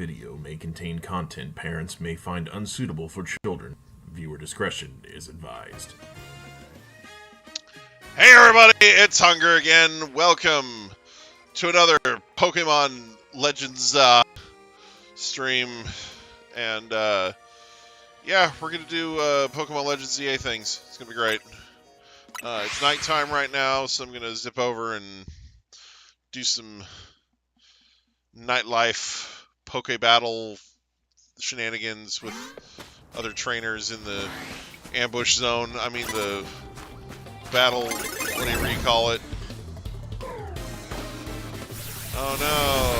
video may contain content parents may find unsuitable for children. Viewer discretion is advised. Hey everybody, it's Hunger again. Welcome to another Pokemon Legends stream. And yeah, we're going to do Pokemon Legends ZA things. It's going to be great. It's nighttime right now, so I'm going to zip over and do some nightlife Poke Battle shenanigans with other trainers in the ambush zone. I mean the battle, whatever you call it. Oh no!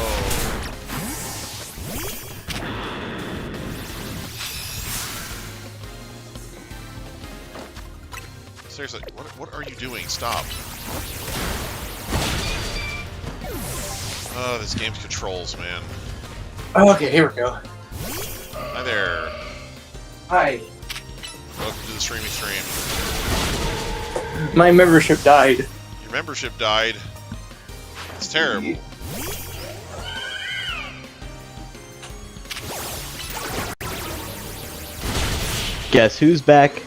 Seriously, what are you doing? Stop. Oh, this game's controls, man. Oh, okay, here we go. Hi there. Hi. Welcome to the streaming stream. My membership died. Your membership died. It's terrible. Guess who's back?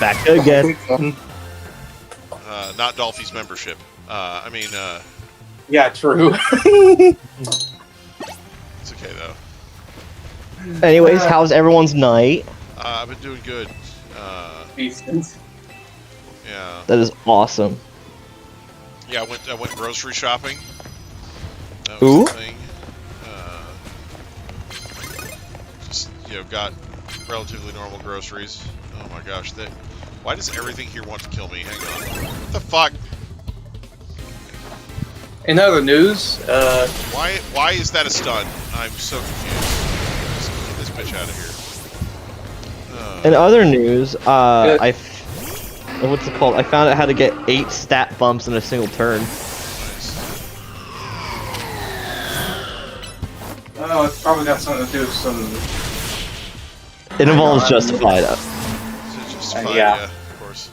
Back again. Not Dolphy's membership. Yeah, true. It's okay though. Anyways, how's everyone's night? I've been doing good. Decent. Yeah. That is awesome. Yeah, I went grocery shopping. That Ooh. was the thing. Just, got relatively normal groceries. Oh my gosh, why does everything here want to kill me? Hang on. What the fuck? In other news, Why is that a stun? I'm so confused. Just get this bitch out of here. In other news, what's it called? I found out how to get 8 stat bumps in a single turn. Nice. oh, it's probably got something to do with some. It involves Justified. Is it justified? Yeah. Yeah, of course.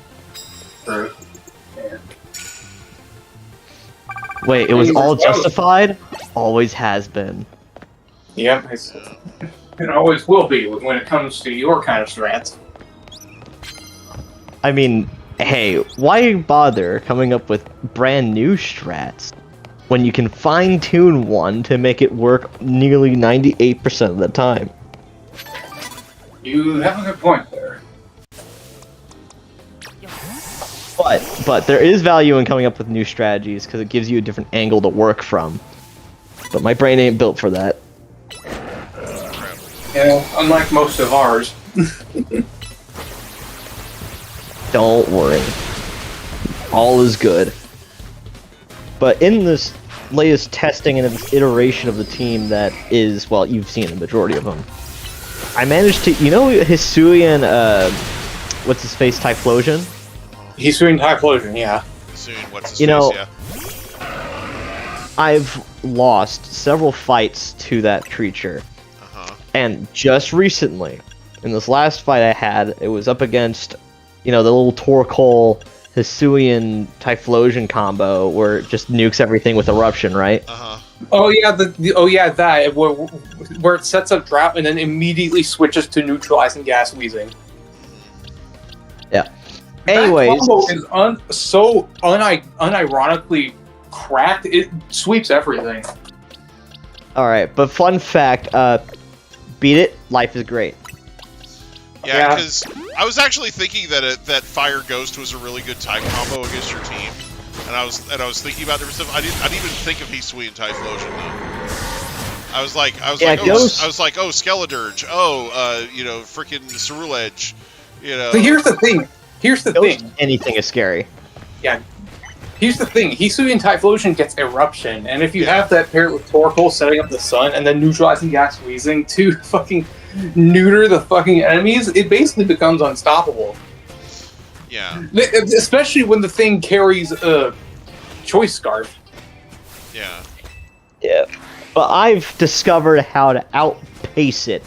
Fruit. Yeah. Wait, it was all Justified? Always has been. Yep, it always will be when it comes to your kind of strats. I mean, hey, why bother coming up with brand new strats when you can fine-tune one to make it work nearly 98% of the time? You have a good point there. But there is value in coming up with new strategies because it gives you a different angle to work from. But my brain ain't built for that. Yeah, unlike most of ours. Don't worry. All is good. But in this latest testing and this iteration of the team that is, well, you've seen the majority of them, I managed to, Hisuian, what's his face, Typhlosion? He's doing Typhlosion, yeah. Soon, what's his face? Yeah. I've lost several fights to that creature. And just recently, in this last fight I had, it was up against, the little Torkoal Hisuian Typhlosion combo where it just nukes everything with Eruption, right? Oh yeah, that where it sets up Drought and then immediately switches to neutralizing gas wheezing. Yeah. Anyways, that combo is so unironically cracked. It sweeps everything. All right, but fun fact: beat it. Life is great. Yeah, because I was actually thinking that Fire Ghost was a really good type combo against your team, and I was thinking about different stuff. I didn't even think of Hisuian Typhlosion though. I was like, oh, Skeledirge. Oh, freaking Ceruledge. But here's the thing. Anything is scary. Yeah. Here's the thing. Hisuian Typhlosion gets Eruption, and if you have that paired with Torkoal setting up the sun and then neutralizing gas wheezing to fucking neuter the fucking enemies, it basically becomes unstoppable. Yeah. Especially when the thing carries a Choice Scarf. Yeah. Yeah. But I've discovered how to outpace it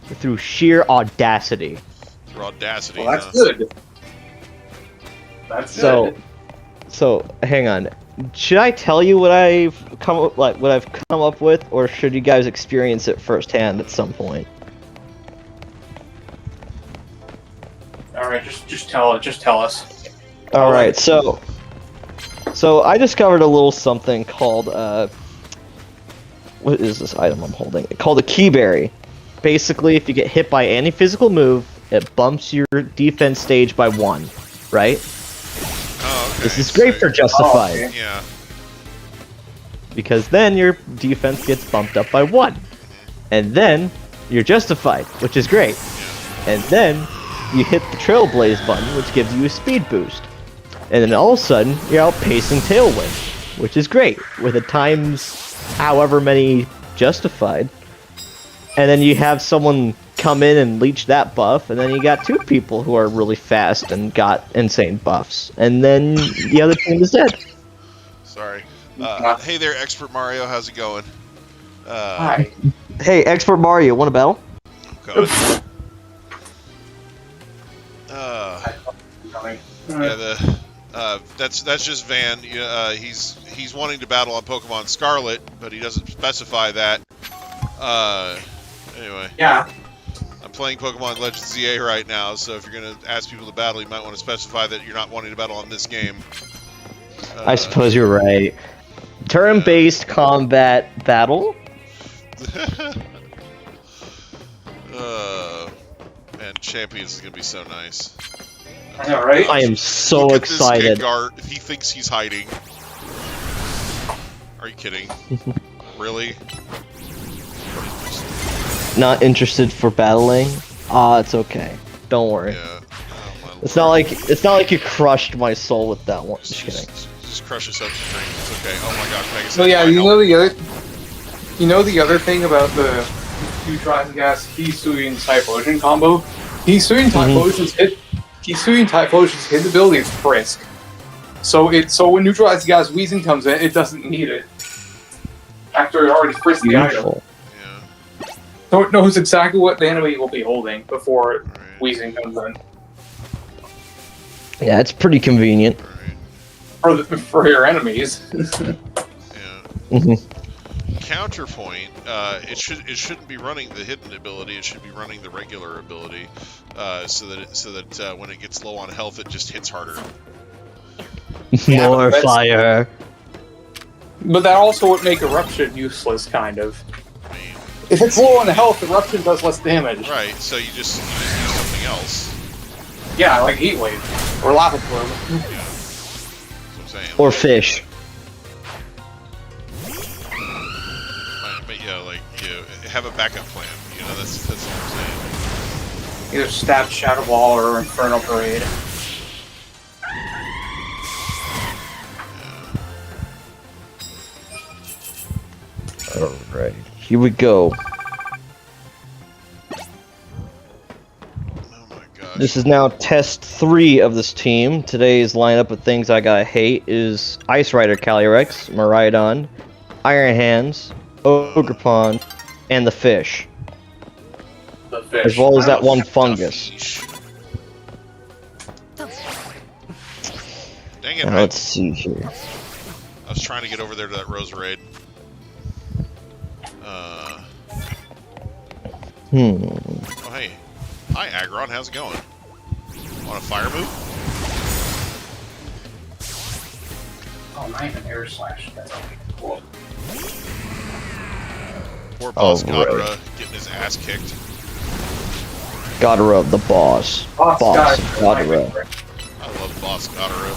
through sheer audacity. Through audacity, well, that's good. That's good. So, hang on. should I tell you what I've come up with, or should you guys experience it firsthand at some point? All right, just tell us. All right, so I discovered a little something called what is this item I'm holding? It's called a keyberry. Basically, if you get hit by any physical move, it bumps your defense stage by 1, right? Oh, okay. This is great for Justified. Oh, okay. Yeah. Because then your defense gets bumped up by 1. And then you're Justified, which is great. And then you hit the Trailblaze button, which gives you a speed boost. And then all of a sudden, you're outpacing Tailwind, which is great, with a times however many Justified. And then you have someone come in and leech that buff, and then you got 2 people who are really fast and got insane buffs. And then the other team is dead. Sorry. Hey there, Expert Mario. How's it going? Hi. Hey, Expert Mario, want a battle? Okay. That's just Van. He's wanting to battle on Pokemon Scarlet, but he doesn't specify that. Anyway. Yeah. I'm playing Pokemon Legends ZA right now, so if you're gonna ask people to battle, you might want to specify that you're not wanting to battle on this game. I suppose you're right. Turn-based combat battle? Man, Champions is gonna be so nice. I know, right? I am so Look excited. At this Gengar. He thinks he's hiding. Are you kidding? Really? Not interested for battling? Ah, it's okay. Don't worry. Yeah. Oh, my It's lord. not like you crushed my soul with that one. Just kidding. Just crush yourself to drink. It's okay. Oh my gosh, Megas. So yeah, you know the other thing about the Neutron Gas Hisuian Typhlosion combo? Hisuian Typhlosion's hit ability is Frisk. So when Neutralizing Gas Wheezing comes in, it doesn't need it. After it already frisked the item. Beautiful. Yeah. So it knows exactly what the enemy will be holding before Right. Wheezing comes in. Yeah, it's pretty convenient. Right. For your enemies. Yeah. Counterpoint, it shouldn't be running the hidden ability. It should be running the regular ability, so that when it gets low on health, it just hits harder. Yeah, More but that's- fire. But that also would make Eruption useless, kind of. I mean, If it's low on health, Eruption does less damage. right. So you just do something else. Yeah, like Heat Wave. Or Lava Plume. Yeah. That's what I'm saying. Or fish. But yeah, like have a backup plan. You know, that's all I'm saying. Either Stab Shadow Ball or Inferno Parade. Alright, here we go. Oh my gosh. This is now test 3 of this team. Today's lineup of things I gotta hate is Ice Rider Calyrex, Miraidon, Iron Hands, Ogerpon, and the fish. The fish. As well as that one fungus. Sheesh. Dang it! Now let's see here. I was trying to get over there to that Roserade. Oh hey, hi Aggron, how's it going? Want a fire move? Oh, not even Air Slash. That's okay. Cool. Poor Boss Oh, right. Godra getting his ass kicked. Godra, the boss. Boss Godra. I love Boss Godra.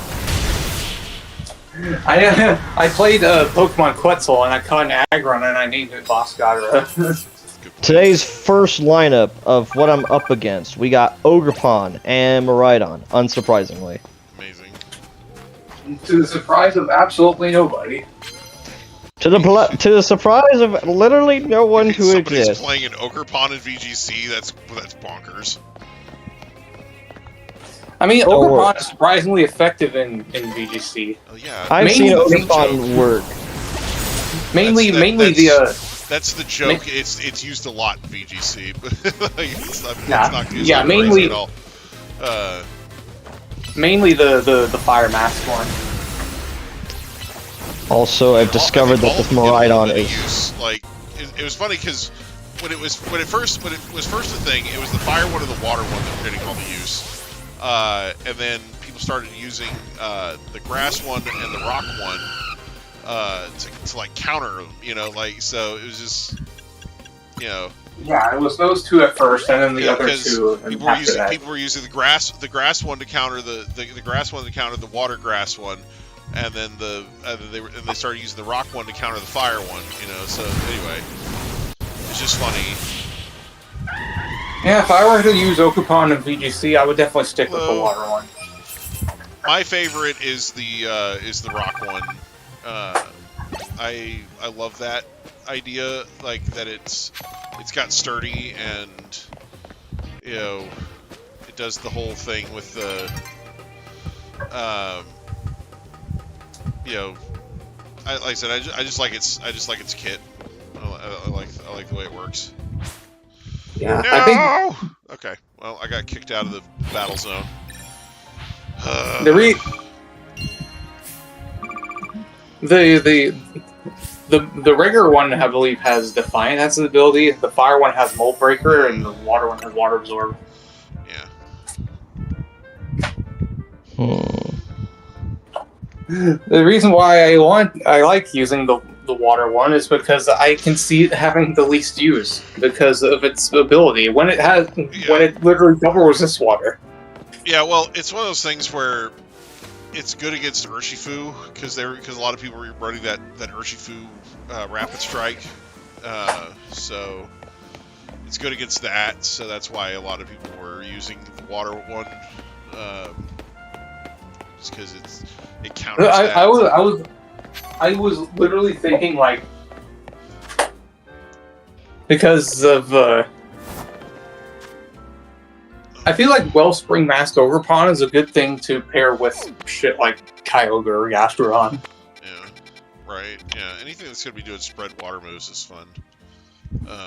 I played Pokemon Quetzal and I caught an Aggron and I named it Boss Godra. Today's first lineup of what I'm up against, we got Ogerpon and Miraidon, unsurprisingly. Amazing. To the surprise of absolutely nobody. To the surprise of literally no one who Somebody's exists. playing an Ogerpon in VGC. That's bonkers. I mean, Oh, Ogerpon is surprisingly effective in VGC. Oh yeah. I've seen Mainly- Ogerpon work. Mainly That's the joke. It's used a lot in VGC, but like, it's not used yeah, in mainly- at all. mainly the Fire Mask one. Also, I've discovered that this Miraidon is. Use. Like, it was funny because when it was first a thing, it was the fire one and the water one that were getting all the use, and then people started using the grass one and the rock one to like counter them. You know, like so it was just Yeah, it was those two at first, and then the other two. People were using the grass one to counter the grass one to counter the water grass one, and then they started using the rock one to counter the fire one. You know, so anyway, it's just funny. Yeah, if I were to use Okupon and VGC, I would definitely stick with the water one. My favorite is the rock one. I love that idea, like that it's got sturdy and it does the whole thing with the like I said, I just like its kit. I like the way it works. Yeah, no! I think. Okay, well, I got kicked out of the battle zone. The regular one, I believe, has Defiant as an ability. The fire one has Mold Breaker, and the water one has Water Absorb. Yeah. The reason why I like using the water one is because I can see it having the least use because of its ability. When it literally double resists water. Yeah, well, it's one of those things where it's good against Urshifu because a lot of people were running that Urshifu Rapid Strike, so it's good against that. So that's why a lot of people were using the water one, just because it counters that. I was literally thinking like because of I feel like Wellspring Mask Ogrepawn is a good thing to pair with shit like Kyogre or Gastrodon. Yeah, right. Yeah, anything that's gonna be doing spread water moves is fun.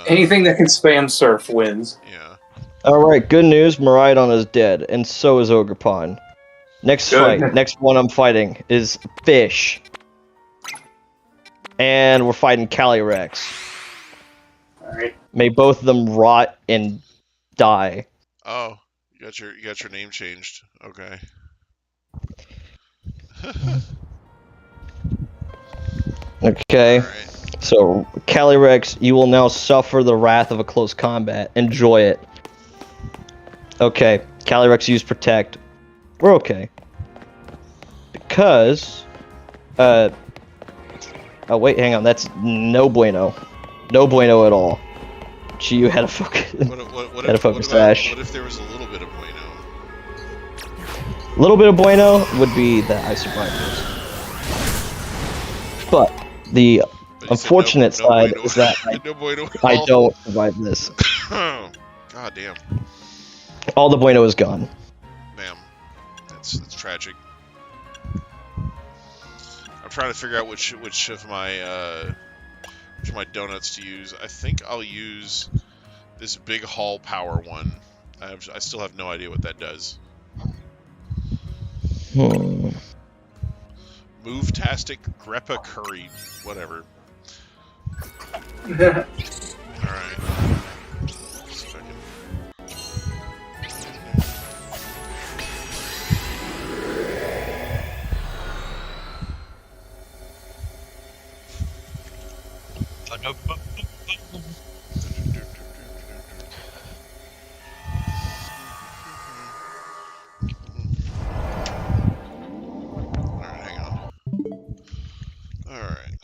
Anything that can spam Surf wins. Yeah. Alright, good news, Miraidon is dead, and so is Ogrepawn. Next one I'm fighting is Fish. And we're fighting Calyrex. Alright. May both of them rot and die. Oh, you got your name changed. Okay. Okay. Right. So, Calyrex, you will now suffer the wrath of a close combat. Enjoy it. Okay, Calyrex used Protect. We're okay. Because... Oh, wait, hang on. That's no bueno. No bueno at all. Gee, you had a focus. Had a focus dash. What if there was a little bit of bueno? A little bit of bueno would be that I survived this. But the unfortunate side is that I don't survive this. God damn. All the bueno is gone. Damn. That's tragic. I'm trying to figure out which of my donuts to use. I think I'll use this big Hall Power one. I still have no idea what that does. Move-tastic Greppa Curry. Whatever. Alright. See if I can... Alright, hang on. Alright.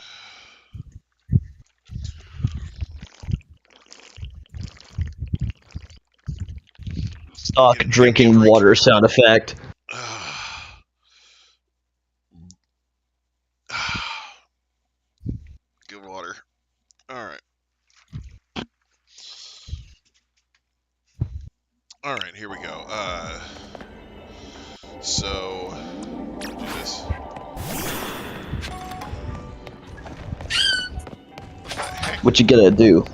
Stock drinking water sound effect. Good water. Alright. Alright, here we go. So... do this. What you gonna do?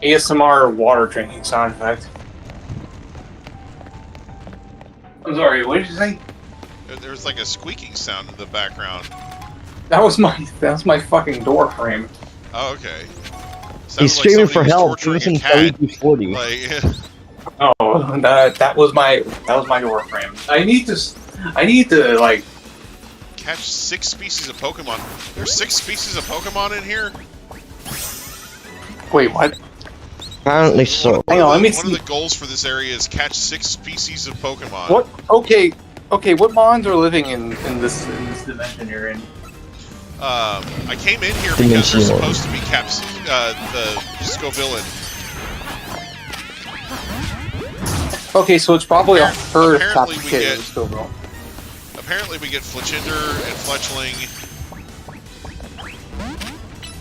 ASMR water drinking sound effect. I'm sorry, what did you say? There's like a squeaking sound in the background. That was my fucking door frame. Oh, okay. He's Sounded screaming like for somebody was help. torturing Listen a to cat. WD-40. Like, Oh, that was my door frame. I need to like. catch 6 species of Pokemon. There's 6 species of Pokemon in here? Wait, what? Apparently so. Hang on, let me One of see. the goals for this area is catch 6 species of Pokemon. What? Okay. What mons are living in this dimension you're in? I came in here because there's supposed to be the Scovillain. Okay, so it's probably a herd Apparently top we kid get- in Scoville. Apparently we get Fletchinder and Fletchling.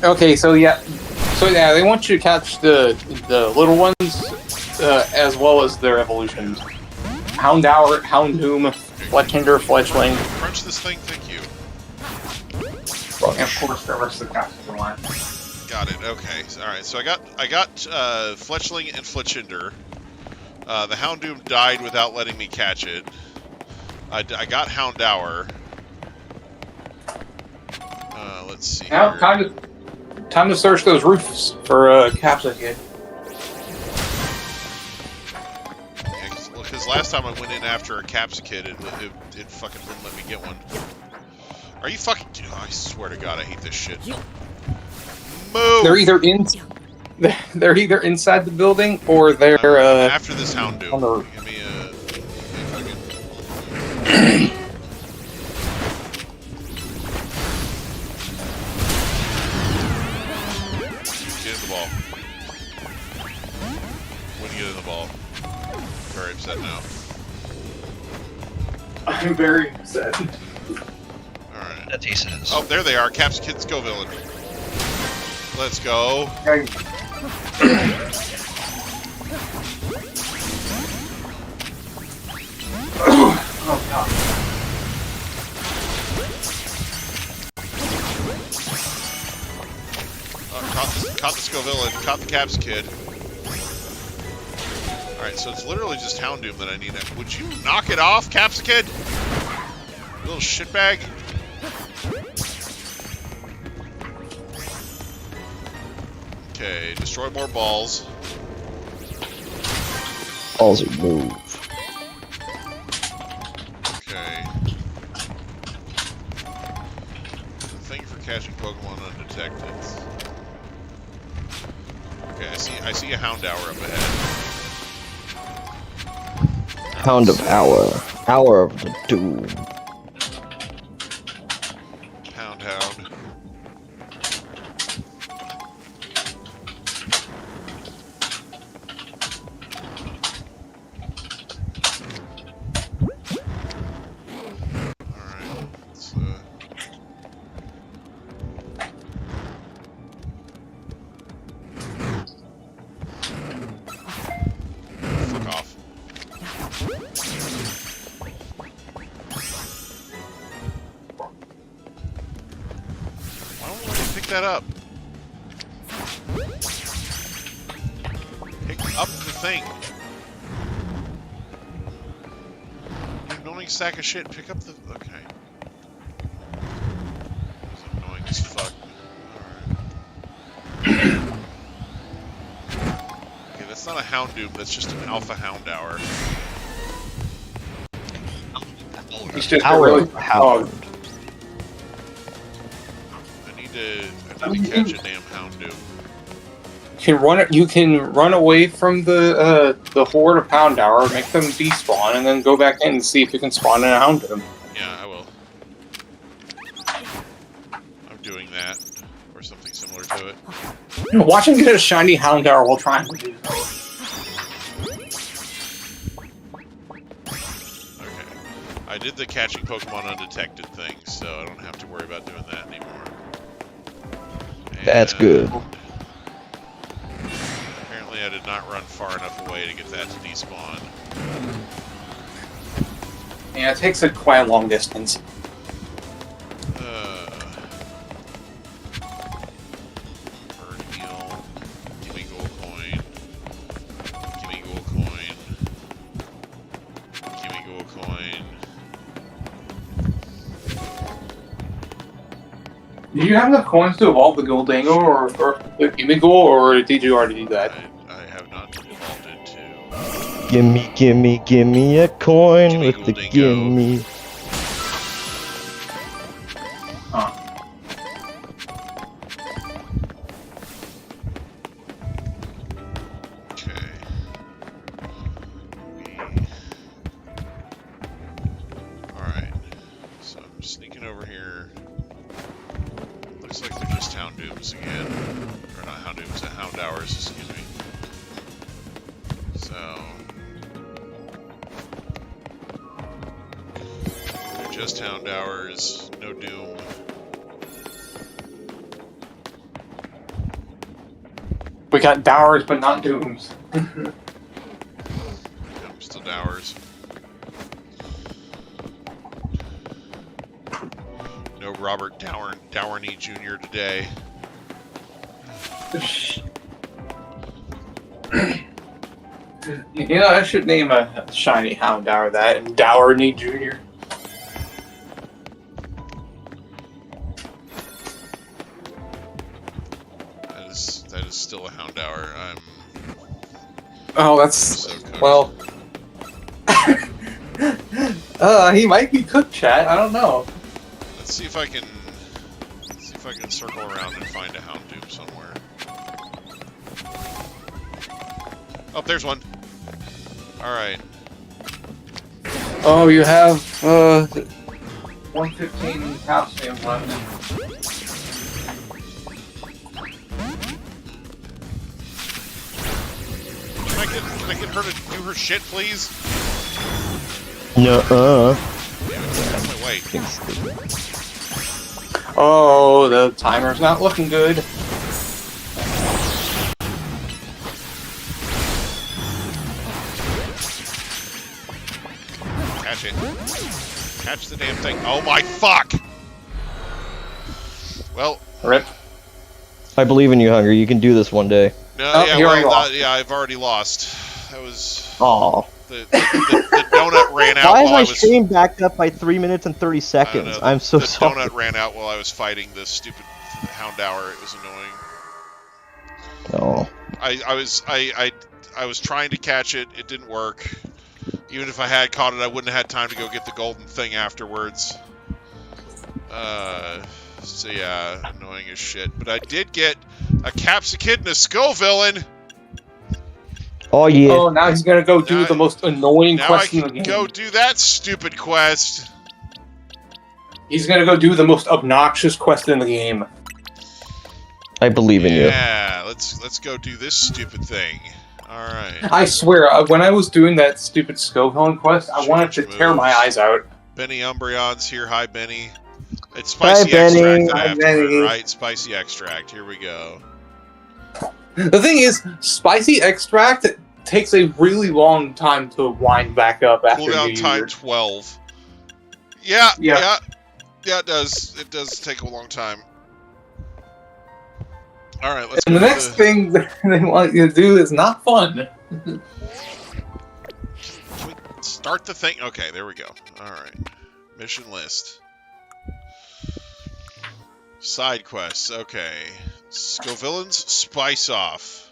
Okay, so yeah, they want you to catch the little ones as well as their evolutions. Houndour, Houndoom, Fletchinder, Fletchling, Crunch this thing, thank you. and of course the rest of the capsule line. Got it. Okay. All right. So I got Fletchling and Fletchinder. The Houndoom died without letting me catch it. I got Houndour. Let's see. Now, Here. time to search those roofs for capsule kid. Because last time I went in after a Capsicid, it fucking wouldn't let me get one. Are you fucking? Oh, I swear to God, I hate this shit. Move. They're either inside the building or they're after this Houndoom. on the roof. Give me a fucking. Get in the ball. When you get in the ball. Very upset now. I'm very upset. Alright. That he says. Oh, there they are. Caps Kids Go Villain. Let's go. Oh god. Caught the Scoville and caught the Caps Kid. Alright, so it's literally just Houndoom that I need. Would you knock it off, Capsicid? You little shitbag. Okay, destroy more balls. Balls move. Okay. Thank you for catching Pokemon undetected. Okay, I see a Houndour up ahead. Hound of Hour. Hour of the Doom. Hound. Alright, let's fuck off. Why don't we pick that up? Pick up the thing. You annoying sack of shit. Pick up the. Okay. This is annoying as fuck. Alright. Okay, that's not a Houndoom. That's just an Alpha Houndour. It's just a Hour really of Hound. I need to catch a damn Houndoom. You can run away from the horde of Houndour, make them despawn, and then go back in and see if you can spawn in a Houndoom. Yeah, I will. I'm doing that. Or something similar to it. Watch him get a shiny Houndour while trying to do so. Okay. I did the catching Pokemon undetected thing, so I don't have to worry about doing that anymore. That's And good. Apparently I did not run far enough away to get that to despawn. Yeah, it takes quite a long distance. Bird heal. Gimme gold coin. Gimme gold coin. Gimme gold coin. Do you have enough coins to evolve the Goldango or the Gimmighoul, or did you already do that? I have not evolved it to. Gimme a coin Gimme with the Goldango. gimme. Huh. Okay. Alright. So I'm sneaking over here. Looks like they're just Houndooms again. Or not Houndooms, Houndowers, excuse me. So. They're just Houndowers, no Doom. We got Dowers, but not Dooms. I'm still Dowers. No Robert Downey Jr. today. You know, I should name a shiny Houndour that, and Downey Jr. That is still a Houndour. Oh, that's So cooked. well. He might be cooked, chat. I don't know. Let's see if I can circle around and find a Houndoom somewhere. Oh, there's one. All right. Oh, you have 115 calcium left. Can I get her to do her shit, please? Nuh-uh. That's my way. Oh, the timer's not looking good. Catch it. Catch the damn thing. Oh my fuck! Well, Rip. I believe in you, Hunger. You can do this one day. no, Oh, yeah, you already well, lost. yeah, I've already lost. That was Aw. the donut ran out Why is while my I was. stream backed up by 3 minutes and 30 I don't seconds? know, I'm so the sorry. donut ran out while I was fighting this stupid Houndour. It was annoying. No. I was trying to catch it. It didn't work. Even if I had caught it, I wouldn't have had time to go get the golden thing afterwards. So yeah, annoying as shit. But I did get a Capsicid and a Skullvillain. Oh, yeah. Oh, now he's gonna go do Now- the most annoying Now I quest in the can game. go do that stupid quest. He's gonna go do the most obnoxious quest in the game. I believe in you. Yeah, let's go do this stupid thing. All right. I swear, when I was doing that stupid Scoville quest, I wanted to Change tear my moves. eyes out. Benny Umbreon's here. Hi, Benny. It's spicy Benny. extract that I Hi, have to learn, Benny. right? Spicy extract. Here we go. The thing is, spicy extract takes a really long time to wind back up after Cooldown you time use it. 12. Yeah, Yeah. yeah, yeah. It does. It does take a long time. All right, let's And go the to next thing they want you to do is not fun. Can we start the thing? Okay, there we go. All right. Mission list. Side quests. Okay. Scovillain's Spice Off.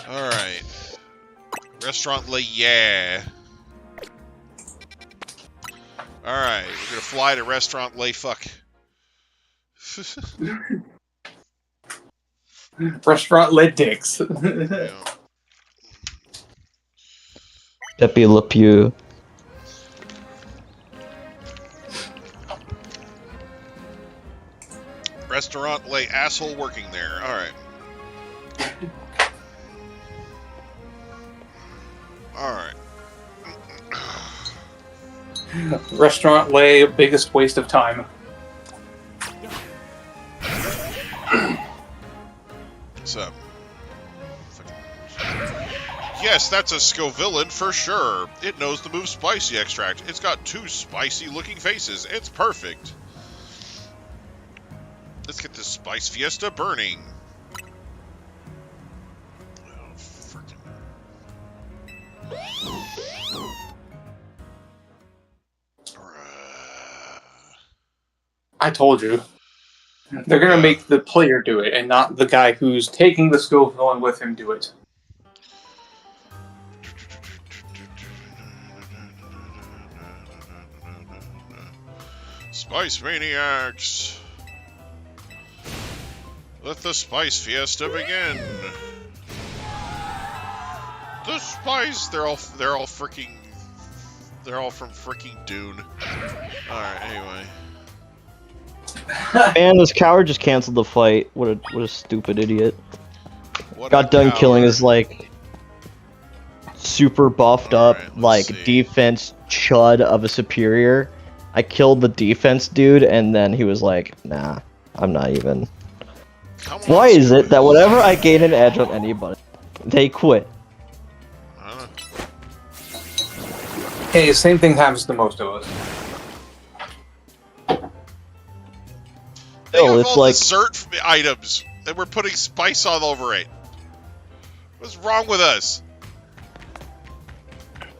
All right. Restaurant Le Yeah. All right, we're gonna fly to Restaurant Le Fuck. Restaurant Led Dicks. Yeah. Pepe Le Pew. Restaurant Le Asshole working there. All right. All right. Restaurant Lay, biggest waste of time. So, yes, that's a Scovillain for sure. It knows the move Spicy Extract. It's got two spicy-looking faces. It's perfect. Let's get this Spice Fiesta burning. Oh, frickin'. I told you. They're gonna make the player do it, and not the guy who's taking the skill going with him do it. Spice Maniacs! Let the Spice Fiesta begin! The Spice! They're all freaking... They're all from freaking Dune. Alright, anyway. Man, this coward just canceled the fight. What a stupid idiot. What Got done killing his, like, super buffed up, like, defense chud of a superior. I killed the defense dude, and then he was like, nah, I'm not even. Why is it that whenever I gain an edge on anybody, they quit? Hey, same thing happens to most of us. They have it's all like dessert items, and we're putting spice all over it. What's wrong with us?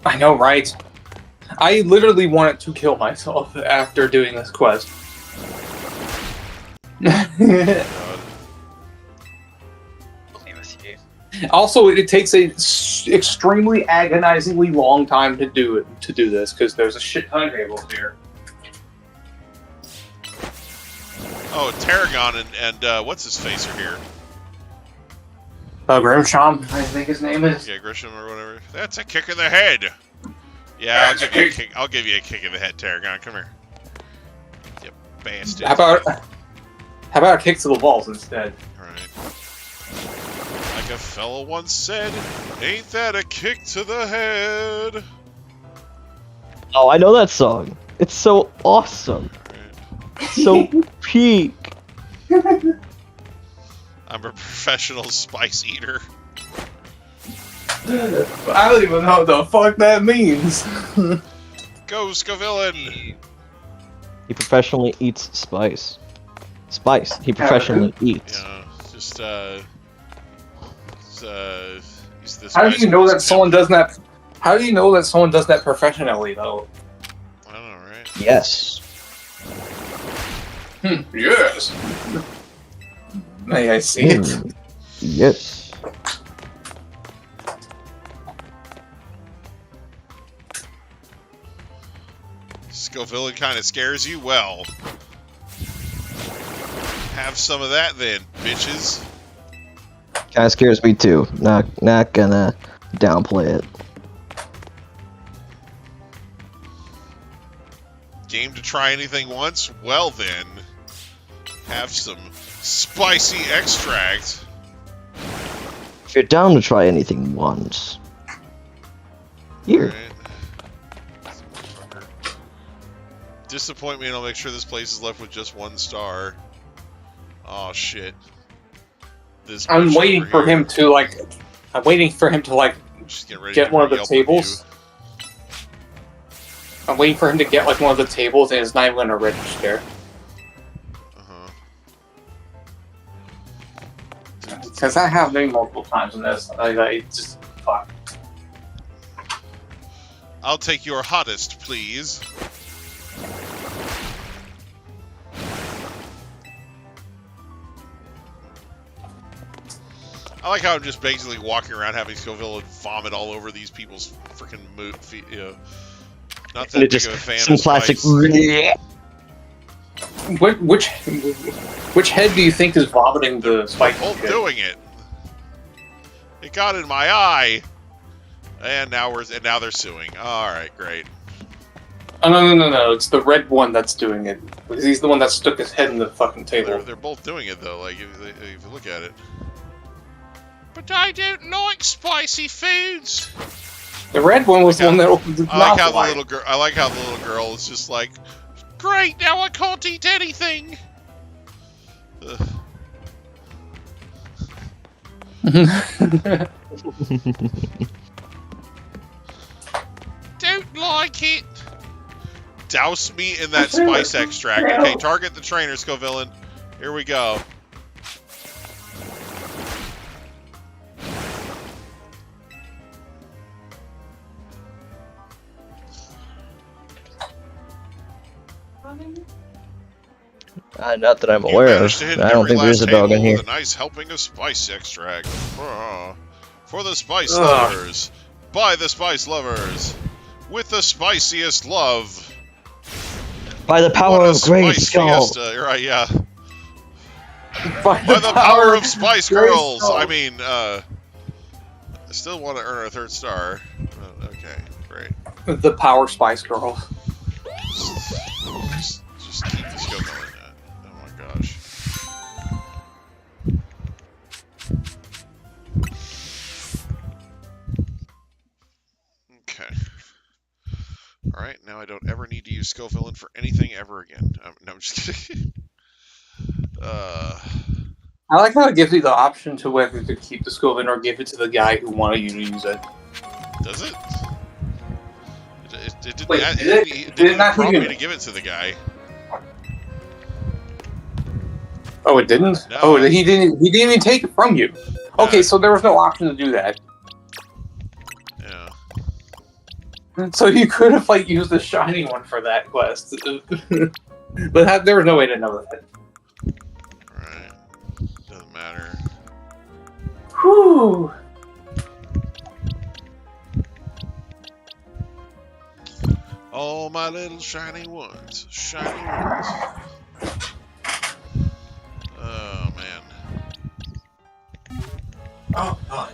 I know, right? I literally wanted to kill myself after doing this quest. Also, it takes a extremely agonizingly long time to do this because there's a shit ton of tables here. Oh, Tarragon and what's his face are here. Grimsham, I think his name is. Yeah, Grisham or whatever. That's a kick in the head. Yeah, I'll give you a kick in the head, Tarragon. Come here. You bastard. How about a kick to the balls instead? Alright. Like a fellow once said, ain't that a kick to the head? oh, I know that song. It's so awesome. Right. So peak. I'm a professional spice eater. I don't even know what the fuck that means. Go, Scavillain! He professionally eats spice. Spice. He professionally eats. Yeah, just use this. How do you know that someone does that? How do you know that someone does that professionally, though? I don't know, right? Yes. Yes. May I see it? Yes. Scavillain kind of scares you? Well, have some of that then, bitches. Kind of scares me too. Not gonna downplay it. Game to try anything once? Well then, have some spicy extract. If you're down to try anything once, here. Right. Disappoint me and I'll make sure this place is left with just 1 star. Oh shit. I'm waiting for him to like. I'm waiting for him to like get one of the tables. I'm waiting for him to get like one of the tables, and it's not even going to register. Because that happened multiple times in this. I just fuck. I'll take your hottest, please. I like how I'm just basically walking around having Scoville vomit all over these people's freaking feet, you know. Not that big of a fan some of classic. spice. Which head do you think is vomiting the spike? Both doing it. It got in my eye, and now they're suing. All right, great. Oh no! It's the red one that's doing it. Because he's the one that stuck his head in the fucking table. They're both doing it though. Like if you look at it. But I don't like spicy foods. The red one was the one that opened the mouth. I like how the little girl is just like, great, now I can't eat anything. Don't like it. Douse me in that spice extract. Okay, target the trainer, Scovillain. Here we go. Not that I'm You aware of. managed to hit I don't every think there's last a dog in table here. with a nice helping of spice extract. For the spice Ugh. lovers, by the spice lovers, with the spiciest love. By the power What a of Great spice Skull. fiesta! Right, yeah. By By the power of Spice Spice Girls! I mean, I still want to earn a 3rd star. Okay, great. The Power Spice Girl. Just keep this going. Oh my gosh. Okay. Alright, now I don't ever need to use skill villain for anything ever again. No, I'm just kidding. I like how it gives you the option to whether to keep the skill or give it to the guy who wanted you to use it. Does it? It didn't, Wait, it did didn't, it? it Did it didn't not prompt even- me to give it to the guy. Oh, it didn't? No, Oh, he didn't even take it from you. Okay, so there was no option to do that. Yeah. So you could have like used the shiny one for that quest. But there was no way to know that. Right. Doesn't matter. Whew. All my little shiny ones. Shiny ones. Oh, man. Oh, God.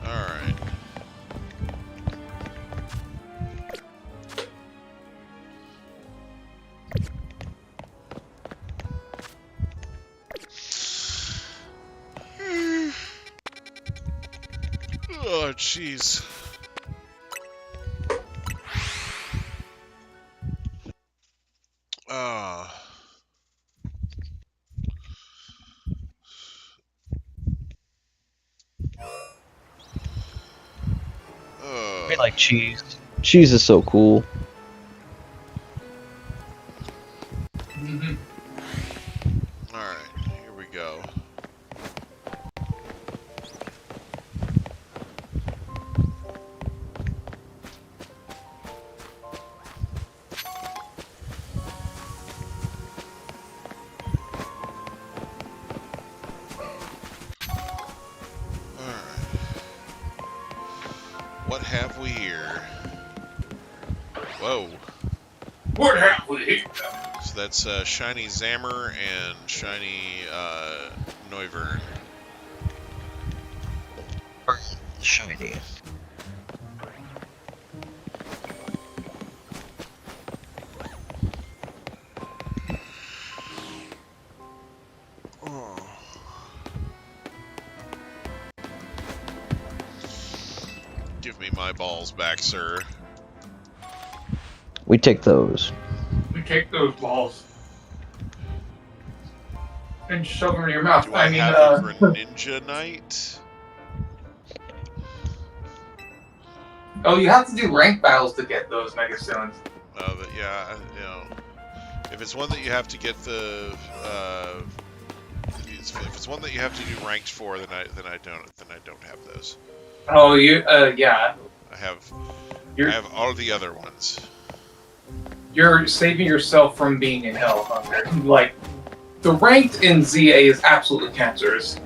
Alright. Oh, jeez. I like cheese. Cheese is so cool. Alright, here we go. What have we here? Whoa. What happened here? So that's Shiny Zammer and Shiny Noivern. Shiny. Oh. Give me my balls back, sir. We take those. We take those balls and shove them in your mouth. Do I have it for Ninja Knight? Oh, you have to do rank battles to get those Mega Stones. But yeah, you know, if it's one that you have to get the, if it's one that you have to do ranked for, then I don't have those. Oh, yeah. I have You're all the other ones. you're saving yourself from being in hell, Hunter. Like, the ranked in ZA is absolutely cancerous.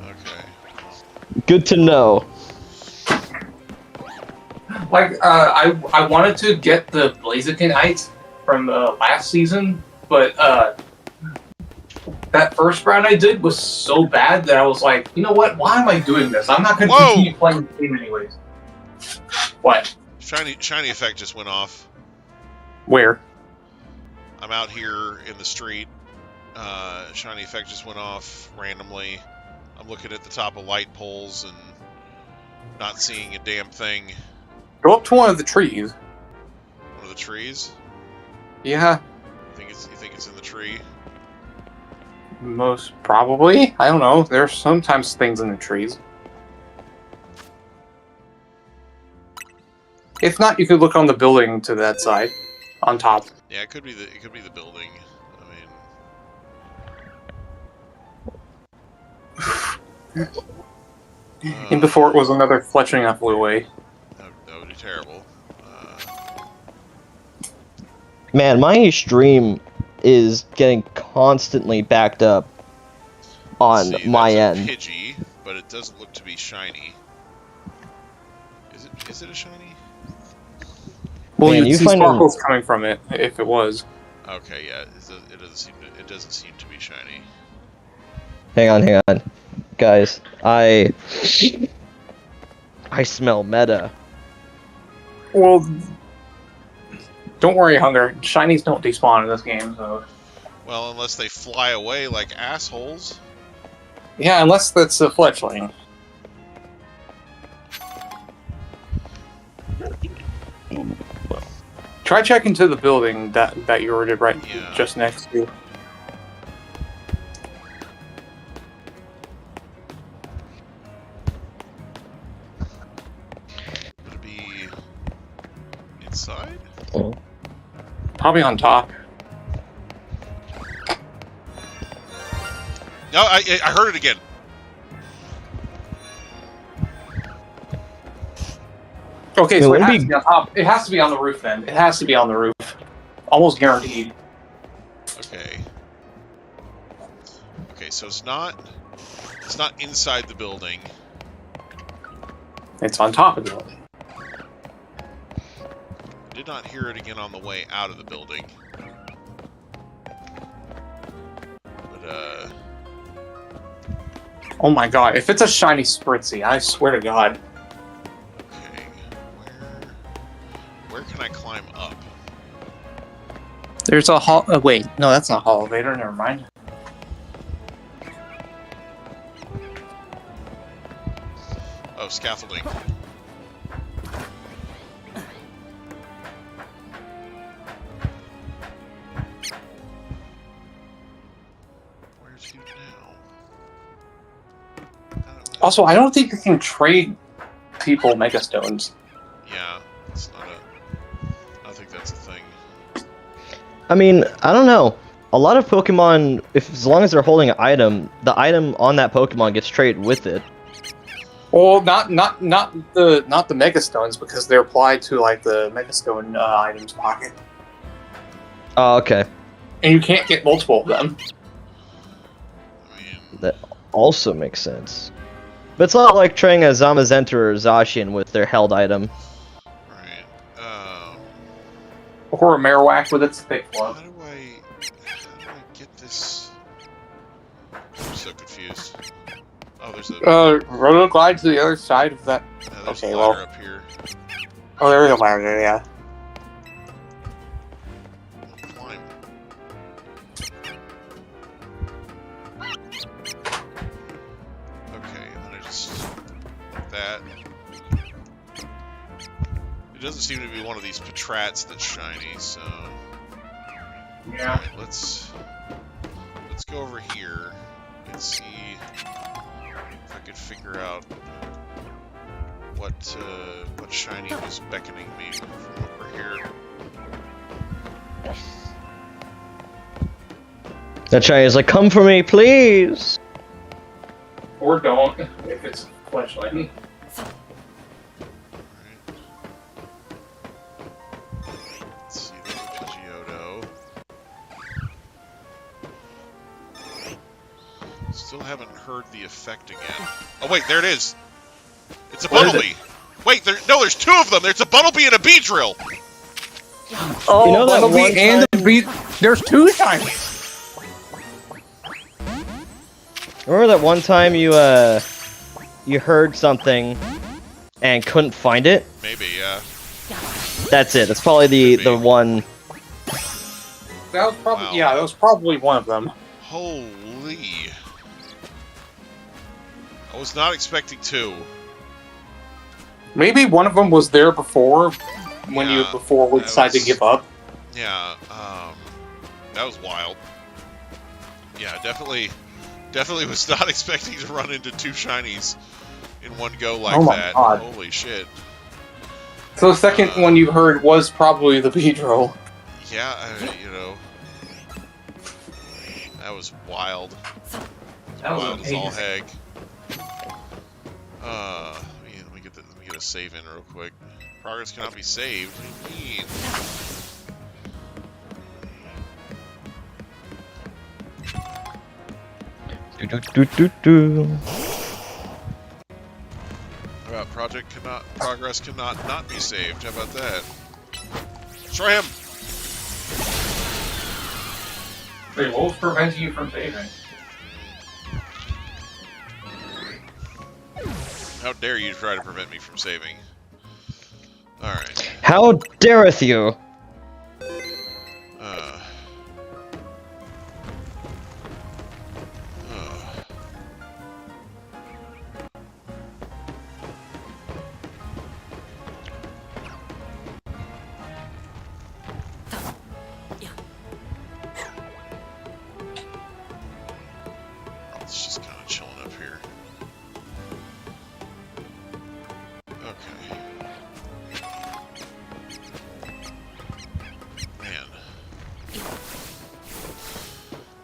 Okay. Good to know. Like, I wanted to get the Blazikenite from last season, but that first round I did was so bad that I was like, you know what? Why am I doing this? I'm not going to Whoa! continue playing the game anyways. What? Shiny effect just went off. Where? I'm out here in the street. Shiny effect just went off randomly. I'm looking at the top of light poles and not seeing a damn thing. Go up to one of the trees. One of the trees? Yeah, You think it's in the tree? most probably. I don't know. There's sometimes things in the trees. If not, you could look on the building to that side, on top. Yeah, it could be the building. I mean, And before it was another fletching that flew away. that would be terrible. Man, my stream is getting constantly backed up on See, my that's end. a Pidgey, but it doesn't look to be shiny. Is it a shiny? Well, Man, you'd you see find sparkles coming from it if it was. Okay, yeah, it doesn't seem to be shiny. hang on. Guys, I smell meta. Well, don't worry, Hunger. Shinies don't despawn in this game, so... Well, unless they fly away like assholes. Yeah, unless that's a fletchling. Try checking to the building that you ordered right just next to. Would it be inside? Oh. Probably on top. No, I heard it again. Okay, so it has be- to be on top. It has to be on the roof then. It has to be on the roof. Almost guaranteed. Okay. Okay, so it's not inside the building. It's on top of the building. I did not hear it again on the way out of the building. But Oh my god, if it's a shiny Spritzy, I swear to god. okay, where can I climb up? There's a hall. Wait, no, that's not hall elevator. Never mind. Oh, scaffolding. Where's he now? Also, I don't think you can trade people Mega Stones. Yeah, it's not a. I think that's a thing. I mean, I don't know. A lot of Pokemon, as long as they're holding an item, the item on that Pokemon gets traded with it. Well, not the Mega Stones because they're applied to like the Mega Stone items pocket, Oh, okay. and you can't get multiple of them. I mean, That also makes sense. But it's not like trading a Zamazenta or Zacian with their held item. right. Or a Marowak with its thick How glove. do I get this? I'm so confused. Oh, there's a. Roto glide to the other side of that. There's okay, a well- ladder up here. Oh, there is a ladder there, yeah. Climb. Okay, and then I just that. It doesn't seem to be one of these Patrats that's shiny, so. Yeah. Alright, let's go over here and see if I could figure out what shiny was beckoning me from over here. That shiny is like, come for me, please! Or don't, if it's fletchling. Let's see, there's a Pidgeotto. Still haven't heard the effect again. Oh wait, there it is! It's a What is Bumblebee! Wait, there's two of them! There's a Bumblebee and a Beedrill! Oh, You know that Bumblebee one and the Bee. There's two shinies. Remember that one time you heard something and couldn't find it? Maybe, yeah. That's it. That's probably the one. That was probably Wow. yeah. That was probably one of them. Holy. I was not expecting two. Maybe one of them was there before when we that decided to was- give up. Yeah, that was wild. Yeah, definitely was not expecting to run into two shinies in one go like Oh my that. God. Holy shit. So the second one you heard was probably the Beedrill. Yeah, that was wild. That was Wild as all amazing. heck. Let me get a save in real quick. Progress cannot be saved. What do you mean? Do-do-do-do-do. How about progress cannot not be saved? How about that? Destroy him! Wait, what was preventing you from saving? How dare you try to prevent me from saving? Alright. How dareth you? Uh. It's just kind of chilling up here. Okay. Man.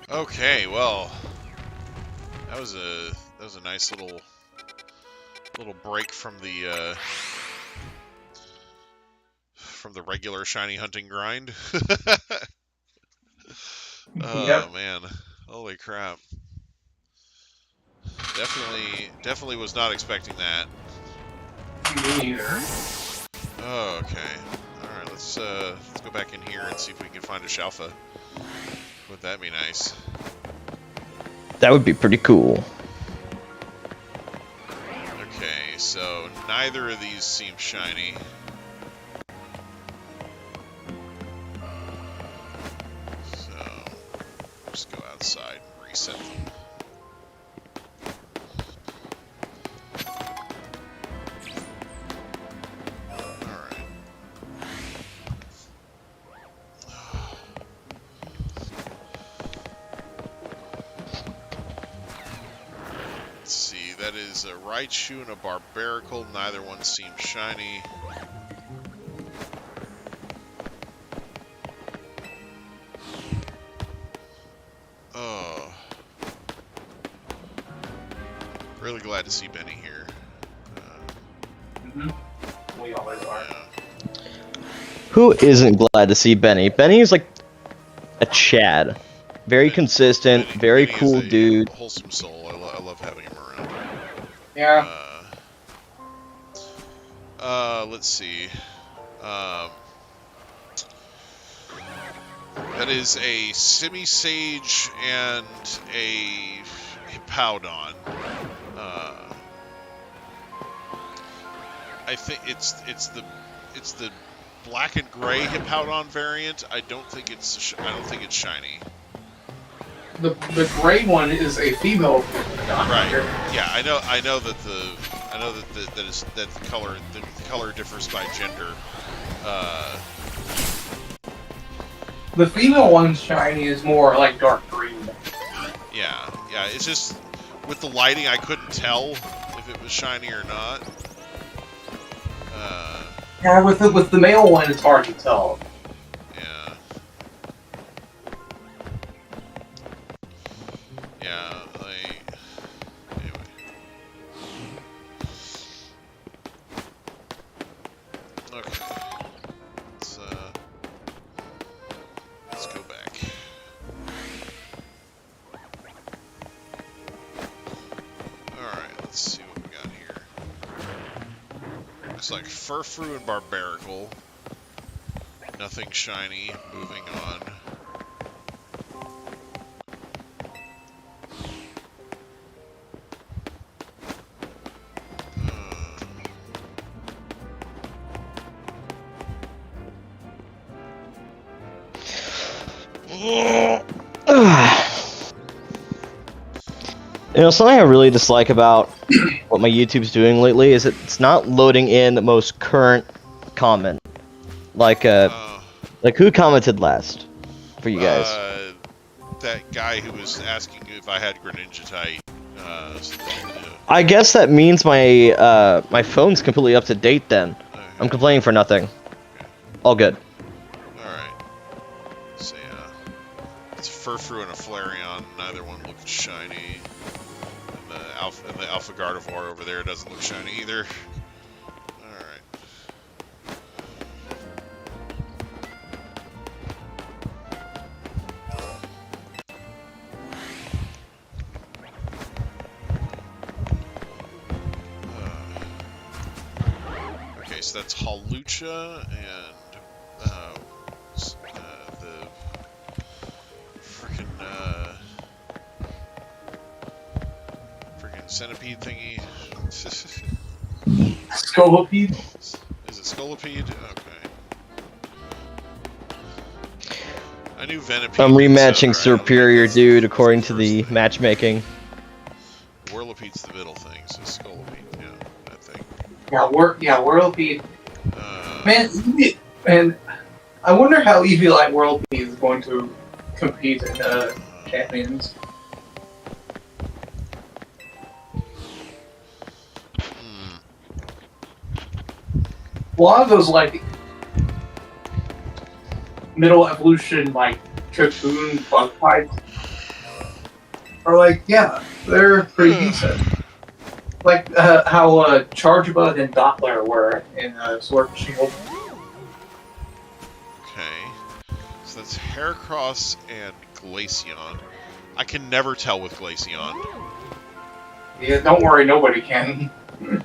Okay, well, that was a nice little break from the regular shiny hunting grind. Oh Yep. man, holy crap! Definitely was not expecting that. Me neither. Oh, okay. All right, let's go back in here and see if we can find a Shalfa. Would that be nice? That would be pretty cool. Okay, so neither of these seem shiny. So just go outside and reset them. Let's see, that is a Raichu and a Barbaracle. Neither one seems shiny. Oh. Really glad to see Benny here. We always are. Yeah. Who isn't glad to see Benny? Benny is like a Chad. Very consistent, very Benny cool is a dude. Wholesome soul. I love having him around. Yeah. Let's see. That is a Simisage and a Hippowdon. I think it's the black and gray Hippowdon variant. I don't think it's shiny. The gray one is a female. Right. Yeah, I know that the color differs by gender. The female one's shiny is more like dark green. Yeah. It's just with the lighting, I couldn't tell if it was shiny or not. Yeah, with the male one, it's hard to tell. Yeah. Yeah. Anyway. Okay. Let's go back. Alright, let's see what we got here. Looks like Furfrou and Barbaracle. Nothing shiny. Moving on. You know, something I really dislike about what my YouTube's doing lately is it's not loading in the most current comment. Like who commented last for you guys? That guy who was asking if I had Greninja-type. I guess that means my my phone's completely up to date then. Okay. I'm complaining for nothing. Okay. All good. Alright. So yeah. It's Furfrou and a Flareon. Neither one looks shiny. And the Alpha Gardevoir over there doesn't look shiny either. Alright. that's Halucha and the freaking centipede thingy. Scolipede? Is it Scolipede? Okay. I knew Venipede. I'm rematching so, right, Superior Dude according to the thing. matchmaking. Whirlipede's the middle thing, so Scolipede, yeah, that thing. Whirlipede. Man, I wonder how Eevee Whirlipede is going to compete in Champions. A lot of those middle evolution Cocoon bug fights are they're pretty decent. How Chargebug and Doppler were in Sword and Shield. Okay. So that's Heracross and Glaceon. I can never tell with Glaceon. Yeah, don't worry, nobody can. Am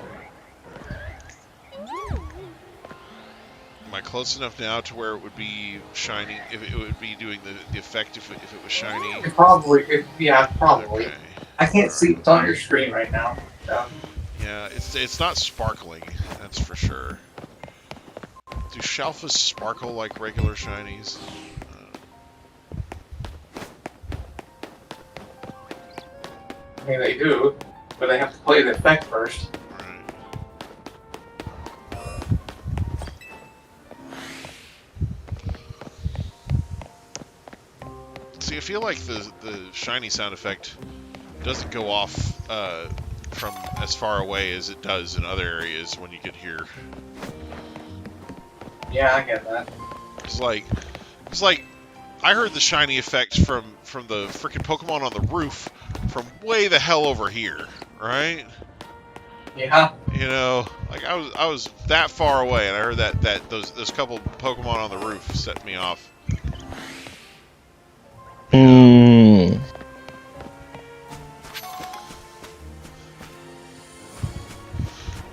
I close enough now to where it would be shining? If it would be doing the effect if it was shiny? Probably. Okay. I can't see what's on your screen right now. Yeah, it's not sparkling, that's for sure. Do Shalfas sparkle like regular shinies? I mean, they do, but they have to play the effect first. See, I feel like the shiny sound effect doesn't go off from as far away as it does in other areas when you get here. Yeah, I get that. It's like I heard the shiny effect from the freaking Pokemon on the roof from way the hell over here, right? Yeah. You know, like I was that far away, and I heard that those couple Pokemon on the roof set me off.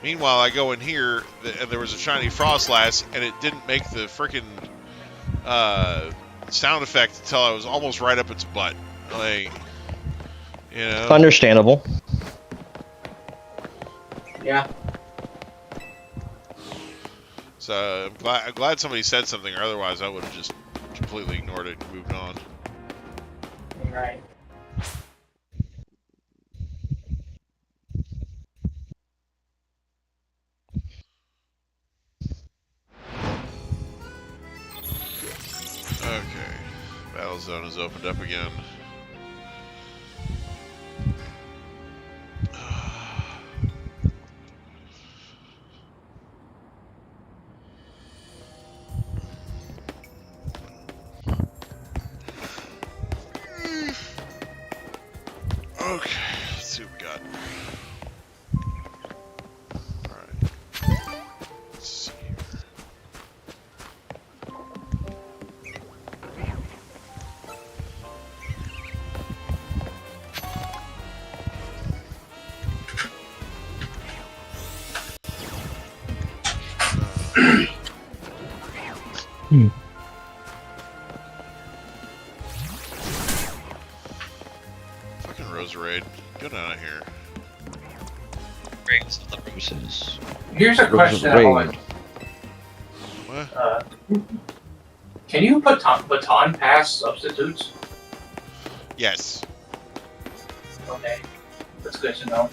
Meanwhile, I go in here, and there was a shiny Frostlass, and it didn't make the freaking sound effect until I was almost right up its butt. Like, you know. Understandable. Yeah. So I'm glad somebody said something, or otherwise I would have just completely ignored it and moved on. Right. Okay. Battle zone is opened up again. Okay, let's see what we got. Alright. Let's see here. Fucking Roserade. Get out of here. Rings of the Roses. Here's a question. What? Can you baton pass substitutes? Yes. Okay, that's good to know.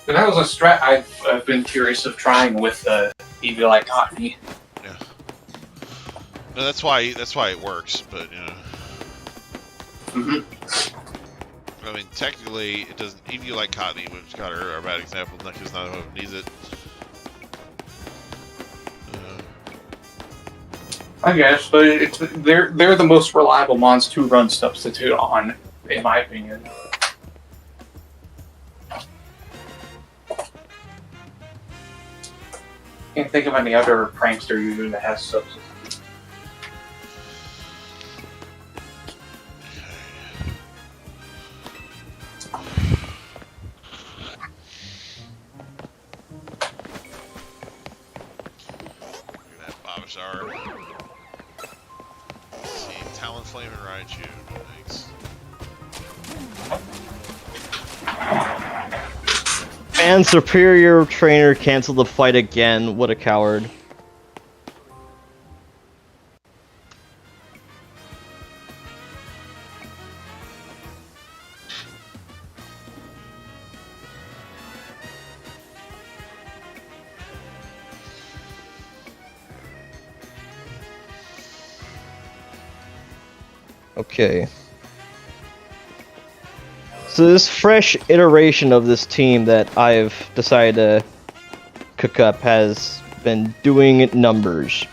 But that was a strat I've been curious of trying with Eevee Cottony. Yeah. No, that's why it works, but you know. Mm-hmm. I mean, technically, it doesn't. Even you like Cottony, which got her a bad example, because not everyone needs it. I guess, but they're the most reliable mons to run substitute on, in my opinion. Can't think of any other prankster user that has substitute. trainers are. Let's see, Talonflame and Raichu. Thanks. And superior trainer canceled the fight again. What a coward. Okay. So this fresh iteration of this team that I've decided to cook up has been doing numbers.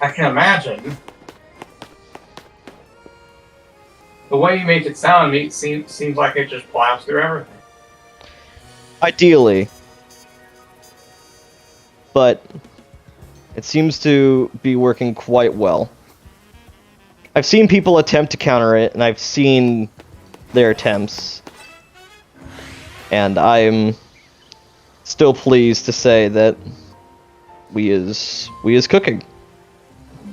I can imagine. The way you make it sound seems like it just plows through everything. Ideally. But it seems to be working quite well. I've seen people attempt to counter it, and I've seen their attempts. And I'm still pleased to say that we is cooking.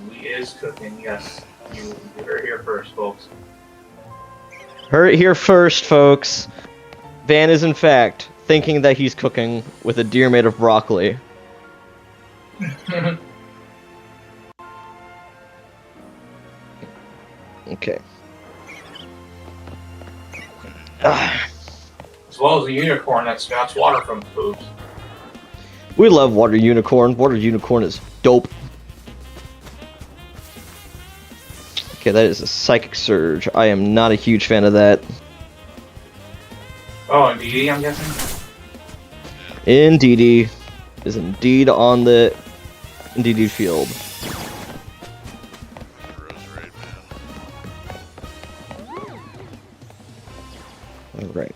We is cooking, yes. You heard it here first, folks. Heard it here first, folks. Van is in fact thinking that he's cooking with a deer made of broccoli. Okay. As well as a unicorn that spouts water from the boobs. We love Water Unicorn. Water Unicorn is dope. Okay, that is a Psychic Surge. I am not a huge fan of that. Oh, and DD, I'm guessing? Indeedy is indeed on the Indeedy field. Roserade, man. Alright.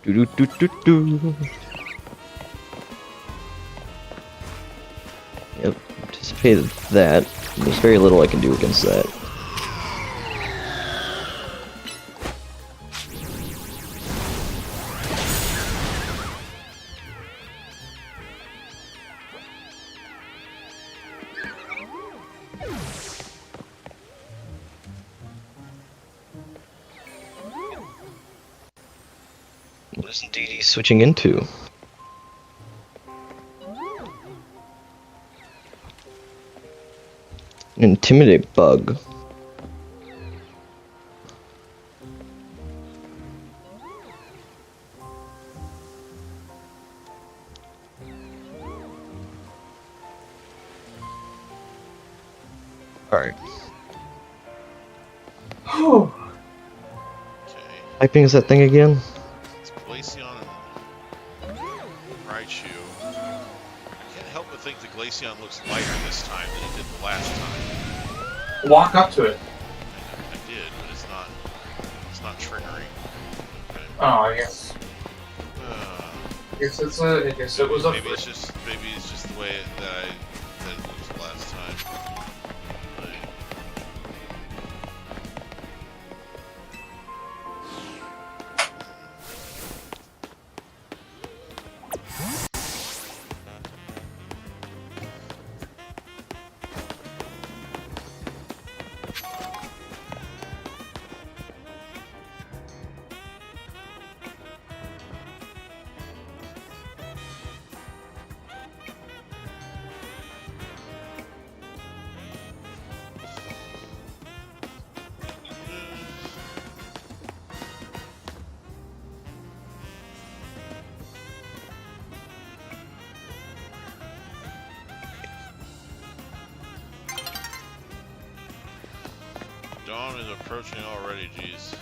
Do do do do do. Yep, anticipated that. There's very little I can do against that. What is DD switching into? Intimidate bug. Alright. Whew. Okay. How big is that thing again? It's Glaceon and Raichu. I can't help but think the Glaceon looks lighter this time than it did the last time. Walk up to it. I did, but it's not triggering. Okay. Oh, I guess. Uh, I guess it was a. maybe it's just the way that it looked last time. Like, Dawn is approaching already, jeez.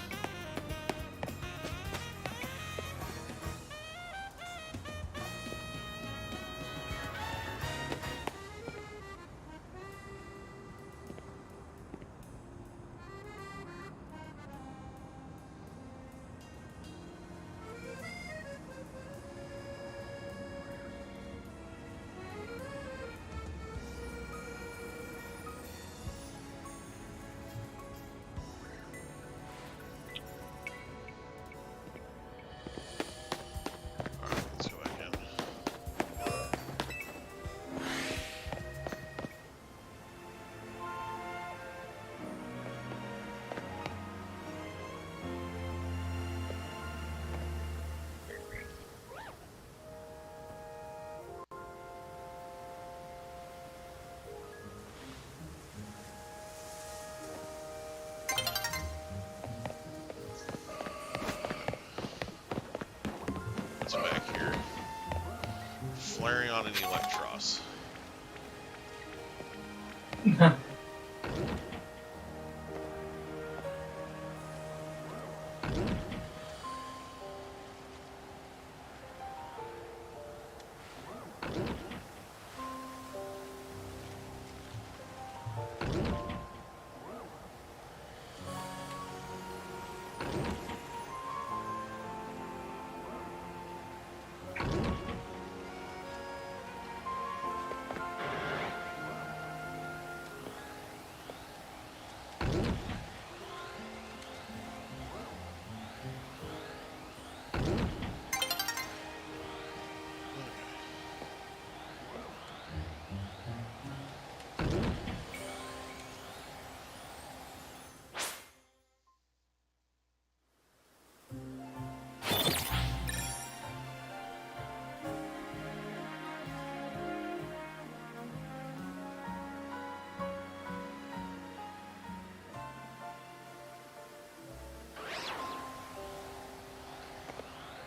down any Electros.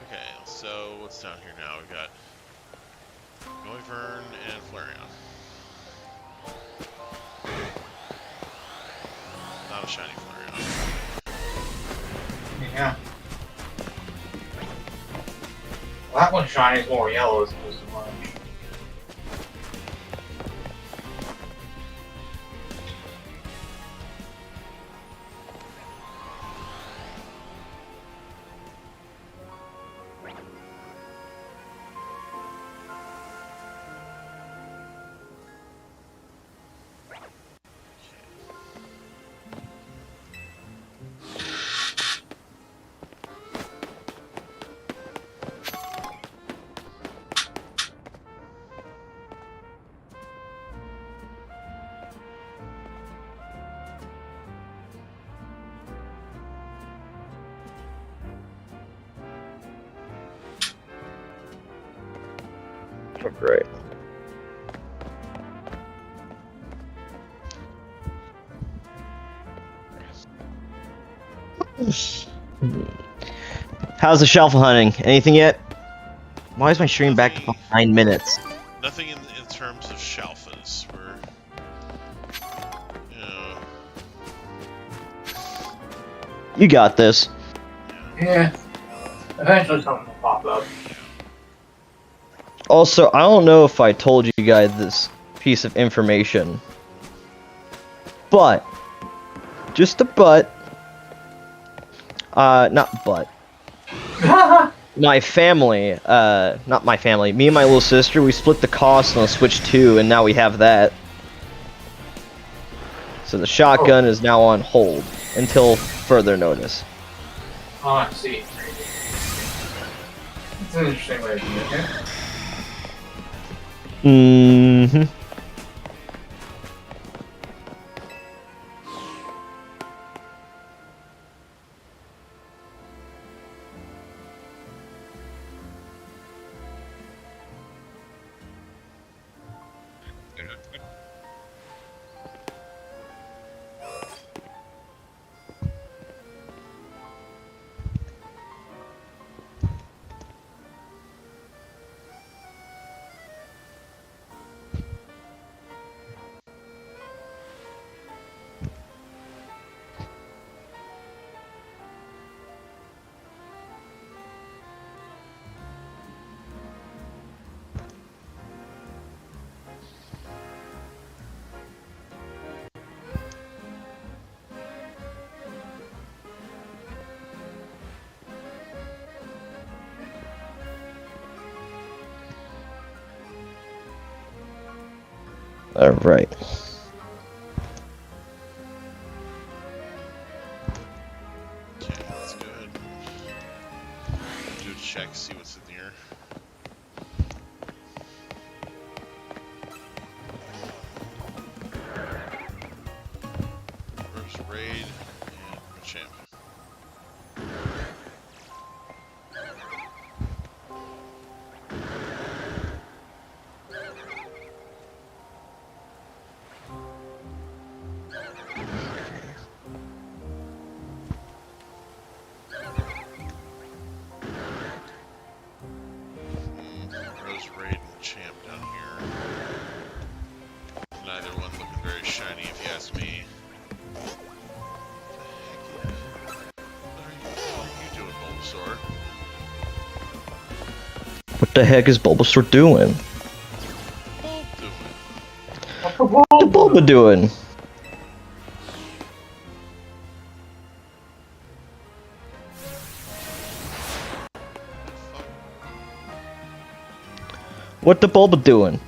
Okay, so what's down here now? We've got Noivern and Flareon. Not a shiny Flareon. Yeah. Well, that one shines more yellow as opposed to orange. Great. How's the shelf hunting? Anything yet? Why is my stream back to 9 minutes? Nothing in terms of Shalfas. We're, you know, You got this. Yeah. Eventually something will pop up. Also, I don't know if I told you guys this piece of information, but, just a but, not but, my family, not my family, me and my little sister, we split the cost on Switch 2, and now we have that. So the shotgun is now on hold, until further notice. Oh, I see. It's an interesting way to do it. Mm-hmm. Alright. okay, let's go ahead and do a check, see what's in here. Rose Raid and Machamp. Rose Raid and Champ down shiny if you ask me. What are you doing, Bulbasaur? What the heck is Bulbasaur doing? Bulb doing? What the Bulba doing? What the Bulba doing?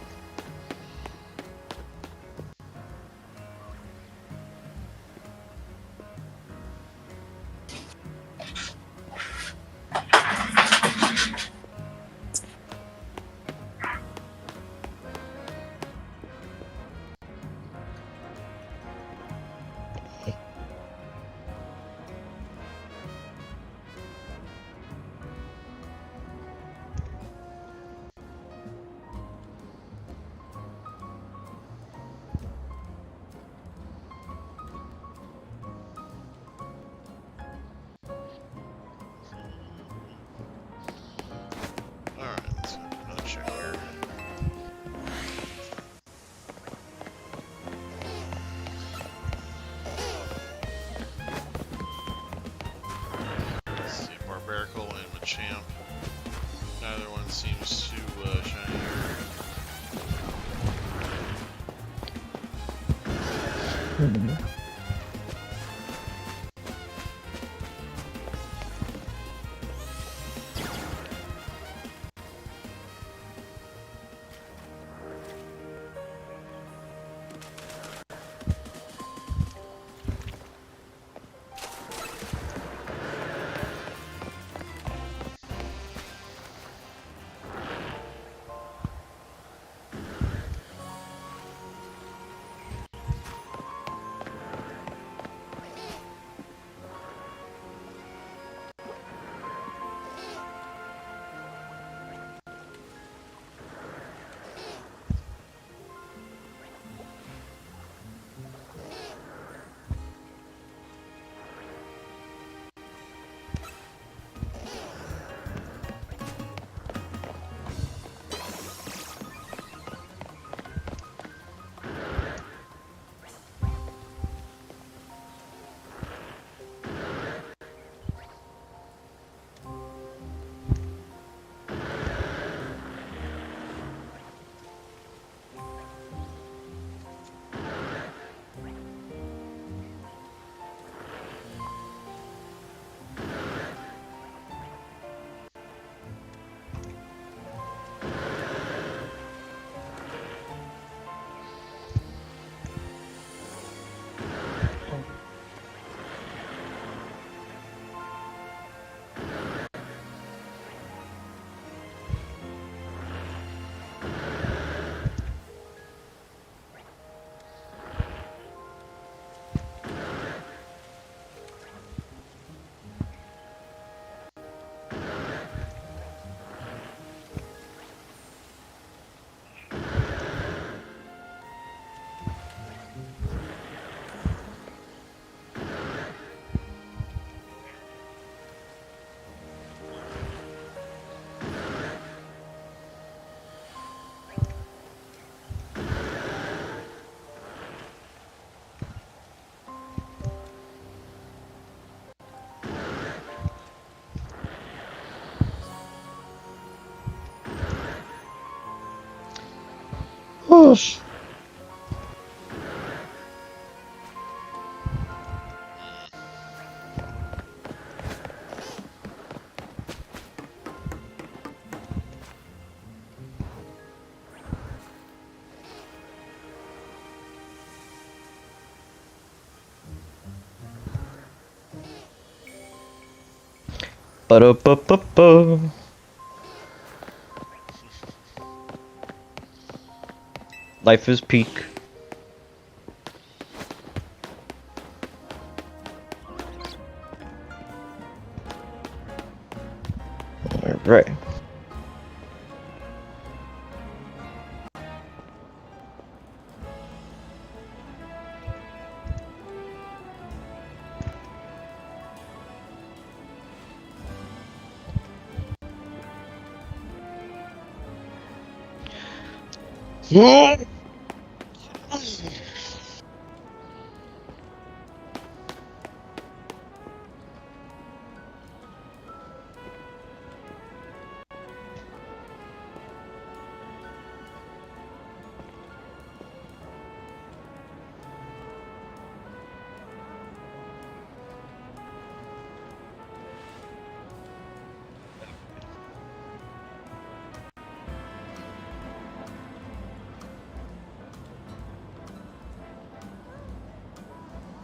Alright, let's have another check here. Let's see, Barbarical and Machamp. Neither one seems too shiny. Whoosh. Ba-da-ba-ba-ba. Life is peak. Alright.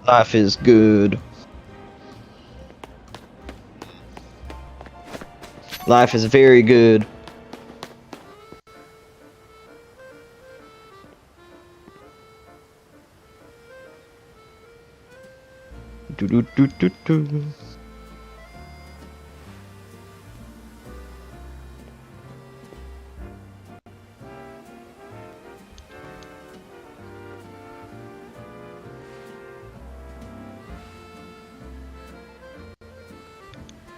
Life is good. Life is very good. Do do do do do.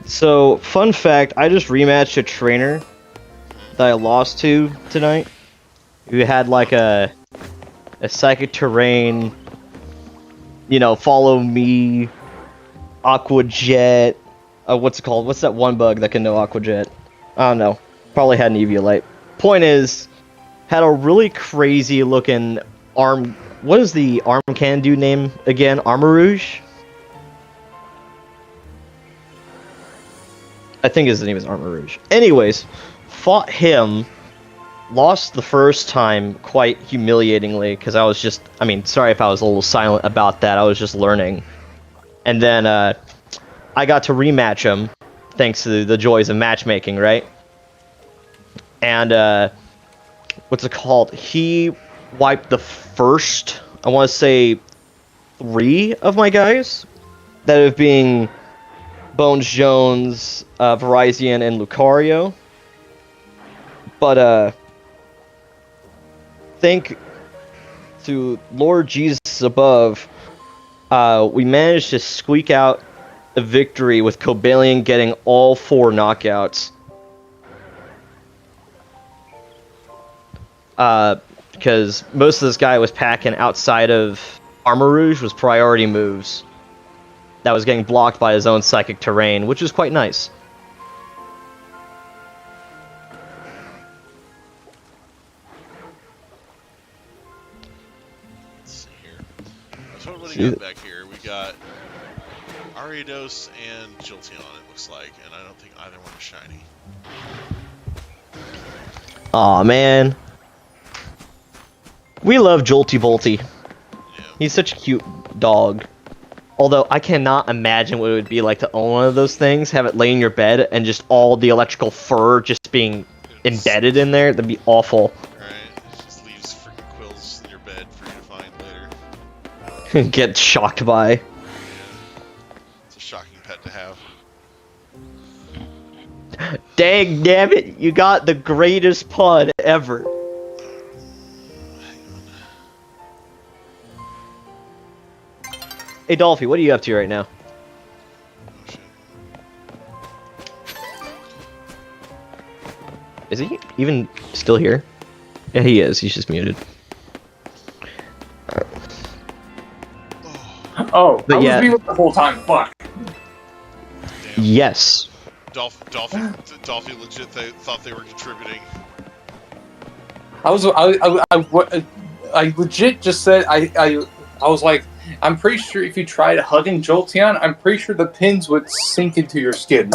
So, fun fact, I just rematched a trainer that I lost to tonight. Who had like a psychic terrain, you know, follow me, Aqua Jet. What's it called? What's that one bug that can know Aqua Jet? I don't know. Probably had an Eviolite. Point is, had a really crazy looking arm. What is the arm can do name again? Armor Rouge? I think his name is Armor Rouge. Anyways, fought him. Lost the first time quite humiliatingly because I was just, I mean, sorry if I was a little silent about that. I was just learning. And then I got to rematch him thanks to the joys of matchmaking, right? And what's it called? He wiped the first, I want to say, 3 of my guys. That of being Bones Jones, Verizon, and Lucario. But, thank to Lord Jesus above, we managed to squeak out a victory with Cobalion getting all 4 knockouts. Because most of this guy was packing outside of Armor Rouge was priority moves. That was getting blocked by his own psychic terrain, which is quite nice. So what do we got back here? We got Ariados and Jolteon, it looks like, and I don't think either one is shiny. Aw, man. We love Jolty Bolty. Yeah. He's such a cute dog. Although, I cannot imagine what it would be like to own one of those things, have it lay in your bed, and just all the electrical fur just being embedded in there. That'd be awful. Right, it just leaves freaking quills in your bed for you to find later. Get shocked by. Yeah. It's a shocking pet to have. Dang damn it, you got the greatest pun ever. Hey Dolphy, what are you up to right now? Oh, shit. Is he even still here? Yeah, he is. He's just muted. Oh, But I yeah. was muted the whole time. Fuck. Damn. Yes. Dolphy legit thought they were contributing. I legit just said I was like, I'm pretty sure if you tried hugging Jolteon, I'm pretty sure the pins would sink into your skin.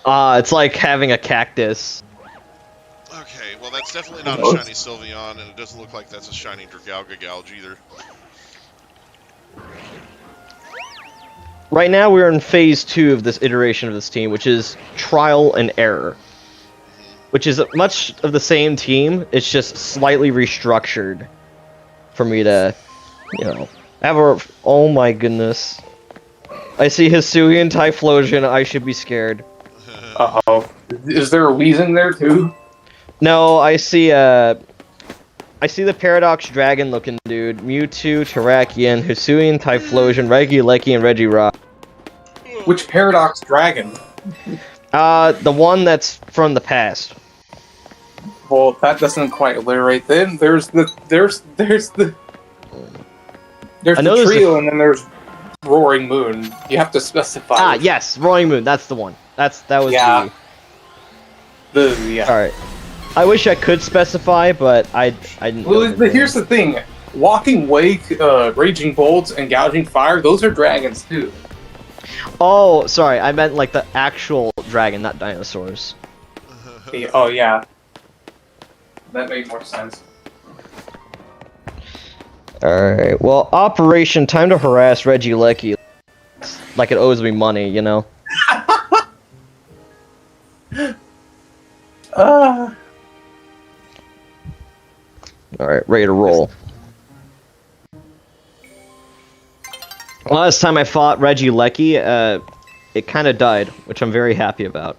Yeah. It's like having a cactus. Okay, well that's definitely not a shiny Sylveon, and it doesn't look like that's a shiny Dragalga Gouge either. Right now we're in phase 2 of this iteration of this team, which is trial and error. Which is much of the same team, it's just slightly restructured for me to, you know, have a... Oh my goodness. I see Hisuian Typhlosion, I should be scared. Uh-oh. Is there a Weezing there too? No, I see the Paradox Dragon looking dude. Mewtwo, Terrakion, Hisuian Typhlosion, Regieleki, and Regirock. Which Paradox Dragon? The one that's from the past. Well, that doesn't quite alliterate. Then there's the trio, and then there's Roaring Moon. You have to specify. Ah, yes, Roaring Moon. That's the one. That was yeah. All right. I wish I could specify, but I didn't. Well, here's the thing: Walking Wake, Raging Bolts, and Gouging Fire. Those are dragons too. Oh, sorry. I meant like the actual dragon, not dinosaurs. Oh yeah, that made more sense. Alright, well, Operation Time to Harass Regieleki like it owes me money, you know? Alright, ready to roll. Last time I fought Regieleki, it kind of died, which I'm very happy about.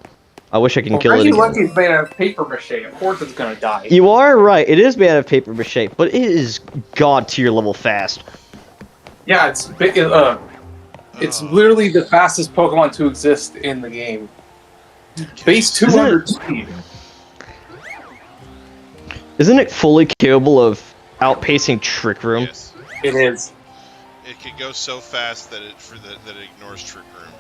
I wish I can kill it again. Regieleki's made out of paper mache. Of course it's gonna die. You are right, it is made out of paper mache, but it is god tier level fast. Yeah, it's literally the fastest Pokemon to exist in the game. Base 200 speed. Isn't it fully capable of outpacing Trick Room? Yes. It is. It can go so fast that it ignores Trick Room.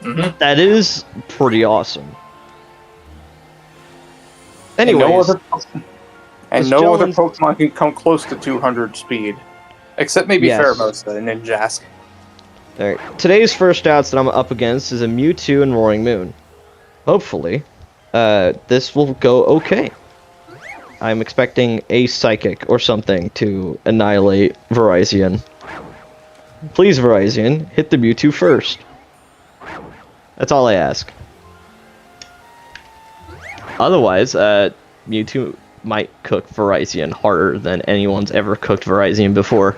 Mm-hmm. That is pretty awesome. Anyways, no other Pokemon can come close to 200 speed. Except maybe Yes. Pheromosa and Ninjask. alright, today's first outs that I'm up against is a Mewtwo and Roaring Moon. Hopefully, this will go okay. I'm expecting a Psychic or something to annihilate Virizion. Please, Virizion, hit the Mewtwo first. That's all I ask. Otherwise, Mewtwo might cook Virizion harder than anyone's ever cooked Virizion before.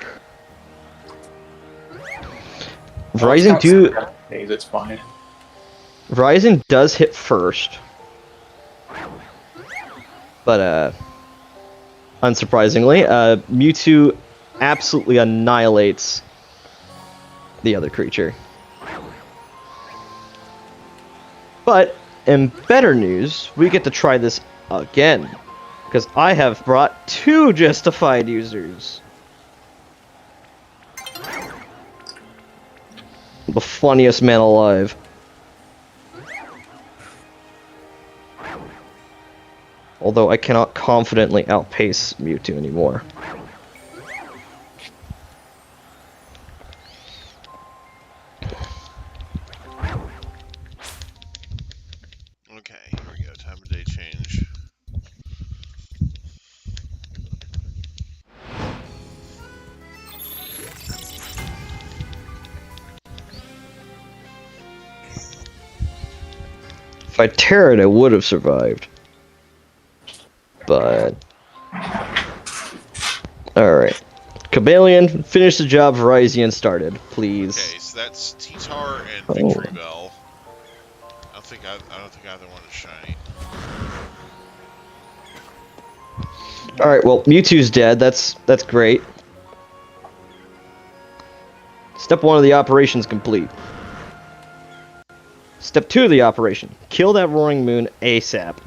It's fine. Virizion does hit first. But, unsurprisingly, Mewtwo absolutely annihilates the other creature. But, in better news, we get to try this again. Because I have brought 2 Justified users. The funniest man alive. Although I cannot confidently outpace Mewtwo anymore. Okay, here we go. Time of day change. If I tear it, I would have survived. But... Alright. Cobalion, finish the job Virizion started, please. Okay, so that's T-Tar and Oh. Victory Bell. I don't think either one is shiny. Alright, well, Mewtwo's dead. That's great. Step 1 of the operation's complete. Step 2 of the operation. Kill that Roaring Moon ASAP.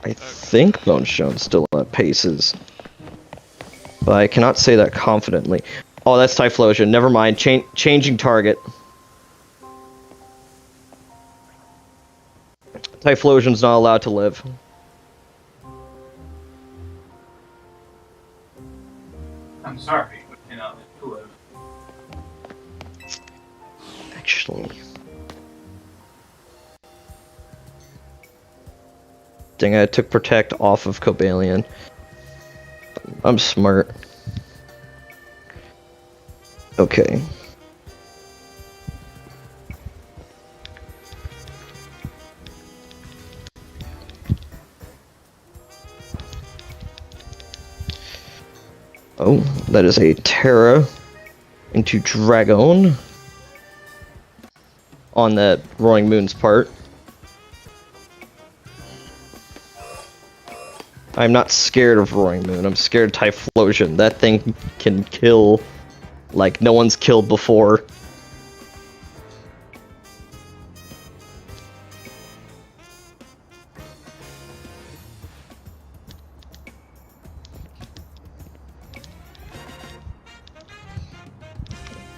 I think Bonestone still outpaces. But I cannot say that confidently. Oh, that's Typhlosion. Never mind. Changing target. Typhlosion's not allowed to live. I'm sorry, but you know, to live. Actually. Dang it, I took Protect off of Cobalion. I'm smart. Okay. Oh, that is a Terra into Dragon on the Roaring Moon's part. I'm not scared of Roaring Moon, I'm scared of Typhlosion. That thing can kill like no one's killed before.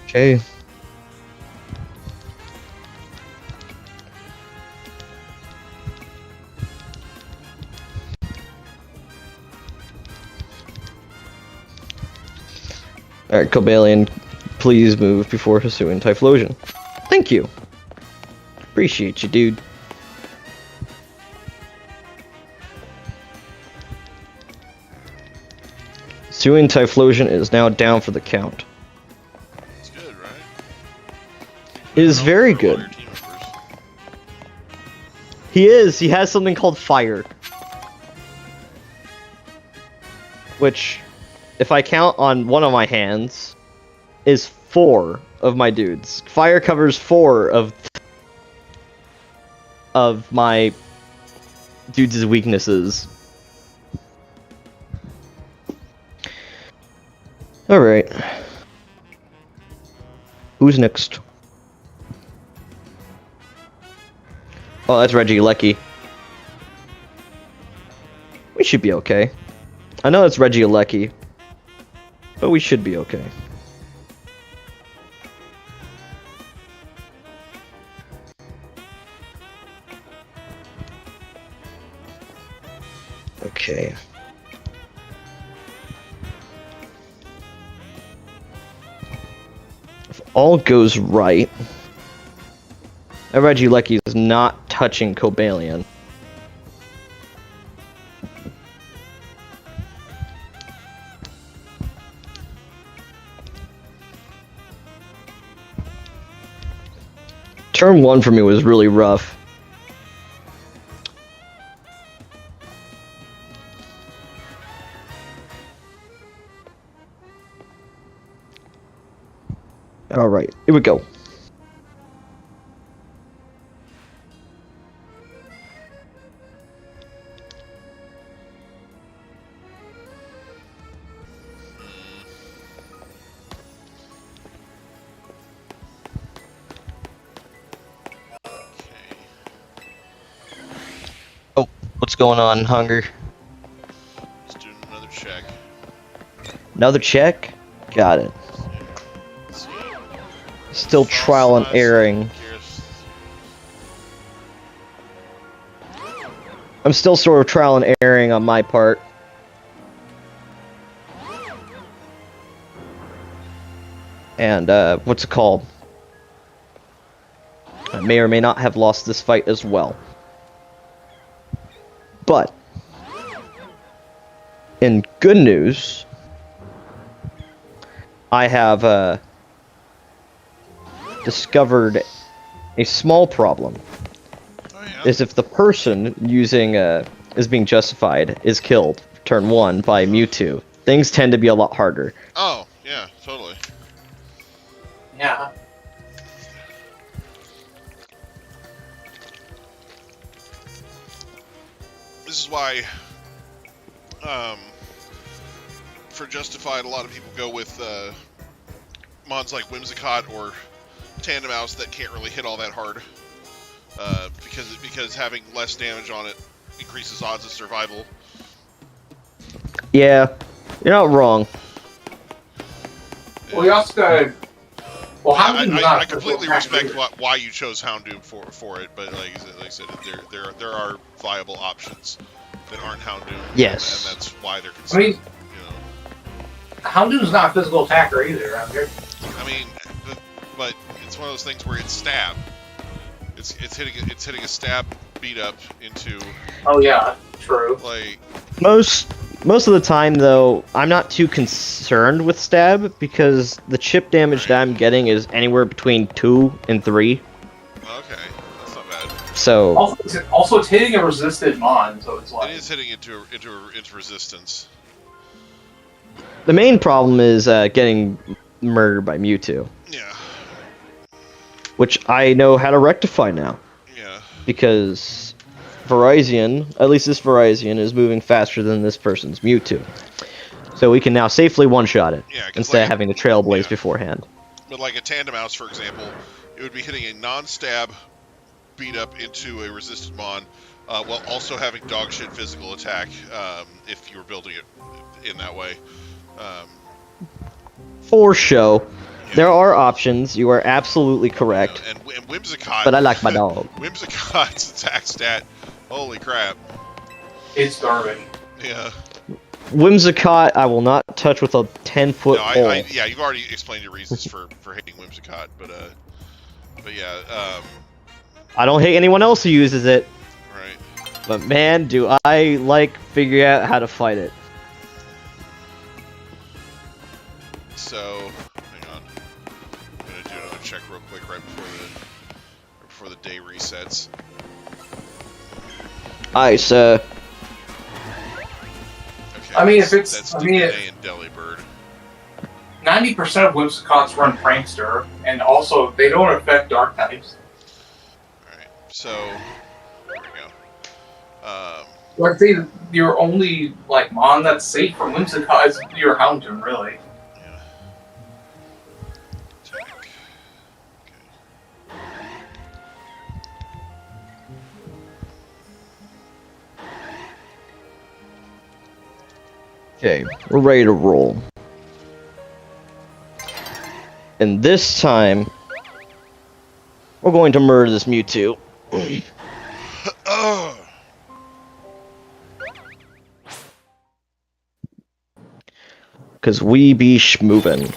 Okay. Alright, Cobalion, please move before pursuing Typhlosion. Thank you. Appreciate you, dude. Suing Typhlosion is now down for the count. It's good, right? It is very good. He is. He has something called Fire. Which, if I count on one of my hands, is 4 of my dudes. Fire covers 4 of my dudes' weaknesses. Alright. Who's next? Oh, that's Reggie Lecky. We should be okay. I know it's Reggie Lecky, but we should be okay. Okay. If all goes right, and Reggie Lecky is not touching Cobalion. Turn 1 for me was really rough. Alright, here we go. Oh, what's going on, Hunger? Just doing another check. Another check? Got it. Let's see. Still trial and erroring. I'm still sort of trial and erroring on my part. And, what's it called? I may or may not have lost this fight as well. But, in good news, I have, discovered a small problem. Oh, yeah. Is if the person using is being justified is killed turn 1 by Mewtwo, things tend to be a lot harder. Oh, yeah, totally. Yeah. This is why, for Justified, a lot of people go with mods like Whimsicott or Tandemaus that can't really hit all that hard, because having less damage on it increases odds of survival. Yeah, you're not wrong. Well, you also got. Well, I completely respect why you chose Houndoom for it, but like I said, there are viable options that aren't Houndoom. Yes. And that's why they're considered. I mean, Houndoom's not a physical attacker either. I mean, but it's one of those things where it's stab. It's hitting a stab beat up into. Oh yeah, true. Like Most of the time, though, I'm not too concerned with stab because the chip damage that I'm getting is anywhere between 2 and 3. Okay, that's not bad. So Also, it's hitting a resisted mon, so it's like It is hitting into resistance. the main problem is getting murdered by Mewtwo, Yeah. which I know how to rectify now Yeah. because Verizon, at least this Verizon, is moving faster than this person's Mewtwo. So we can now safely one-shot it, Yeah, 'cause instead like of having to Trailblaze yeah. beforehand. But like a Tandemaus, for example, it would be hitting a non-stab beat up into a resisted mon, while also having dogshit physical attack, if you were building it in that way. For show. There are options, you are absolutely correct. And Whimsicott... But I like my dog. Whimsicott's attack stat, holy crap. it's garbage. Yeah. Whimsicott, I will not touch with a 10-foot No, pole. yeah, you've already explained your reasons for hating Whimsicott, but yeah, I don't hate anyone else who uses it, right. but man, do I like figuring out how to fight it. So, hang on. I'm gonna do another check real quick right before the day resets. Ice, Okay, I mean, if it's- that's I mean, DK and Delibird. 90% of Whimsicots run Prankster, and also they don't affect dark types. Alright, so there we go. Like, they, your only like mon that's safe from Whimsicott is your Houndoom, really. Yeah. Attack. Okay, we're ready to roll. And this time, we're going to murder this Mewtwo. Ugh. Because we be schmoovin'.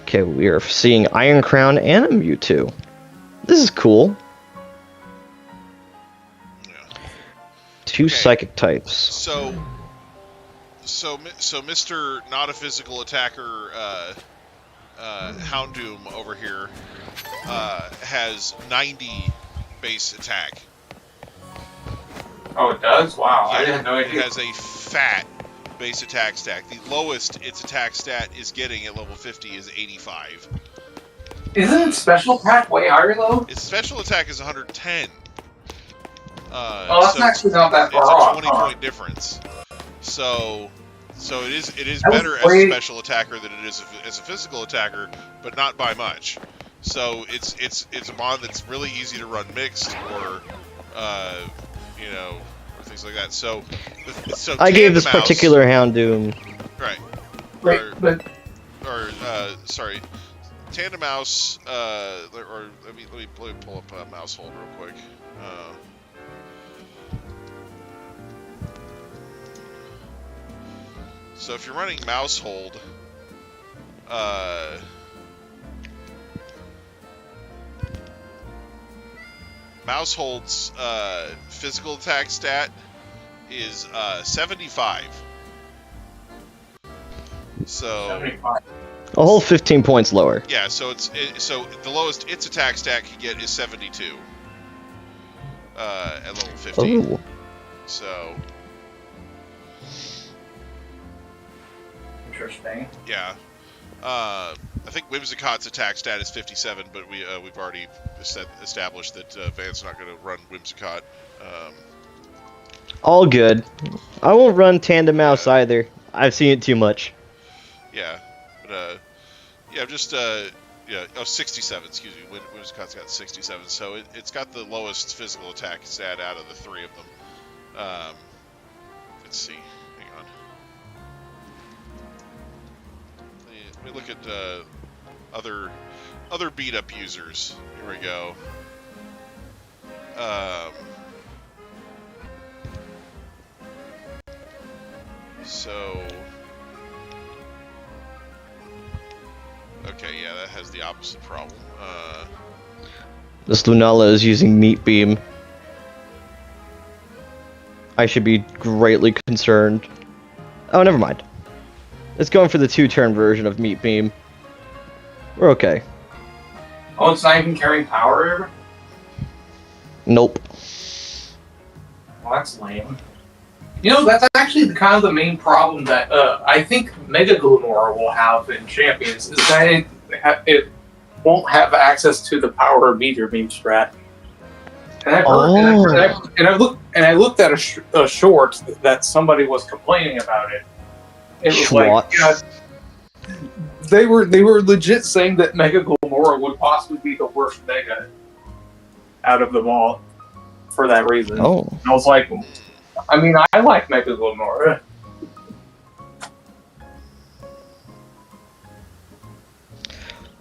Okay, we are seeing Iron Crown and a Mewtwo. This is cool. Yeah. Two Okay. psychic types. So Mr. Not a Physical Attacker, Houndoom over here, has 90 base attack. Oh, it does? Wow, I Yeah, had no it idea. has a fat base attack stack. The lowest its attack stat is getting at level 50 is 85. Isn't special attack way higher though? Its special attack is 110. Oh, that's so actually not that far it's off. a 20-point difference. So it is That was better as a great. special attacker than it is as a physical attacker, but not by much. So it's a mon that's really easy to run mixed or or things like that. So I gave this Tandemaus- particular Houndoom. right. Wait, or, but sorry, Tandemaus. Or let me pull up Mousehold real quick. So if you're running Mousehold, Mousehold's physical attack stat is 75. So 75. A whole 15 points lower. yeah, so so the lowest its attack stat can get is 72 at level 15. Ooh. So Interesting. yeah, I think Whimsicott's attack stat is 57, but we've already established that Van's not going to run Whimsicott. All good. I won't run Tandemaus either. I've seen it too much. Yeah, but yeah, just 67. Excuse me, Whimsicott's got 67, so it's got the lowest physical attack stat out of the three of them. Let's see. Hang on. Let me look at other beat up users. Here we go. So okay, yeah, that has the opposite problem. This Lunala is using Meat Beam. I should be greatly concerned. Oh, never mind. It's going for the 2-turn version of Meat Beam. We're okay. Oh, it's not even carrying power? Nope. Well, that's lame. You know, that's actually the main problem that I think Mega Glimmer will have in Champions, is that it won't have access to the power meter beam strat. And I looked at a short that somebody was complaining about it. It was like, yeah, they were legit saying that Mega Glimmer would possibly be the worst Mega out of them all for that reason. Oh. And I was like, I mean, I like Mega Glimmer.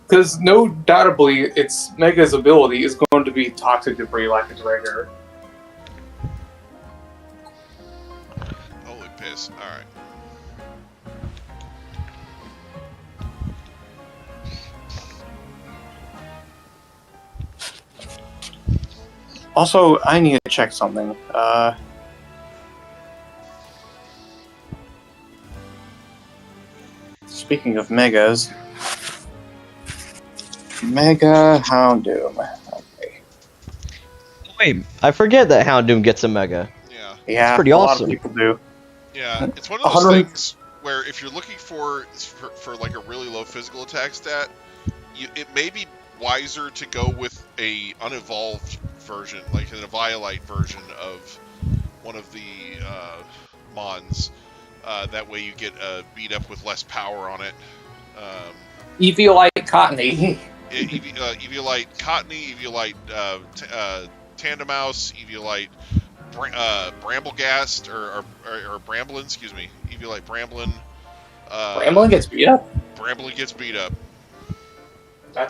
Because no doubtably, its Mega's ability is going to be toxic debris like its regular. Holy piss! All right. Also, I need to check something. Speaking of megas, Mega Houndoom. Okay. Wait, I forget that Houndoom gets a mega. Yeah. Yeah, pretty a awesome. lot of people do. Yeah, it's one of those 100 things where if you're looking for like a really low physical attack stat, it may be wiser to go with a unevolved version, like an Eviolite version of one of the mons. That way you get beat up with less power on it. Eviolite Cottony. Eviolite Cottony, Eviolite Tandemouse, Eviolite Bramblegast, or Bramblin, excuse me. Eviolite Bramblin. Bramblin gets beat up? Bramblin gets beat up. I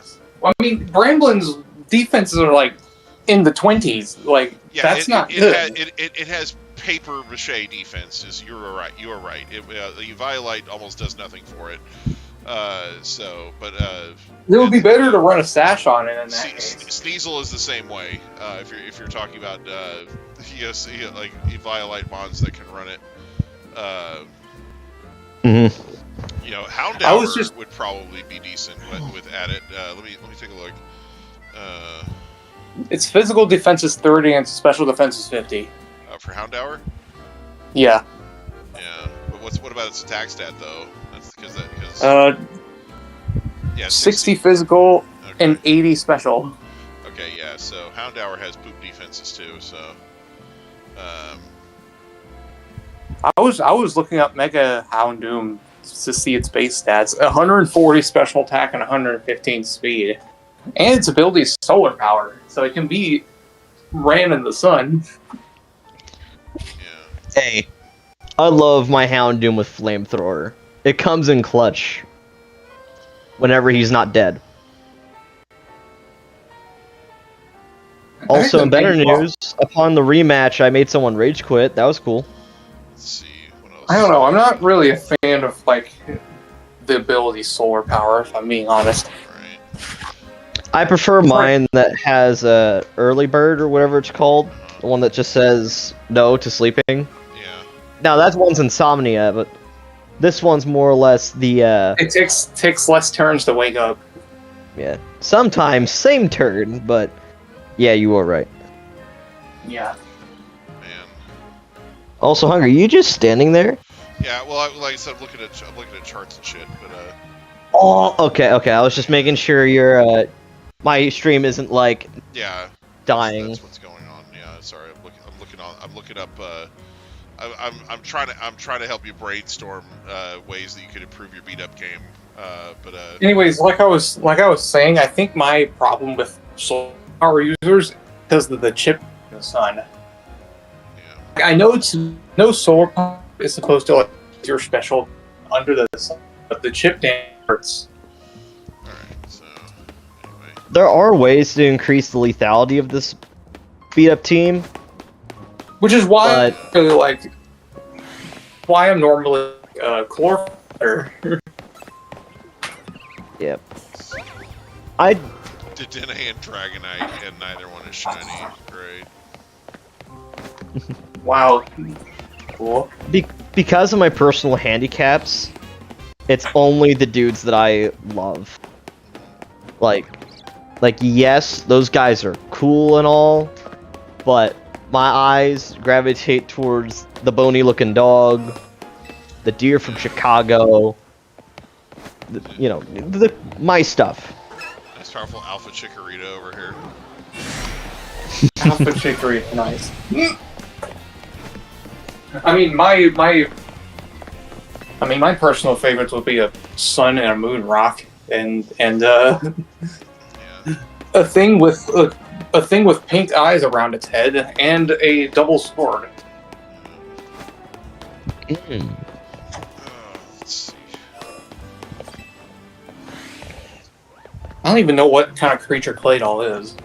mean, Bramblin's defenses are like in the 20s. Like, Yeah, that's not good. It has paper mache defenses. You are right. Eviolite almost does nothing for it. It would be better to run a sash on it in that case. Sneasel is the same way. If you're talking about like Eviolite mons that can run it. Houndour would probably be decent with at it. Let me take a look. Its physical defense is 30 and special defense is 50. For Houndour? Yeah. Yeah. But what about its attack stat though? That's because 60 physical and 80 special. Okay, yeah. So Houndour has poop defenses too. So. I was looking up Mega Houndoom to see its base stats: 140 special attack and 115 speed, and its ability is solar power, so it can be ran in the sun. Yeah. Hey, I love my Houndoom with flamethrower. It comes in clutch whenever he's not dead. Also, in better news, upon the rematch, I made someone rage quit. That was cool. Let's see. What else? I don't know. I'm not really a fan of like the ability solar power, if I'm being honest. Right. I prefer mine that has a early bird or whatever it's called, the one that just says no to sleeping. Yeah. Now that one's insomnia, but this one's more or less the It takes less turns to wake up. yeah. Sometimes same turn, but yeah, you are right. Yeah. Man. Also, Hungry, you just standing there? Yeah. Well, like I said, I'm looking at charts and shit, but Oh, okay. I was just making sure your my stream isn't like yeah. dying. That's what's going on. Yeah. Sorry. I'm looking up. I'm trying to help you brainstorm ways that you could improve your beat up game. Anyways, like I was saying, I think my problem with solar power users is because of the chip in the sun. Yeah. I know no solar power is supposed to like your special under the sun, but the chip damage hurts. All right. So anyway. There are ways to increase the lethality of this beat up team. Which is why I really like why I'm normally chlorophyll. Yep. I Dedenne and Dragonite, and neither one is shiny. Great. Wow. Cool. because of my personal handicaps, it's only the dudes that I love. Like yes, those guys are cool and all, but my eyes gravitate towards the bony looking dog, the deer from Chicago, my stuff. Nice, powerful Alpha Chikorita over here. Alpha Chicory, nice. I mean, my personal favorites would be a sun and a moon rock, and Yeah. a thing with pink eyes around its head, and a double sword. Let's see. I don't even know what kind of creature Claydol is.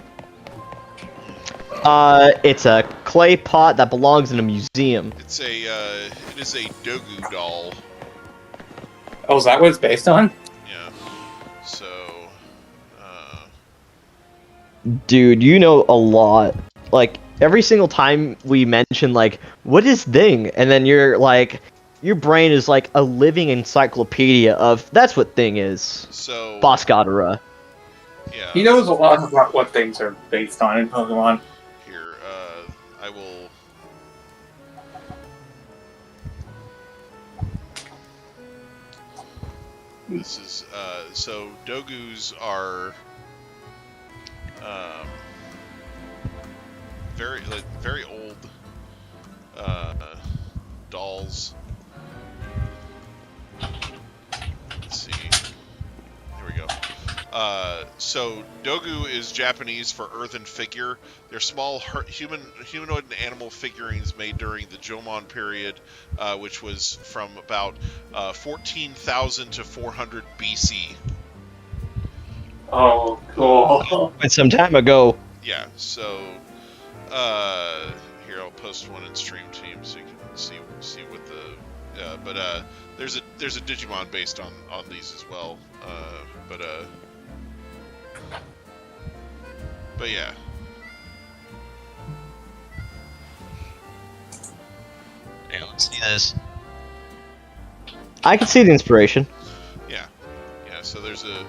It's a clay pot that belongs in a museum. It is a Dogu doll. Oh, is that what it's based on? Yeah. So, Dude, you know a lot. Like, every single time we mention, like, what is thing? And then you're like, your brain is like a living encyclopedia of that's what thing is. So Boscadera. yeah. He knows a lot about what things are based on in Pokemon. Here, I will. This is so Dogus are very old dolls. Let's see. Here we go. So Dogu is Japanese for earthen figure. They're small humanoid and animal figurines made during the Jomon period, which was from about 14,000 to 400 BC. Oh, cool. Quite some time ago. Yeah. So here I'll post one in Stream Team so you can see what the but there's a Digimon based on these as well. But yeah. Yeah, let's see this. I can see the inspiration. Yeah. Yeah, so there's a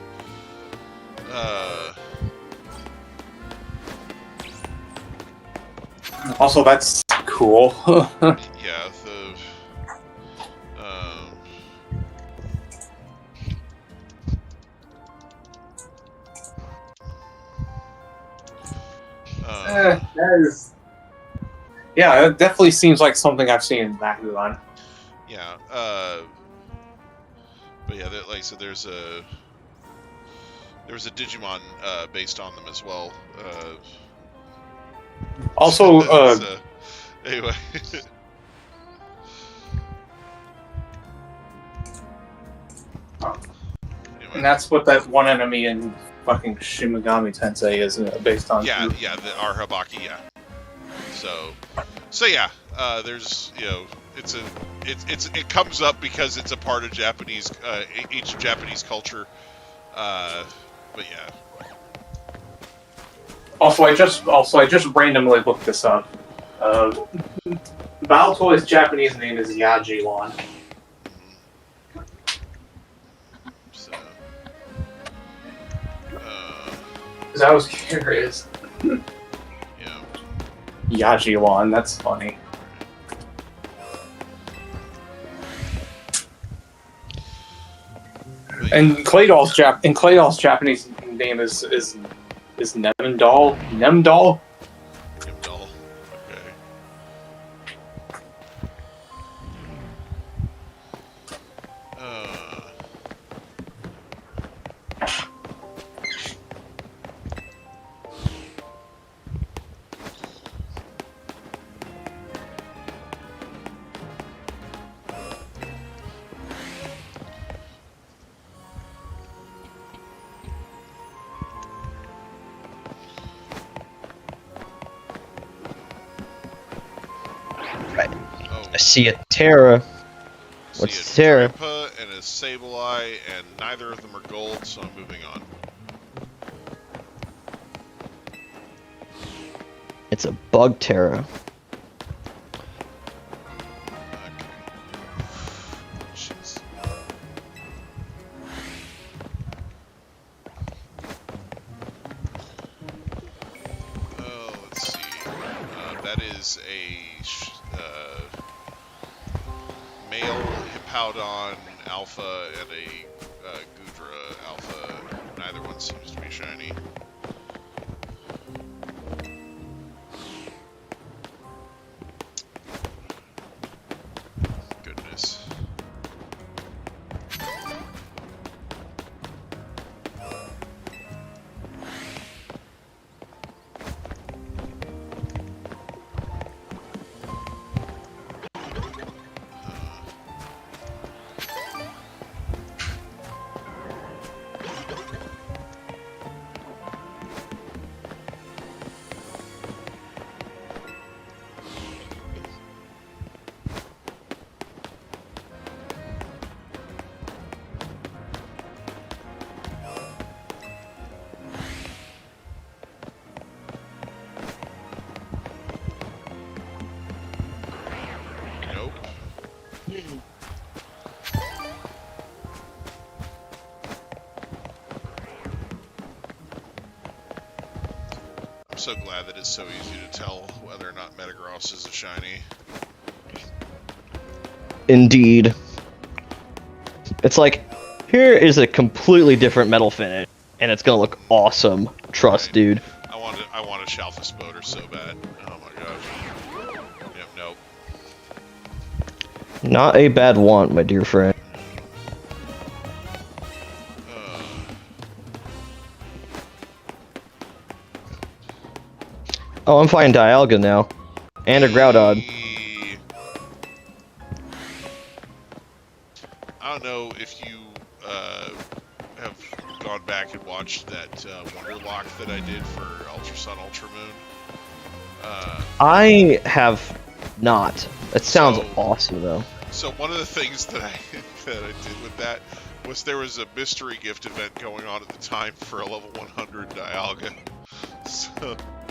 Also, that's cool. yeah, the that is... Yeah, it definitely seems like something I've seen in Bakugan. yeah, but yeah, like I said, there's a Digimon based on them as well. Also, so, anyway. and that's what that one enemy in fucking Shimigami Tensei is based on. Yeah, yeah, the Arhabaki, yeah. So yeah, there's it comes up because it's a part of Japanese ancient Japanese culture. But yeah. Also, I just randomly looked this up. Baltoy's Japanese name is Yajilon. So, Because I was curious. yeah. Yajilon, that's funny. But yeah. And Claydol's Japanese name is Nemdal. Nemdal? Imdal. Okay. I see a Terra. What's See Terra? a Grandpa and a Sableye, and neither of them are gold, so I'm moving on. It's a bug Terra. Okay. Jeez. Oh, let's see. That is a male Hippowdon Alpha and a Gudra Alpha. Neither one seems to be shiny. Goodness. so glad that it's so easy to tell whether or not Metagross is a shiny. Indeed. It's like, here is a completely different metal finish, and it's gonna look awesome. Trust, Right. dude. I want a Shalfa Spoder so bad. Oh my gosh. Yep, nope. Not a bad want, my dear friend. Oh, I'm finding Dialga now. And a Groudon. I don't know if you have gone back and watched that Wonderlock that I did for Ultra Sun, Ultra Moon. I have not. It sounds So- awesome, though. So one of the things that I did with that was there was a mystery gift event going on at the time for a level 100 Dialga.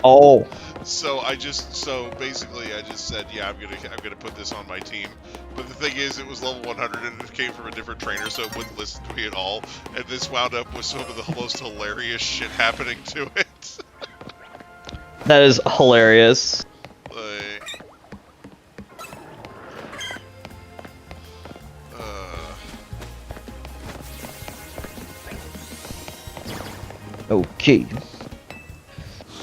Oh, So basically I just said, yeah, I'm gonna put this on my team. But the thing is, it was level 100 and it came from a different trainer, so it wouldn't listen to me at all. And this wound up with some of the most hilarious shit happening to it. that is hilarious. Like, Okay.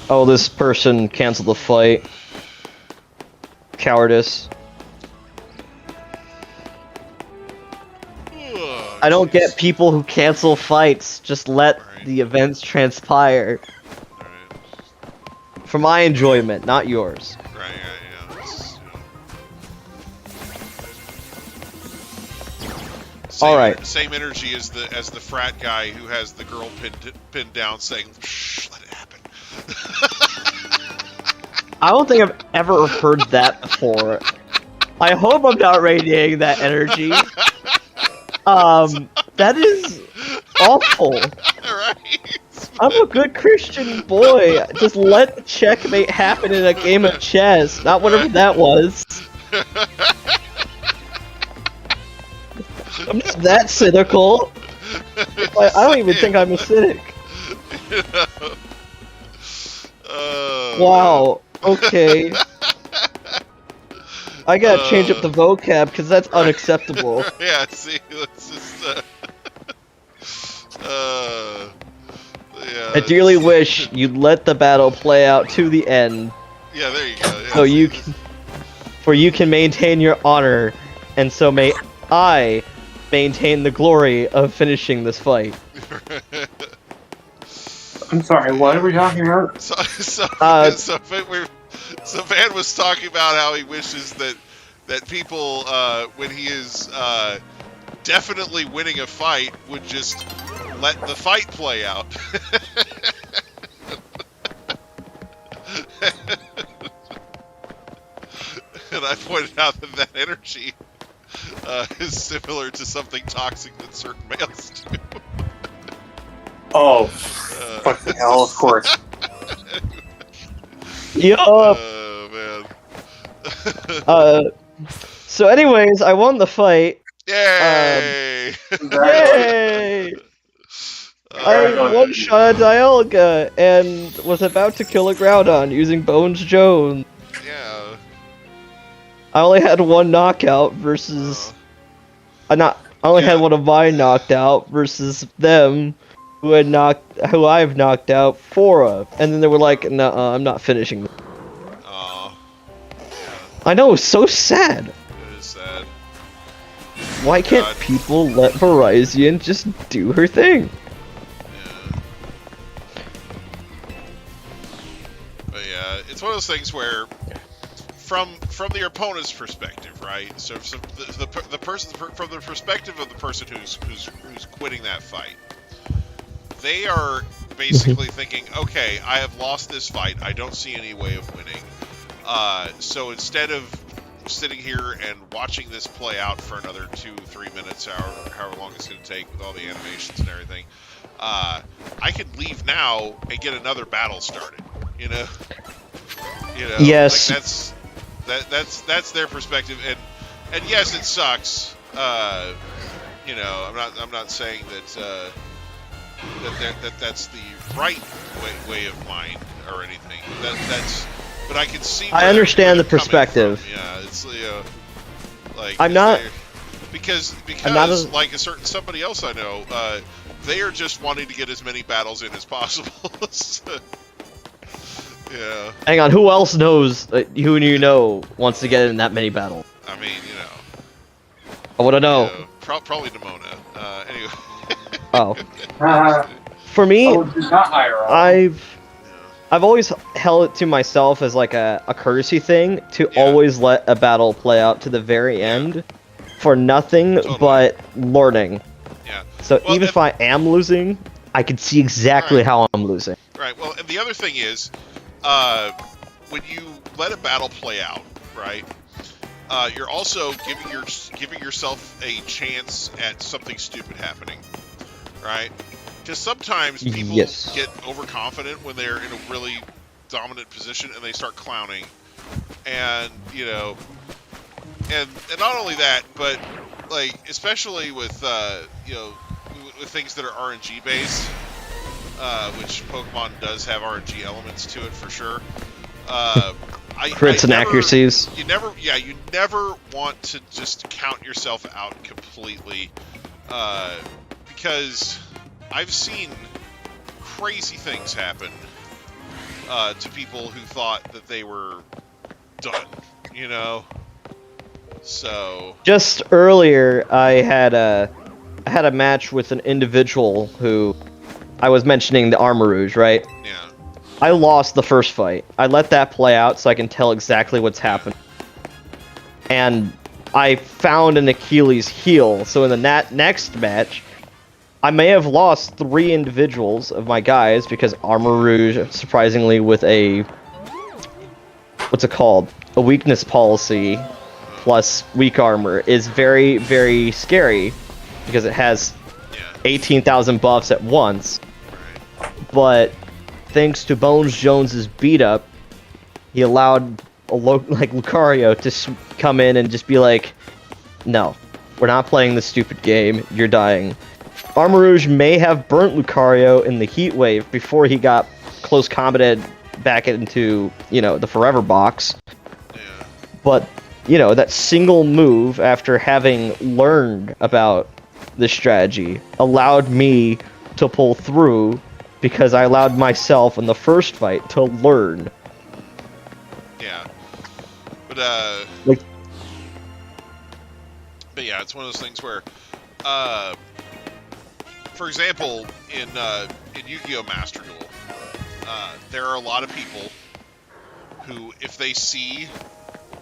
Oh, this person canceled the fight. Cowardice. I don't get people who cancel fights. Just let Right. the events transpire. Right, For my enjoyment, not yours. right, yeah. It's, Alright. Same energy as the frat guy who has the girl pinned down, saying, "Shh, let it happen." I don't think I've ever heard that before. I hope I'm not radiating that energy. That is awful. Right? I'm a good Christian boy. Just let the checkmate happen in a game of chess, not whatever that was. I'm just that cynical. I don't even think I'm a cynic. Wow. Okay. I gotta change up the vocab because that's unacceptable. Yeah, see, let's just, yeah. I dearly wish you'd let the battle play out to the end, Yeah, there you go. Yeah, so you can maintain your honor, and so may I maintain the glory of finishing this fight. I'm sorry, what are we talking about? So Van was talking about how he wishes that people, when he is definitely winning a fight, would just let the fight play out. And I pointed out that energy is similar to something toxic that certain males do. Oh, fucking hell, of course. Yup. Oh man. So anyways, I won the fight. Yay! Yay! I one-shot Dialga and was about to kill a Groudon using Bones Jones. Yeah. I only had one knockout versus... I only had one of mine knocked out versus them, who I've knocked out 4 of. And then they were like, no, I'm not finishing this. Aw. I know, it's so sad. It is sad. Why can't God. people let Verizon just do her thing? Yeah. But yeah, it's one of those things where, from the opponent's perspective, right? So the person from the perspective of the person who's quitting that fight, they are basically thinking, okay, I have lost this fight. I don't see any way of winning. So instead of sitting here and watching this play out for another 2-3 minutes, however long it's going to take with all the animations and everything, I can leave now and get another battle started. You know. Yes. Like that's their perspective, and yes, it sucks. I'm not saying that that's the right way of mind or anything. But I can see. I understand the coming perspective. from. Yeah, it's like I'm not. because I'm not a- like a certain somebody else I know, they are just wanting to get as many battles in as possible. So, yeah. Hang on, who else knows? Who you know wants to get in that many battles? I mean, you know. I want to know. You know, probably Nimona. Anyway. Oh, Uh, for me, oh, do not hire on. I've always held it to myself as like a courtesy thing to Yeah. always let a battle play out to the very end for nothing Totally. but learning. Yeah. So Well, even if I am losing, I can see exactly Right. how I'm losing. Right. Well, and the other thing is, when you let a battle play out, right? You're also giving yourself a chance at something stupid happening, right? Because sometimes people Yes. get overconfident when they're in a really dominant position and they start clowning, and you know, and not only that, but like especially with you know with things that are RNG based, which Pokemon does have RNG elements to it for sure. Crits and never- accuracies. You never want to just count yourself out completely, because I've seen crazy things happen to people who thought that they were done, you know. So Just earlier, I had a match with an individual who I was mentioning the Armor Rouge, right? yeah, I lost the first fight. I let that play out so I can tell exactly what's happened. And I found an Achilles heel, so in the next match, I may have lost 3 individuals of my guys because Armor Rouge, surprisingly, with a... what's it called? A weakness policy plus weak armor is very, very scary because it has yeah, 18,000 buffs at once. right, But thanks to Bones Jones's beat up, he allowed like Lucario to come in and just be like, "No, we're not playing this stupid game. You're dying." Armor Rouge may have burnt Lucario in the heat wave before he got close combated back into, you know, the Forever box. yeah, But, you know, that single move after having learned about this strategy allowed me to pull through because I allowed myself in the first fight to learn. yeah. But Like, but yeah, it's one of those things where, for example, in Yu-Gi-Oh! Master Duel, there are a lot of people who, if they see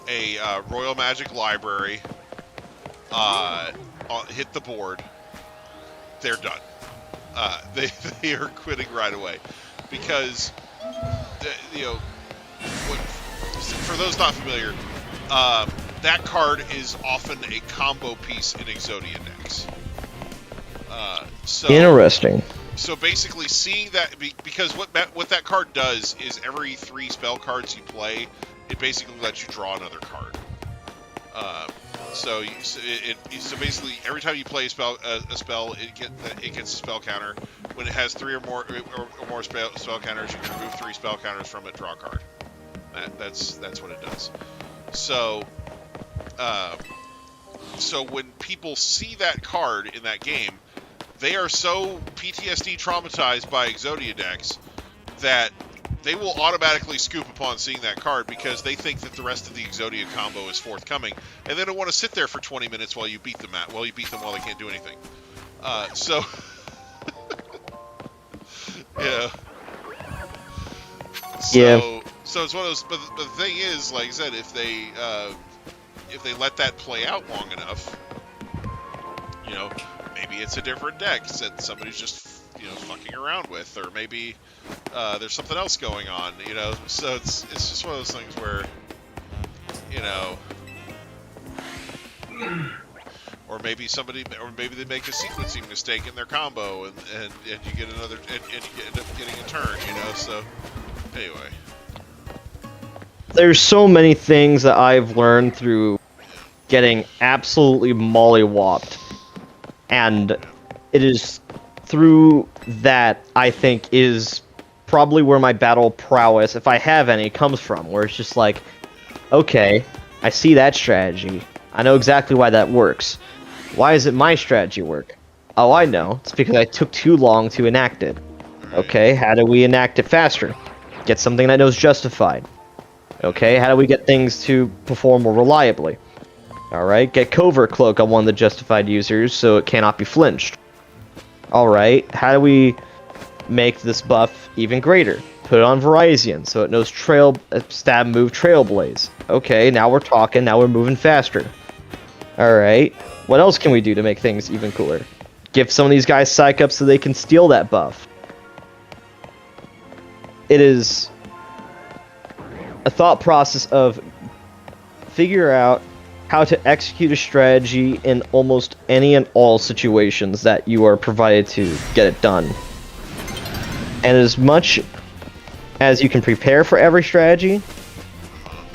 a Royal Magic library hit the board, they're done. They are quitting right away because you know, for those not familiar, that card is often a combo piece in Exodia decks. interesting. So basically, seeing that because what that card does is every 3 spell cards you play, it basically lets you draw another card. So basically, every time you play a spell, it gets a spell counter. When it has 3 or more spell counters, you can remove 3 spell counters from it, draw a card. That's what it does. So when people see that card in that game, they are so PTSD traumatized by Exodia decks that they will automatically scoop upon seeing that card because they think that the rest of the Exodia combo is forthcoming, and they don't want to sit there for 20 minutes while you beat them while they can't do anything. So yeah. Yeah. So it's one of those. But the thing is, like I said, if they let that play out long enough, you know, maybe it's a different deck that somebody's just, you know, fucking around with, or maybe there's something else going on, you know. So it's just one of those things where, you know, or maybe they make a sequencing mistake in their combo, and you get another and you end up getting a turn, you know. So anyway. There's so many things that I've learned through getting absolutely mollywopped. And it is through that, I think, is probably where my battle prowess, if I have any, comes from. Where it's just like, okay, I see that strategy. I know exactly why that works. Why isn't my strategy work? Oh, I know. It's because I took too long to enact it. Okay, how do we enact it faster? Get something that knows justified. Okay, how do we get things to perform more reliably? Alright, get covert cloak on one of the justified users so it cannot be flinched. Alright, how do we make this buff even greater? Put it on Virizion so it knows stab move Trailblaze. Okay, now we're talking, now we're moving faster. Alright, what else can we do to make things even cooler? Give some of these guys psych up so they can steal that buff. It is a thought process of figure out how to execute a strategy in almost any and all situations that you are provided to get it done. And as much as you can prepare for every strategy,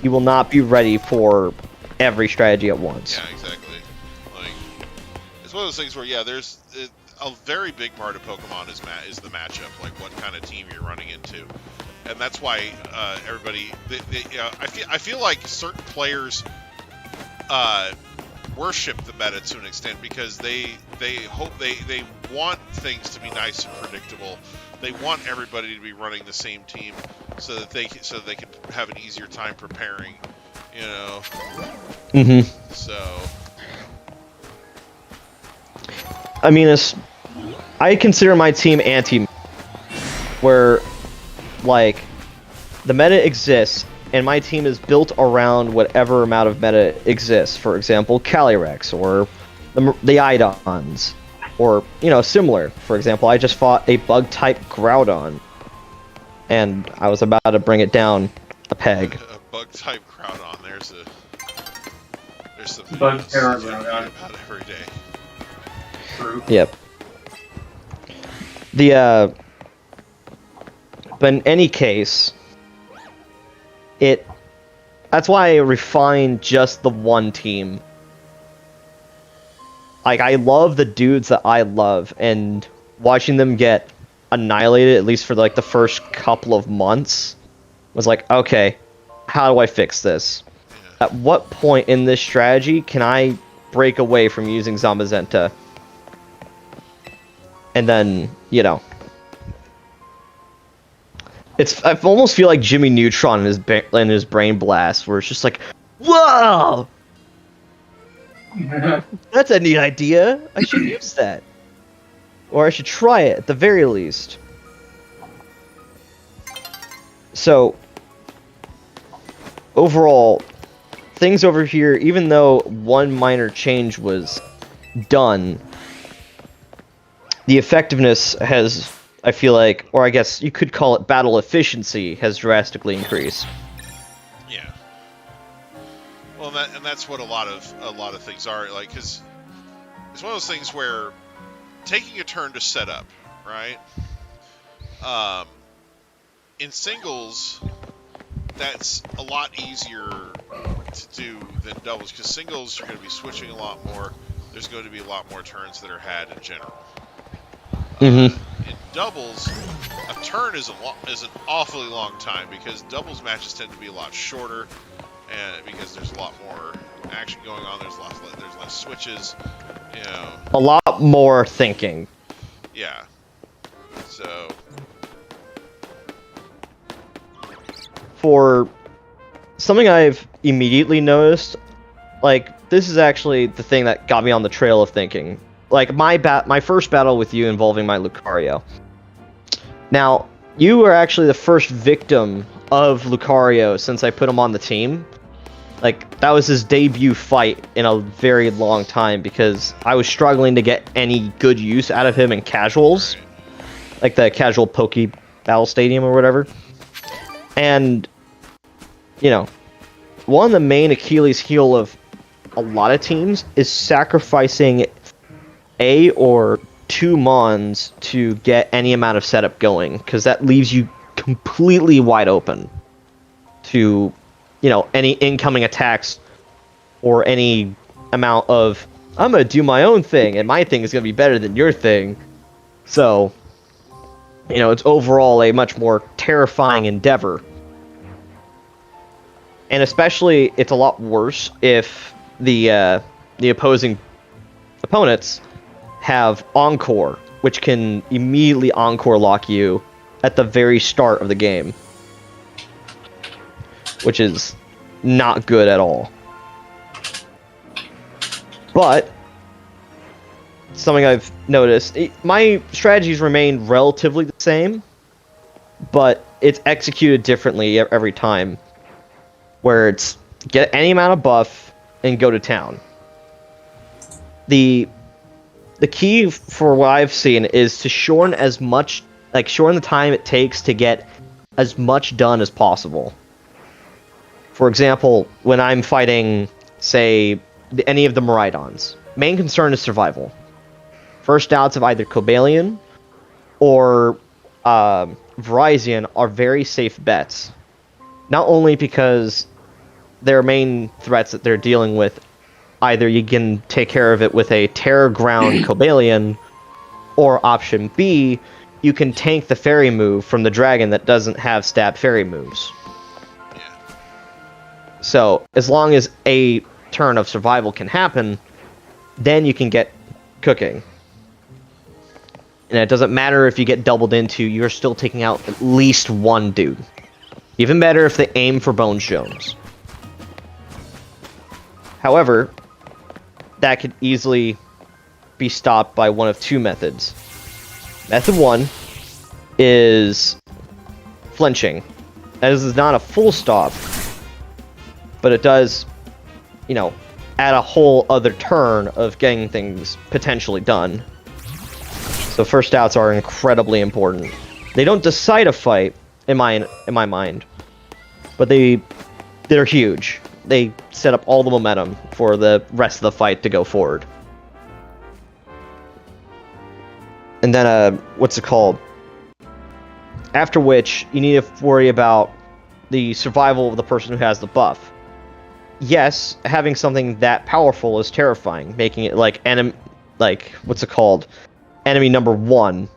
you will not be ready for every strategy at once. Yeah, exactly. Like, it's one of those things where, yeah, there's a very big part of Pokemon is the matchup, like what kind of team you're running into, and that's why everybody. I feel like certain players worship the meta to an extent because they want things to be nice and predictable. They want everybody to be running the same team so that they can have an easier time preparing. You know. Mm-hmm. So. I mean, I consider my team anti, where, like, the meta exists, and my team is built around whatever amount of meta exists. For example, Calyrex, or the Idons, or, you know, similar. For example, I just fought a bug-type Groudon, and I was about to bring it down a peg. A bug-type Groudon, there's something Bug else terror to think Groudon. about every day. True. Yep. But in any case, that's why I refined just the one team. Like, I love the dudes that I love, and watching them get annihilated, at least for like the first couple of months, was like, okay, how do I fix this? Yeah. At what point in this strategy can I break away from using Zamazenta? And then, you know, I almost feel like Jimmy Neutron in his Brain Blast, where it's just like, whoa, that's a neat idea. I should use that, or I should try it at the very least. So, overall, things over here, even though one minor change was done, the effectiveness has, I feel like, or I guess you could call it battle efficiency, has drastically increased. Yeah. Well, and that's what a lot of things are like, because it's one of those things where taking a turn to set up, right? In singles, that's a lot easier to do than doubles, because singles you're going to be switching a lot more. There's going to be a lot more turns that are had in general. Mm-hmm. In doubles, a turn is an awfully long time, because doubles matches tend to be a lot shorter, and because there's a lot more action going on, there's less switches, you know. A lot more thinking. Yeah. So. For something I've immediately noticed, like, this is actually the thing that got me on the trail of thinking. Like, my first battle with you involving my Lucario. Now, you were actually the first victim of Lucario since I put him on the team. Like, that was his debut fight in a very long time, because I was struggling to get any good use out of him in casuals. Like the casual Poke Battle Stadium or whatever. And, you know, one of the main Achilles heel of a lot of teams is sacrificing a or two Mons to get any amount of setup going, because that leaves you completely wide open to, you know, any incoming attacks or any amount of, I'm gonna do my own thing and my thing is gonna be better than your thing. So it's overall a much more terrifying endeavor. And especially, it's a lot worse if the opposing opponents have Encore, which can immediately Encore lock you at the very start of the game, which is not good at all. But something I've noticed, my strategies remain relatively the same, but it's executed differently every time, where it's get any amount of buff and go to town. The key for what I've seen is to shorten the time it takes to get as much done as possible. For example, when I'm fighting, say, any of the Miraidons, main concern is survival. First outs of either Cobalion or Virizion are very safe bets. Not only because their main threats that they're dealing with, either you can take care of it with a Terror Ground Cobalion, or option B, you can tank the fairy move from the dragon that doesn't have stab fairy moves. So, as long as a turn of survival can happen, then you can get cooking. And it doesn't matter if you get doubled into, you're still taking out at least one dude. Even better if they aim for Bones Jones. However, that could easily be stopped by one of two methods. Method 1 is flinching. This is not a full stop, but it does, add a whole other turn of getting things potentially done. So first outs are incredibly important. They don't decide a fight, in my mind, but they're huge. They set up all the momentum for the rest of the fight to go forward. And then, what's it called? After which, you need to worry about the survival of the person who has the buff. Yes, having something that powerful is terrifying, making it enemy number 1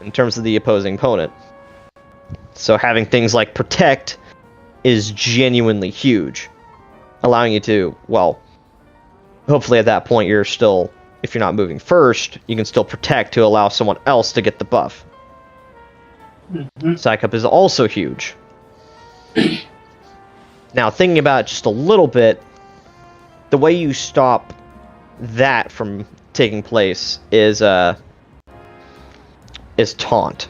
in terms of the opposing opponent. So having things like Protect is genuinely huge, allowing you to, hopefully at that point you're still, if you're not moving first, you can still Protect to allow someone else to get the buff. Psych Up is also huge. Now, thinking about it just a little bit, the way you stop that from taking place is Taunt.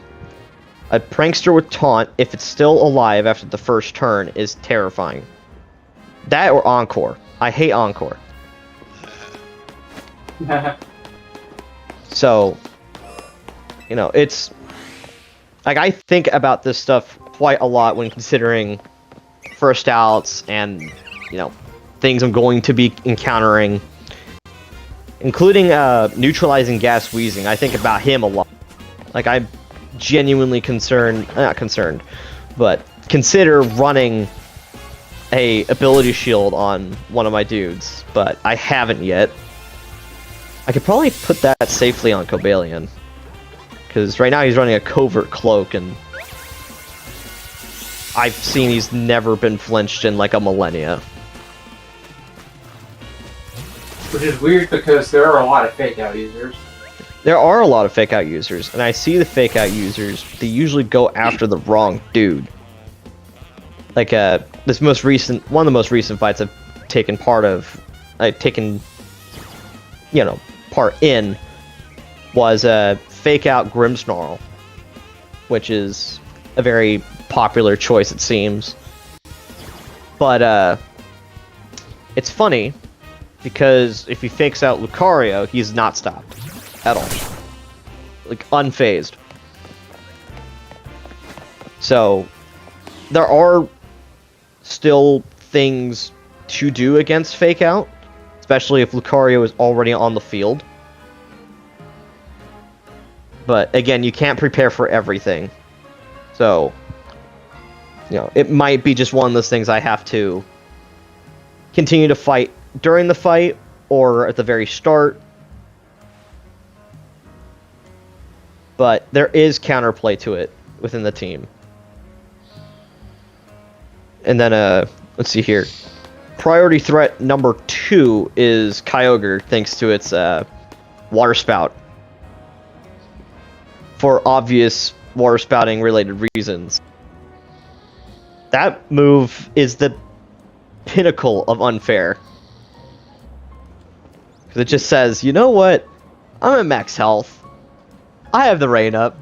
A prankster with Taunt, if it's still alive after the first turn, is terrifying. That or Encore. I hate Encore. So, it's... I think about this stuff quite a lot when considering first outs and, things I'm going to be encountering. Including neutralizing Gas Wheezing. I think about him a lot. I'm genuinely not concerned, but consider running a ability shield on one of my dudes, but I haven't yet. I could probably put that safely on Cobalion, because right now he's running a Covert Cloak, and I've seen he's never been flinched in like a millennia. Which is weird because there are a lot of fake out users. There are a lot of fake out users, and I see the fake out users, they usually go after the wrong dude. Like, one of the most recent fights I've taken part in was fake out Grimmsnarl, which is a very popular choice, it seems. But, it's funny, because if he fakes out Lucario, he's not stopped. At all. Unfazed. So, there are still things to do against Fake Out, especially if Lucario is already on the field. But, again, you can't prepare for everything. So, it might be just one of those things I have to continue to fight during the fight, or at the very start. but there is counterplay to it within the team. And then, let's see here. Priority threat number 2 is Kyogre, thanks to its water spout. For obvious water spouting related reasons. That move is the pinnacle of unfair. Because it just says, you know what? I'm at max health. I have the rain up.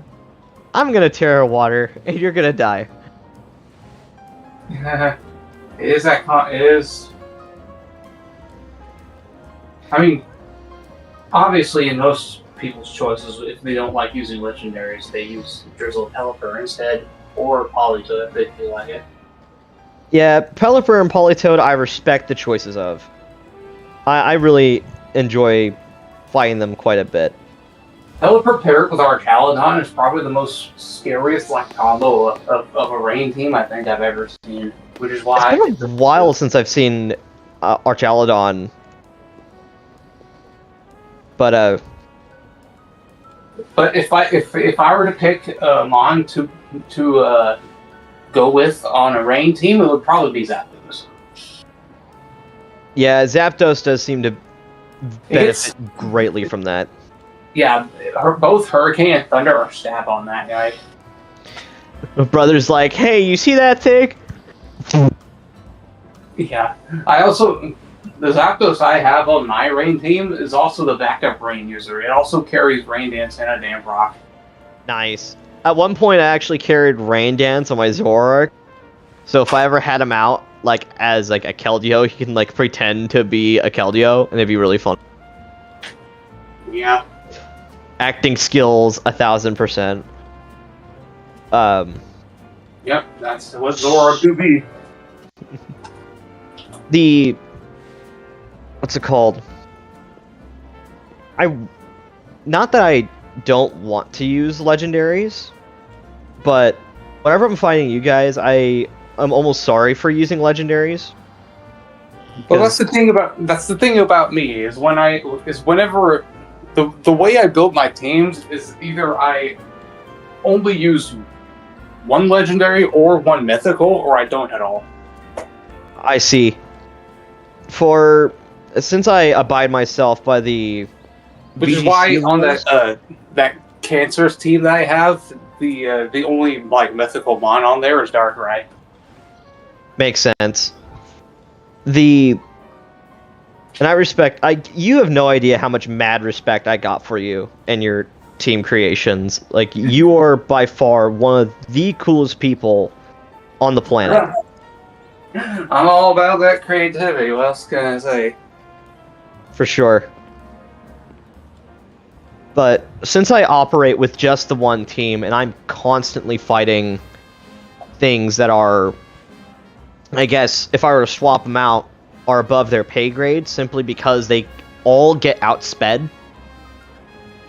I'm gonna tear water, and you're gonna die. It is that it is. I mean, obviously, in most people's choices, if they don't like using legendaries, they use Drizzle Pelipper instead, or Politoed if they feel like it. Yeah, Pelipper and Politoed, I respect the choices of. I really enjoy fighting them quite a bit. Pelipper paired with Archaludon is probably the most scariest like combo of a rain team I think I've ever seen, which is why It's been a while since I've seen Archaludon. But if I were to pick Mon to go with on a rain team, it would probably be Zapdos. yeah, Zapdos does seem to benefit greatly from that. Yeah, both Hurricane and Thunder are stab on that guy. My brother's like, hey, you see that thing? Yeah, the Zapdos I have on my rain team is also the backup rain user. It also carries Rain Dance and a Damp Rock. Nice. At one point, I actually carried Rain Dance on my Zoroark. So if I ever had him out, like, as, like, a Keldeo, he can, like, pretend to be a Keldeo, and it'd be really fun. Yeah. Acting skills, 1000%. Yep, that's what Zoroark do be. What's it called? Not that I don't want to use legendaries, but whenever I'm fighting you guys, I'm almost sorry for using legendaries. Well, that's the thing about me is whenever the way I build my teams is either I only use one legendary or one mythical, or I don't at all. I see. Since I abide myself by the Which is why on that Cancer's team that I have, the only like mythical mon on there is Darkrai. Makes sense. And I respect. You have no idea how much mad respect I got for you and your team creations. Like, you are by far one of the coolest people on the planet. I'm all about that creativity. What else can I say? For sure. But since I operate with just the one team, and I'm constantly fighting things that are, I guess, if I were to swap them out, are above their pay grade simply because they all get outsped,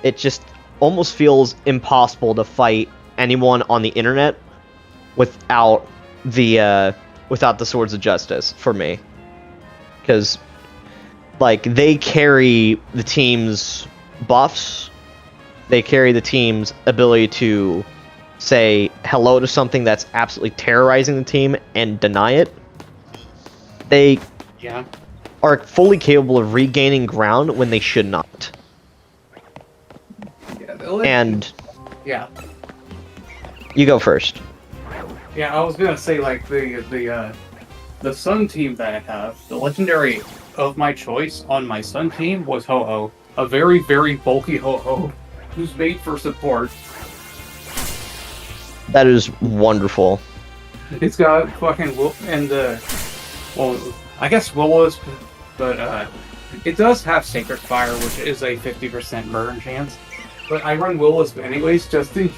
it just almost feels impossible to fight anyone on the internet without the Swords of Justice for me. Because, like, they carry the team's buffs, they carry the team's ability to say hello to something that's absolutely terrorizing the team and deny it. They are fully capable of regaining ground when they should not. And you go first. Yeah, I was gonna say like the Sun team that I have, the legendary of my choice on my Sun team was Ho-Oh, a very very bulky Ho-Oh who's made for support. That is wonderful. It's got fucking I guess Will-O-Wisp, but it does have Sacred Fire, which is a 50% burn chance. But I run Will-O-Wisp anyways, just in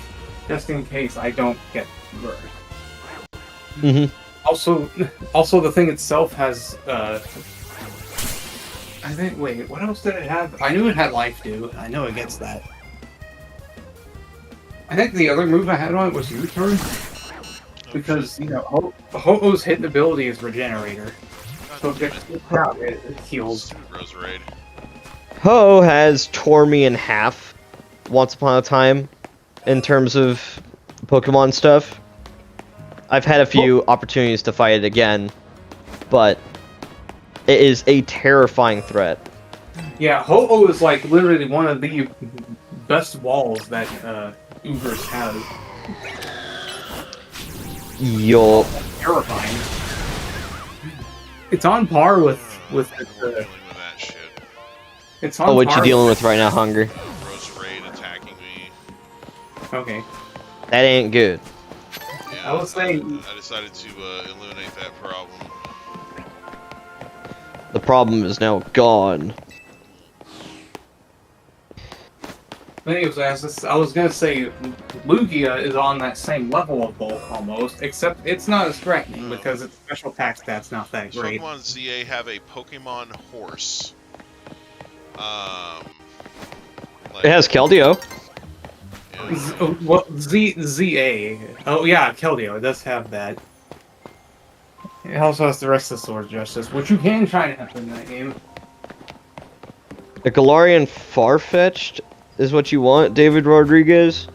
case I don't get burned. Mm-hmm. Also, the thing itself has. I think. Wait, what else did it have? I knew it had Life Dew. I know it gets that. I think the other move I had on it was U-turn, because Ho-Oh's hit ability is Regenerator, so if it heals. Ho has tore me in half once upon a time, in terms of Pokemon stuff. I've had a few opportunities to fight it again, but it is a terrifying threat. Yeah, Ho-Oh is like literally one of the best walls that Ubers have. Yo. Terrifying. It's on par with Dealing with that shit. it's on Oh, what par you dealing with right now, Hunger? Roserade attacking me. Okay. That ain't good. Yeah, I was saying- I decided to eliminate that problem. The problem is now gone. Anyways, I was gonna say, Lugia is on that same level of Bulk almost, except it's not as threatening because its special attack stat's not that Does great. Pokemon ZA have a Pokemon horse? Like, It has Keldeo. yeah. ZA. Oh yeah, Keldeo. It does have that. It also has the rest of Sword Justice, which you can try and have in that game. A Galarian Farfetch'd is what you want, David Rodriguez?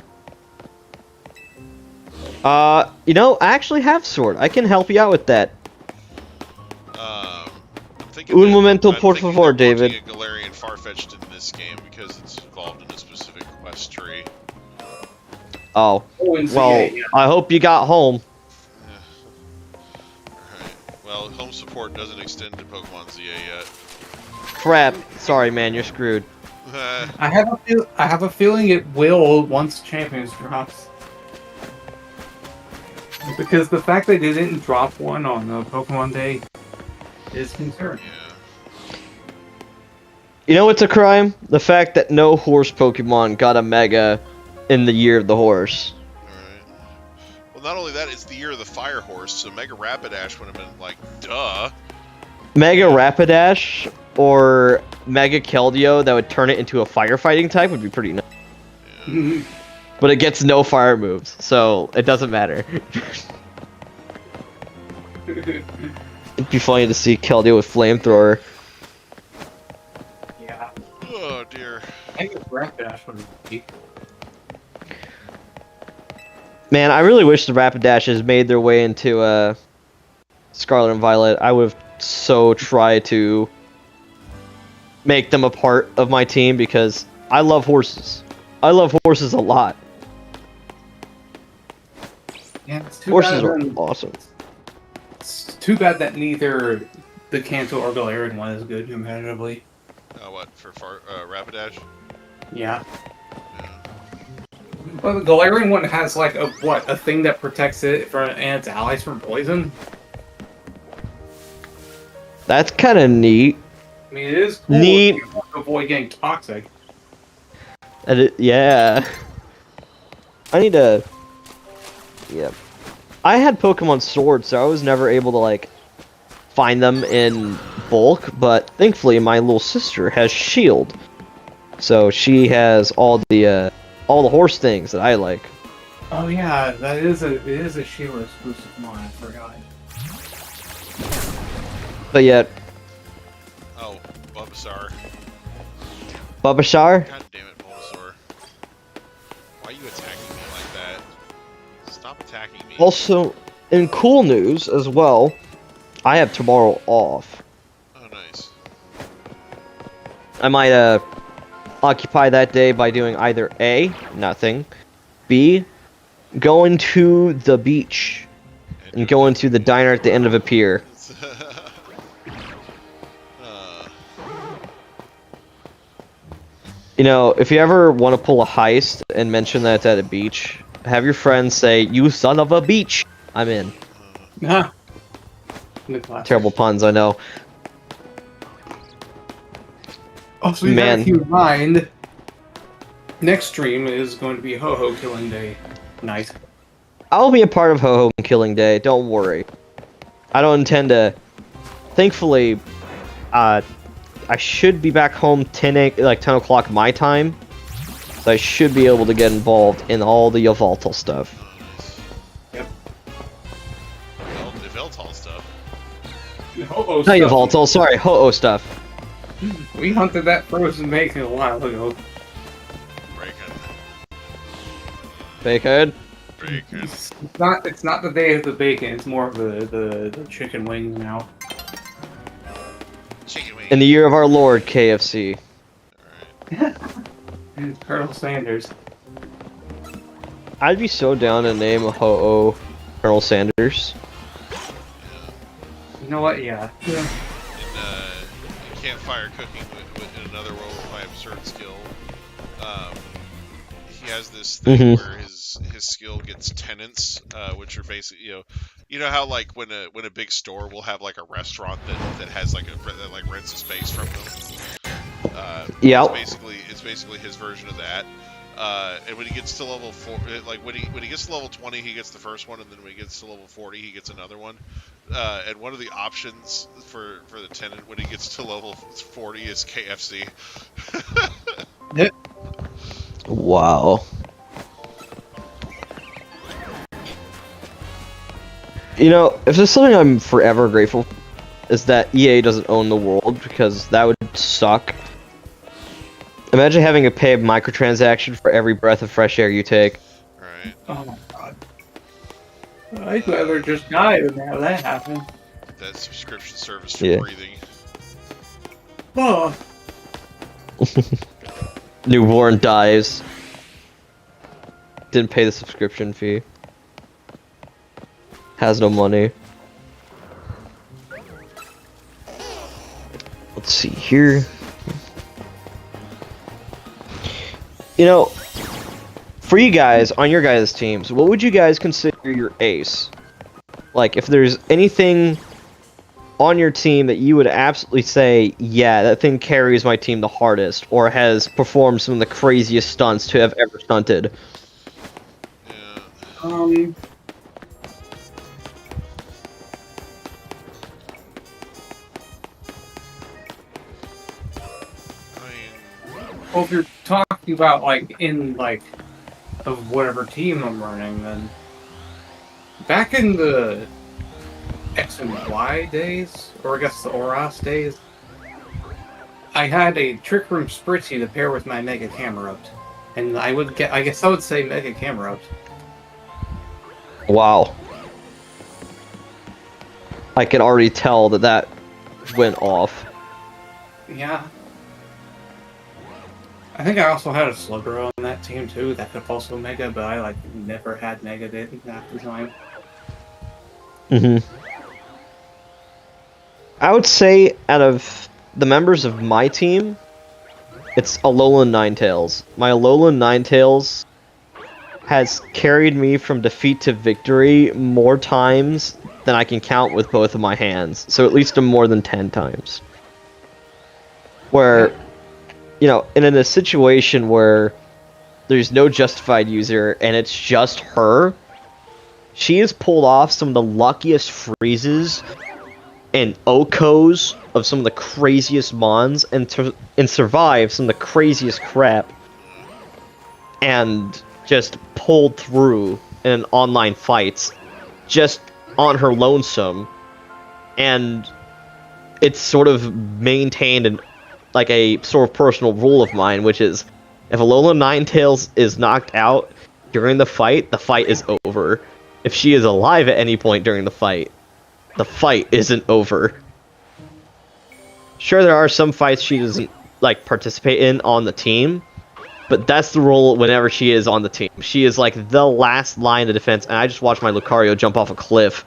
You know, I actually have Sword. I can help you out with that. I'm thinking Un momento, I'm por thinking favor, they're wanting David. a Galarian Farfetch'd in this game because it's involved in a specific quest tree. Oh, Oh, and well, ZA, yeah. I hope you got home. Alright. Well, home support doesn't extend to Pokemon ZA yet. Crap. Sorry, man, you're screwed. I have a feeling it will once Champions drops. Because the fact that they didn't drop one on Pokemon Day is concerning. Yeah. You know what's a crime? The fact that no horse Pokemon got a Mega in the year of the horse. Alright. Well, not only that, it's the year of the Fire Horse, so Mega Rapidash would have been like, duh. Mega Rapidash or Mega Keldeo that would turn it into a firefighting type would be pretty nice. Yeah. But it gets no fire moves, so it doesn't matter. It'd be funny to see Keldeo with Flamethrower. Yeah. Oh dear. I think Rapidash would be. Man, I really wish the Rapidashes made their way into Scarlet and Violet. I would have so tried to make them a part of my team because I love horses. I love horses a lot. Yeah, it's too Horses bad are that- awesome. It's too bad that neither the Kanto or Galarian one is good competitively. What, for Rapidash? Yeah. Yeah. Well, the Galarian one has like a thing that protects it and its allies from poison. That's kind of neat. I mean, it is cool Neat. if you want to avoid getting toxic. Yeah. I need to... Yeah. I had Pokemon Sword, so I was never able to, like, find them in bulk, but thankfully my little sister has Shield. So she has all the horse things that I like. Oh yeah, it is a Shield exclusive mod. I forgot. But yet, Oh, Bulbasaur. Babashar, God damn it, Bulbasaur. Why are you attacking me like that? Stop attacking me. also, in cool news as well, I have tomorrow off. Oh, nice. I might occupy that day by doing either A, nothing, B, going to the beach, and going to the diner at the end of a pier. You know, if you ever want to pull a heist and mention that it's at a beach, have your friends say, "You son of a beach!" I'm in. Nah. The classic. Terrible puns, I know. Also, you Man. gotta keep in mind, next stream is going to be Ho-Ho Killing Day night. I'll be a part of Ho-Ho Killing Day, don't worry. I don't intend to... Thankfully, I should be back home 10 o'clock my time. So I should be able to get involved in all the Yveltal stuff. Yep. Yveltal stuff. Ho-Oh Not stuff. Yveltal, sorry, Ho-Oh stuff. We hunted that frozen bacon a while ago. Breaking. Bacon. Bacon. It's not the day of the bacon. It's more of the chicken wings now. Chicken wing. In the year of our Lord, KFC. Colonel Sanders. I'd be so down to name a ho-oh Colonel Sanders. You know what? Yeah. In campfire cooking in another world with my absurd skill, he has this thing where his skill gets tenants, which are basically you know how like when a big store will have like a restaurant that has like that like rents a space from them. Yep. It's basically his version of that. And when he gets to level 4, like when he gets to level 20, he gets the first one, and then when he gets to level 40, he gets another one. And one of the options for the tenant when he gets to level 40 is KFC. Wow. You know, if there's something I'm forever grateful for, is that EA doesn't own the world, because that would suck. Imagine having to pay a microtransaction for every breath of fresh air you take. Right. Oh my god. I'd rather just die than have that happen. That subscription service for breathing. Oh. Newborn dies. Didn't pay the subscription fee. Has no money. Let's see here. You know, for you guys, on your guys' teams, what would you guys consider your ace? Like, if there's anything on your team that you would absolutely say, yeah, that thing carries my team the hardest, or has performed some of the craziest stunts to have ever stunted. Yeah. Well, if you're talking about like in like of whatever team I'm running, then back in the X and Y days, or I guess the Oras days, I had a Trick Room Spritzy to pair with my Mega Camerupt, and I guess I would say Mega Camerupt. Wow. I can already tell that went off. Yeah. I think I also had a Slugger on that team too that could also Mega, but I like never had Mega at the time. I would say out of the members of my team, it's Alolan Ninetales. My Alolan Ninetales has carried me from defeat to victory more times than I can count with both of my hands. So at least more than 10 times. Where, you know, in a situation where there's no justified user and it's just her, she has pulled off some of the luckiest freezes and OHKOs of some of the craziest mons and survived some of the craziest crap and just pulled through in online fights just on her lonesome, and it's sort of maintained an like a sort of personal rule of mine, which is if Alolan Ninetales is knocked out during the fight is over. If she is alive at any point during the fight isn't over. Sure, there are some fights she doesn't like participate in on the team, but that's the rule whenever she is on the team. She is like the last line of defense, and I just watched my Lucario jump off a cliff.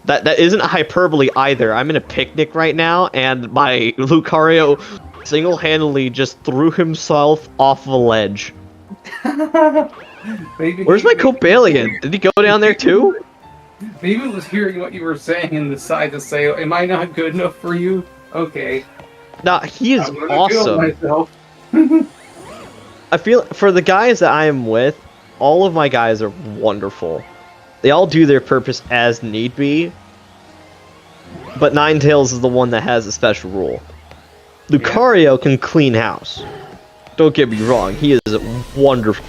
That isn't a hyperbole either. I'm in a picnic right now, and my Lucario single-handedly just threw himself off a ledge. Where's my Cobalion? Did he go down there too? Maybe it was hearing what you were saying and decided to say, am I not good enough for you? Okay. Nah, he is I'm gonna awesome. kill myself. I feel, for the guys that I am with, all of my guys are wonderful. They all do their purpose as need be, but Ninetales is the one that has a special rule. Lucario can clean house. Don't get me wrong, he is wonderful.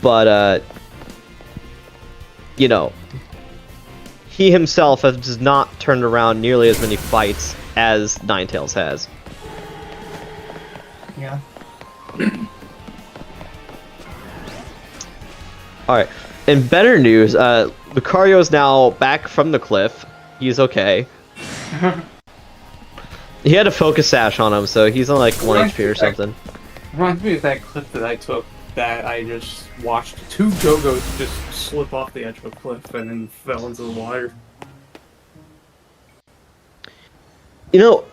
But, you know, he himself has not turned around nearly as many fights as Ninetales has. Yeah. Alright. In better news, Lucario is now back from the cliff. He's okay. He had a focus sash on him, so he's on like 1 HP or something. Reminds me of that clip that I took that I just watched 2 Go-Go's just slip off the edge of a cliff and then fell into the water. You know,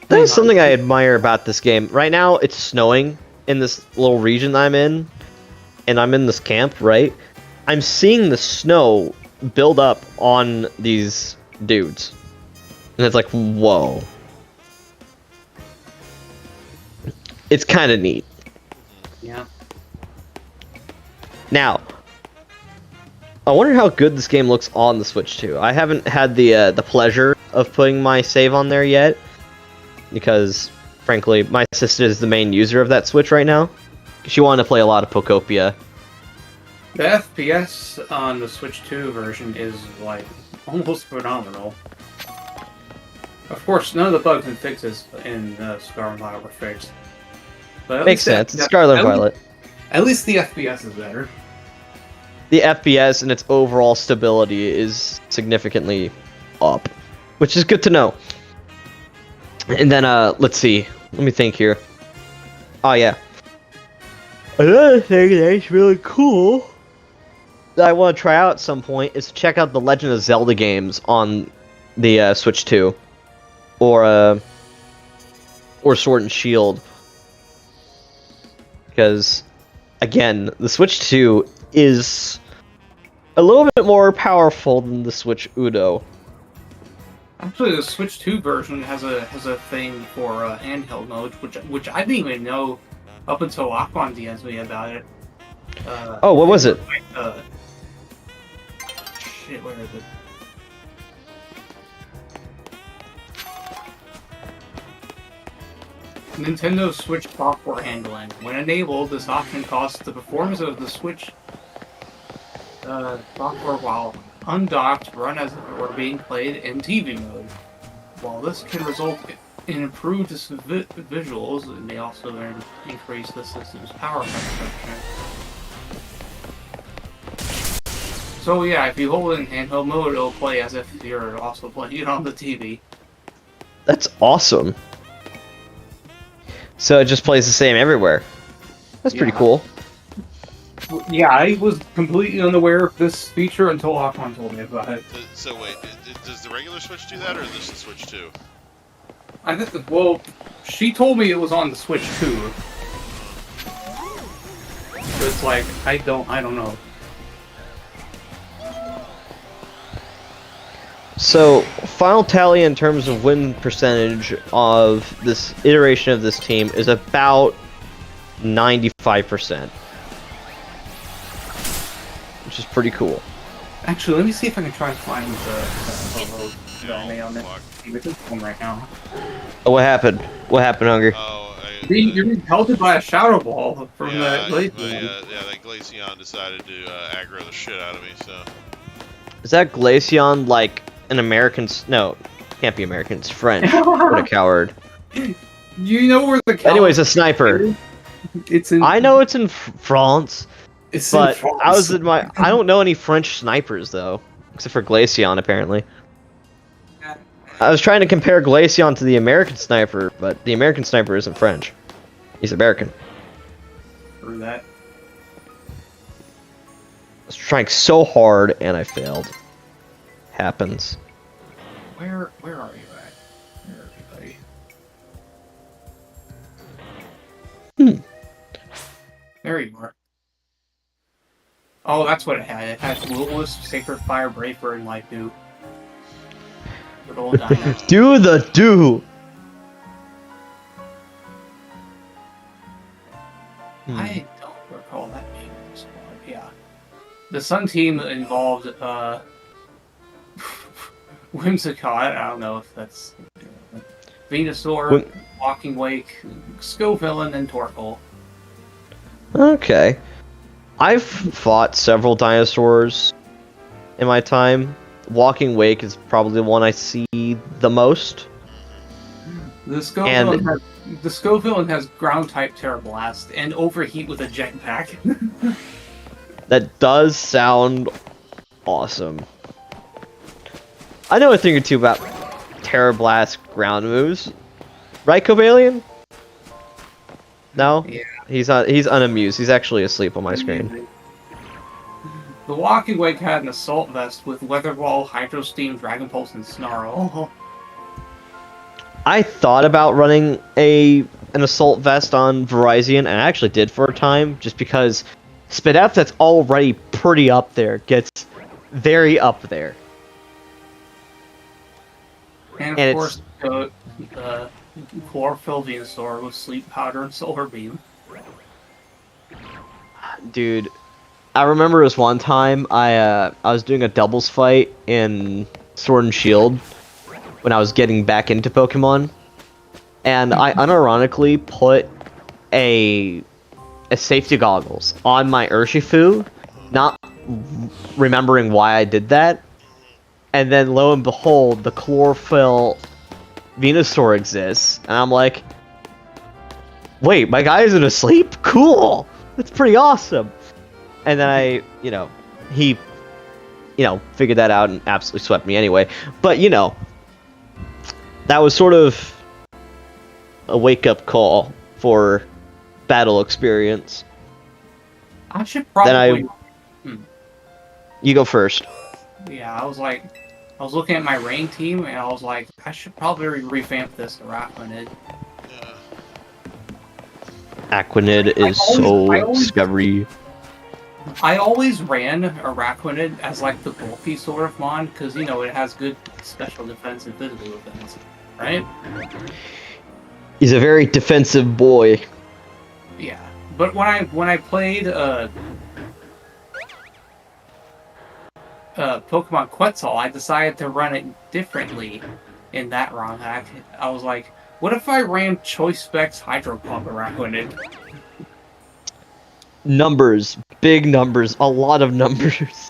that is something I admire about this game. Right now, it's snowing in this little region I'm in, and I'm in this camp, right? I'm seeing the snow build up on these dudes. And it's like, whoa. It's kind of neat. Yeah. Now, I wonder how good this game looks on the Switch too. I haven't had the pleasure of putting my save on there yet, because, frankly, my sister is the main user of that Switch right now. She wanted to play a lot of Pokopia. The FPS on the Switch 2 version is, like, almost phenomenal. Of course, none of the bugs and fixes in Scarlet and Violet were fixed. But Makes sense. It's Scarlet and Violet. At least the FPS is better. The FPS and its overall stability is significantly up, which is good to know. And then, let's see. Let me think here. Oh, yeah. Another thing that's really cool that I want to try out at some point is to check out the Legend of Zelda games on the Switch 2. Or Sword and Shield. Because, again, the Switch 2 is a little bit more powerful than the Switch Udo. Actually, the Switch 2 version has a thing for handheld mode, which I didn't even know up until Aquan DM'd me about it. Oh, what was it? Shit, where is it? Nintendo Switch software handling. When enabled, this option causes the performance of the Switch software while undocked run as if it were being played in TV mode. While this can result in improved visuals, it may also increase the system's power consumption. So yeah, if you hold it in handheld mode, it'll play as if you're also playing it on the TV. That's awesome. So it just plays the same everywhere. That's pretty cool. Yeah, I was completely unaware of this feature until Aquan told me about it. So wait, does the regular Switch do that, or is this the Switch 2? I think, well, she told me it was on the Switch 2. But it's like, I don't know. So, final tally in terms of win percentage of this iteration of this team is about 95%. Which is pretty cool. Actually, let me see if I can try and find the anime on it. It's in phone right now. Oh, what happened? What happened, Hungry? Oh, You're being pelted by a shadow ball from yeah, the Glaceon. that Glaceon decided to aggro the shit out of me, so... Is that Glaceon like an American... No, can't be American, it's French. What a coward. You know where the Anyways, a sniper. It's in... I know it's in France, It's but in France. I don't know any French snipers, though. Except for Glaceon, apparently. I was trying to compare Glaceon to the American sniper, but the American sniper isn't French. He's American. Through that. I was trying so hard, and I failed. Happens. Where are you at? Where are you, buddy? There you are. Oh, that's what it had. It had Willis, Sacred Fire, Braver, and Light Dew. Good old dino. Do the do! I don't recall that being in this one. Yeah. The Sun team involved Whimsicott, I don't know if that's Venusaur, Walking Wake, Scovillain, and Torkoal. Okay. I've fought several dinosaurs in my time. Walking Wake is probably the one I see the most. The Scovillain has ground type Terra Blast and Overheat with a jetpack. That does sound awesome. I know a thing or two about Terra Blast ground moves. Right, Cobalion? No? Yeah. He's unamused. He's actually asleep on my screen. The Walking Wake had an assault vest with Weather Ball, Hydro Steam, Dragon Pulse, and Snarl. I thought about running an assault vest on Verizon, and I actually did for a time, just because Spadef that's already pretty up there gets very up there. And of course, the Chlorophyll Venusaur with Sleep Powder and Solar Beam. Dude, I remember this one time I was doing a doubles fight in Sword and Shield when I was getting back into Pokemon, and I unironically put a safety goggles on my Urshifu, not remembering why I did that, and then lo and behold, the Chlorophyll Venusaur exists, and I'm like, wait, my guy isn't asleep? Cool! That's pretty awesome! And then he figured that out and absolutely swept me anyway. But, that was sort of a wake-up call for battle experience. I should probably... You go first. Yeah, I was looking at my rain team, and I was like, I should probably revamp this Arachnid. Aquanid is so scary. I always ran Arachnid as like the bulky sort of mon, because it has good special defense and physical defense, right? He's a very defensive boy. Yeah, but when I played Pokemon Quetzal, I decided to run it differently in that ROM hack. I was like, what if I ran Choice Specs Hydro Pump Arachnid? Numbers. Big numbers. A lot of numbers.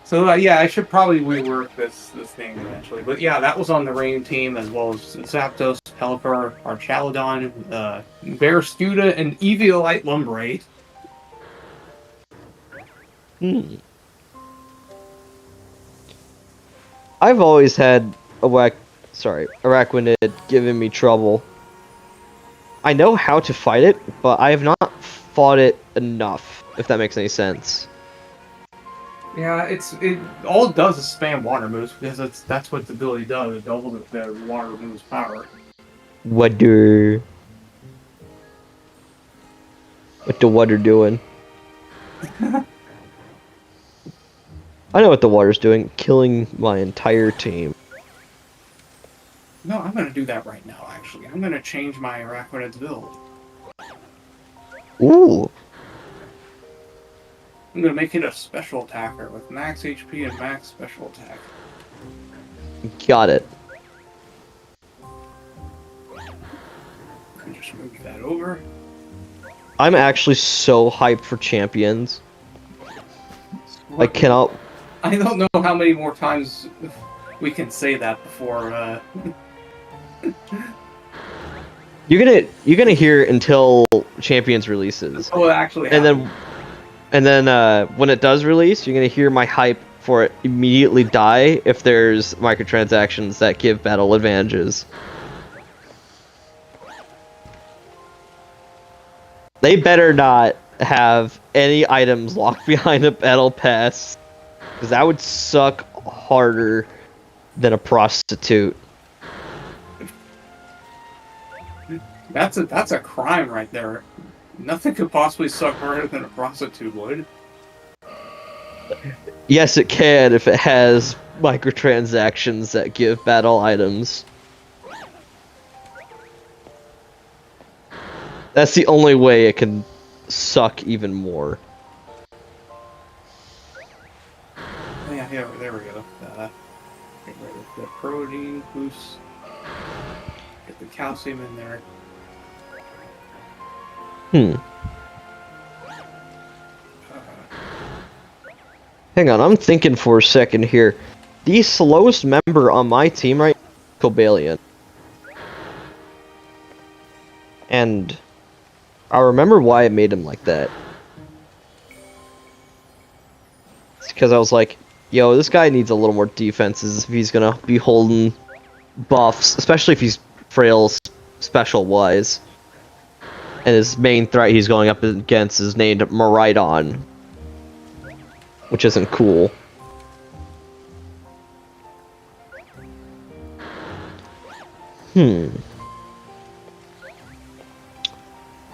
So, yeah, I should probably rework this thing eventually. But yeah, that was on the rain team, as well as Zapdos, Pelipper, Archaludon, Barraskewda, and Eviolite Lumberade. I've always had Arachnid giving me trouble. I know how to fight it, but I have not fought it enough, if that makes any sense. Yeah, it all it does is spam water moves, because that's what the ability does. It doubles the water moves power. What the water doing? I know what the water's doing. Killing my entire team. No, I'm gonna do that right now, actually. I'm gonna change my Arachnid's build. Ooh. I'm gonna make it a special attacker with max HP and max special attack. Got it. And just move that over. I'm actually so hyped for champions. I cannot... I don't know how many more times we can say that before, You're gonna hear it until Champions releases. Oh, it actually and happened. then when it does release, you're gonna hear my hype for it immediately die if there's microtransactions that give battle advantages. They better not have any items locked behind a battle pass, because that would suck harder than a prostitute. That's a crime right there. Nothing could possibly suck harder than a prostitute would. Yes, it can if it has microtransactions that give battle items. That's the only way it can suck even more. Yeah, there we go. Get rid of the protein boost. Get the calcium in there. Hang on, I'm thinking for a second here. The slowest member on my team right now is Cobalion. And I remember why it made him like that. It's because I was like, yo, this guy needs a little more defenses if he's gonna be holding buffs, especially if he's frail special-wise. And his main threat he's going up against is named Maridon, which isn't cool. Let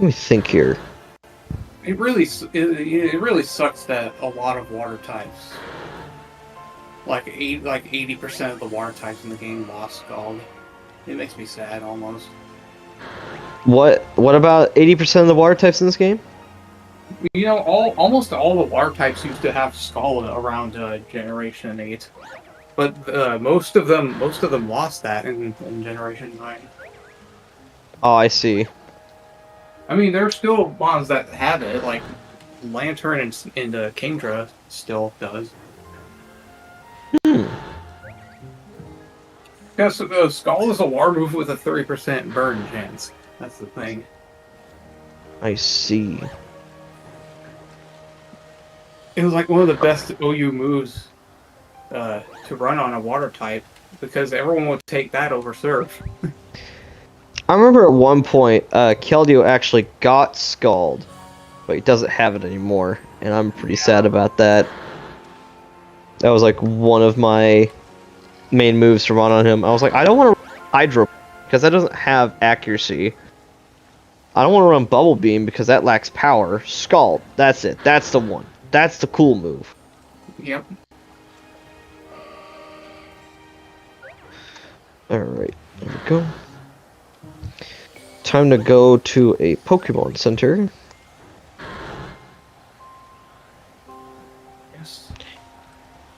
me think here. It really sucks that a lot of water types, like 80% of the water types in the game lost Scald. It makes me sad almost. What about 80% of the water types in this game? You know, almost all the water types used to have Scald around Generation 8, but most of them lost that in Generation 9. Oh, I see. I mean, there are still bonds that have it, like Lantern and Kingdra still does. Because Scald is a water move with a 30% burn chance. That's the thing. I see. It was like one of the best OU moves to run on a water type, because everyone would take that over Surf. I remember at one point, Keldeo actually got Scald, but he doesn't have it anymore, and I'm pretty sad about that. That was like one of my main moves to run on him. I was like, I don't want to run Hydro, because that doesn't have accuracy. I don't want to run Bubble Beam, because that lacks power. Scald, that's it. That's the one. That's the cool move. Yep. Alright, there we go. Time to go to a Pokemon Center. Yes.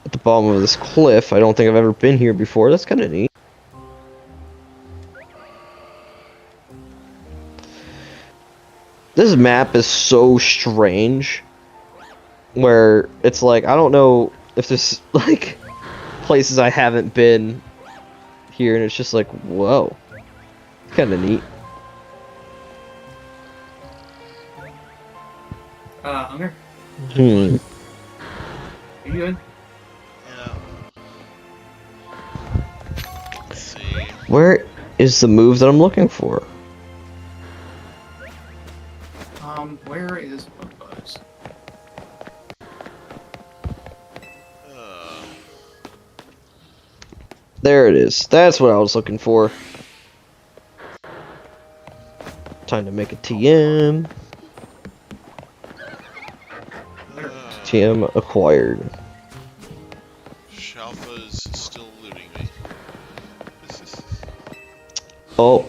At the bottom of this cliff. I don't think I've ever been here before. That's kind of neat. This map is so strange. Where it's like, I don't know if there's like places I haven't been here, and it's just like, whoa. It's kind of neat. Hunger? Hmm. Are you good? Yeah. Let's see. Where is the move that I'm looking for? Where is Buzz? There it is. That's what I was looking for. Time to make a TM. TM acquired. Shalfa's still looting me. Oh.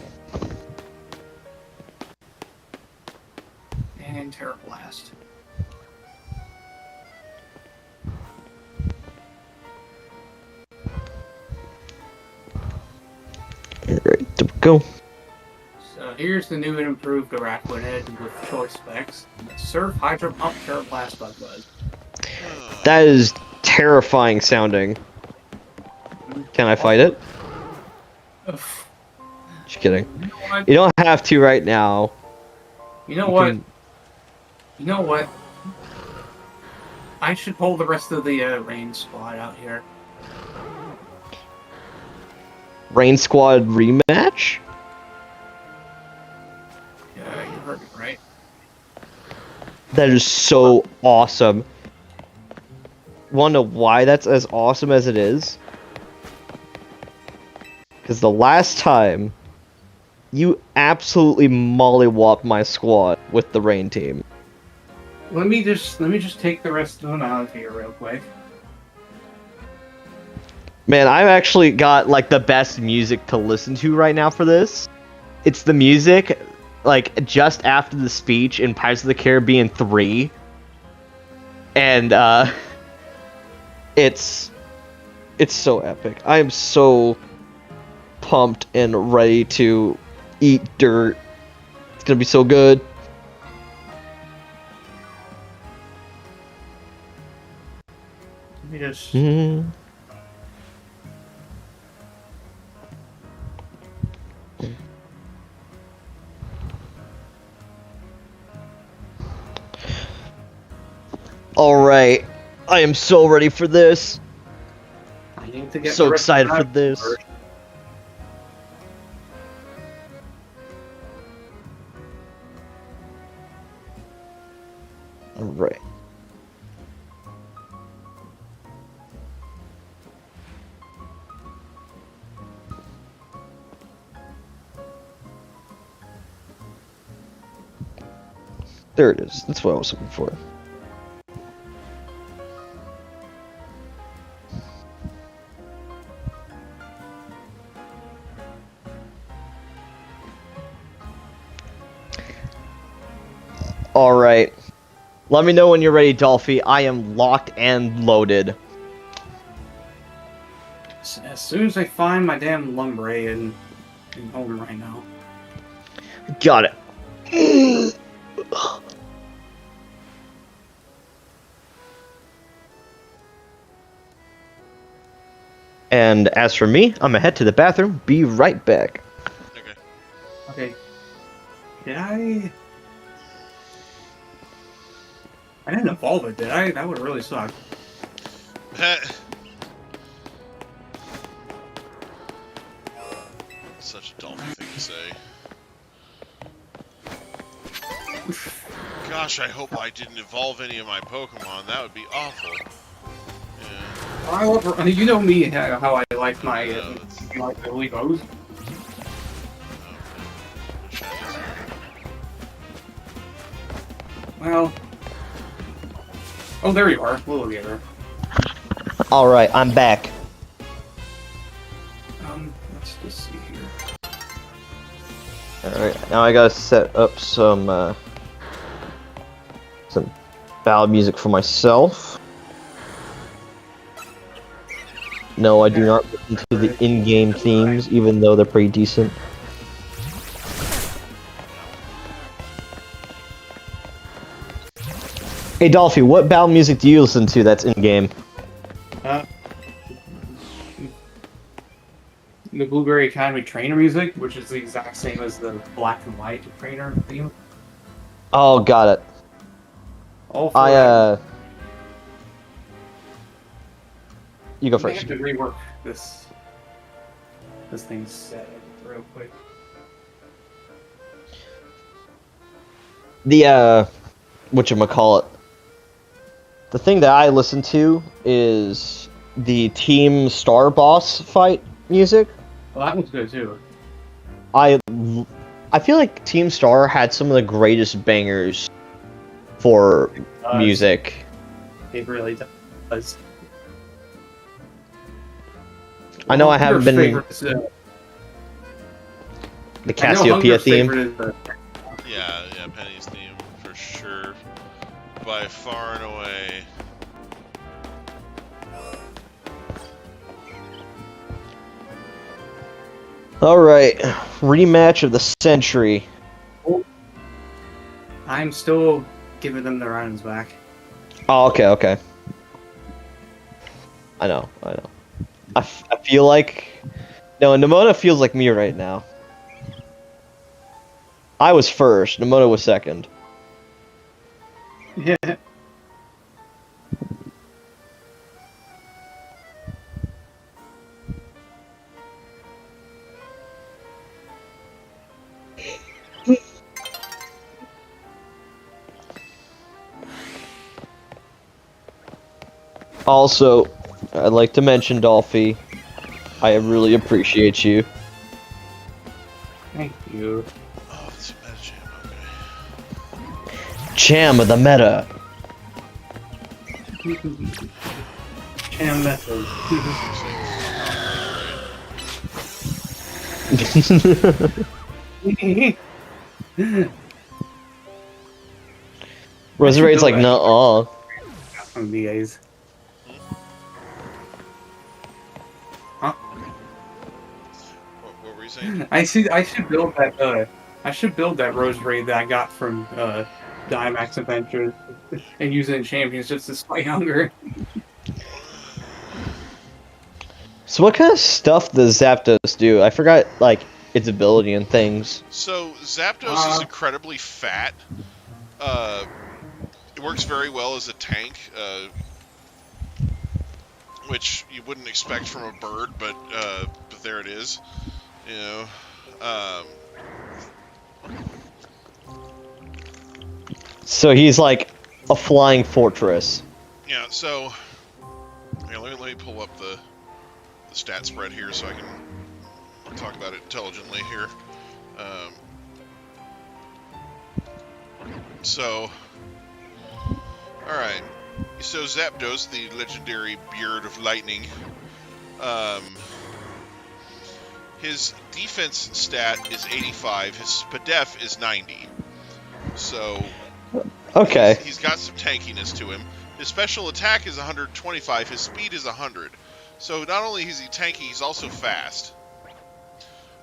And Terra Blast. Alright, there we go. So here's the new and improved Araquanid with choice specs. Surf, Hydro Pump, Terra Blast, Bug Buzz. That is terrifying sounding. Can I fight it? Just kidding. You don't have to right now. You know what? You know what? I should pull the rest of the rain squad out here. Rain Squad rematch? Yeah, you heard me right. That is so awesome. Wanna know why that's as awesome as it is? Because the last time, you absolutely mollywopped my squad with the rain team. Let me just take the rest of them out of here real quick. Man, I've actually got like the best music to listen to right now for this. It's the music like just after the speech in Pirates of the Caribbean 3. And it's so epic. I am so pumped and ready to eat dirt. It's gonna be so good. Let me just. I am so ready for this. I need to get So the rest of excited for that this. first. Alright. There it is. That's what I was looking for. Alright. Let me know when you're ready, Dolphy. I am locked and loaded. As soon as I find my damn lumber in home right now. Got it. And as for me, I'm gonna head to the bathroom. Be right back. Okay. Okay. Did I? I didn't evolve it, did I? That would really suck. Such a Dolphin thing to say. Gosh, I hope I didn't evolve any of my Pokemon. That would be awful. Yeah. I love, you know me, how I like my Yeah, like the Legos. Well. Oh, there you are, Lilligator. Alright, I'm back. Let's just see here. Alright, now I gotta set up some ballad music for myself. No, I do not listen to the in-game themes, even though they're pretty decent. Hey Dolphy, what ballad music do you listen to that's in-game? The Blueberry Academy trainer music, which is the exact same as the black and white trainer theme. Oh, got it. All four. You go I first. have to rework this thing's set real quick. The whatchamacallit. The thing that I listen to is the Team Star boss fight music. Well, that one's good too. I feel like Team Star had some of the greatest bangers for music. It really does. I know I haven't been the Cassiopeia theme. Yeah, Penny's theme for sure. By far and away. Alright, rematch of the century. I'm still giving them their items back. Oh, okay. I know. I feel like... No, Nimona feels like me right now. I was first, Nimona was second. Yeah. Also, I'd like to mention, Dolphy, I really appreciate you. Thank you. Oh, it's a meta jam, okay. Cham of the meta. Cham method. Resurrect's like, nuh-uh. From BAs. Huh? What were you saying? I should build that. I should build that Rose Raid that I got from Dynamax Adventures and use it in Champions just to fight hunger. So what kind of stuff does Zapdos do? I forgot, like, its ability and things. So, Zapdos is incredibly fat. It works very well as a tank. which you wouldn't expect from a bird, but there it is. You know. So he's like a flying fortress. Yeah. So, yeah, let me pull up the stat spread here so I can talk about it intelligently here. So, all right. So Zapdos, the legendary Beard of Lightning, his defense stat is 85. His SPDEF is 90. So, Okay. he's got some tankiness to him. His special attack is 125. His speed is 100. So not only is he tanky, he's also fast.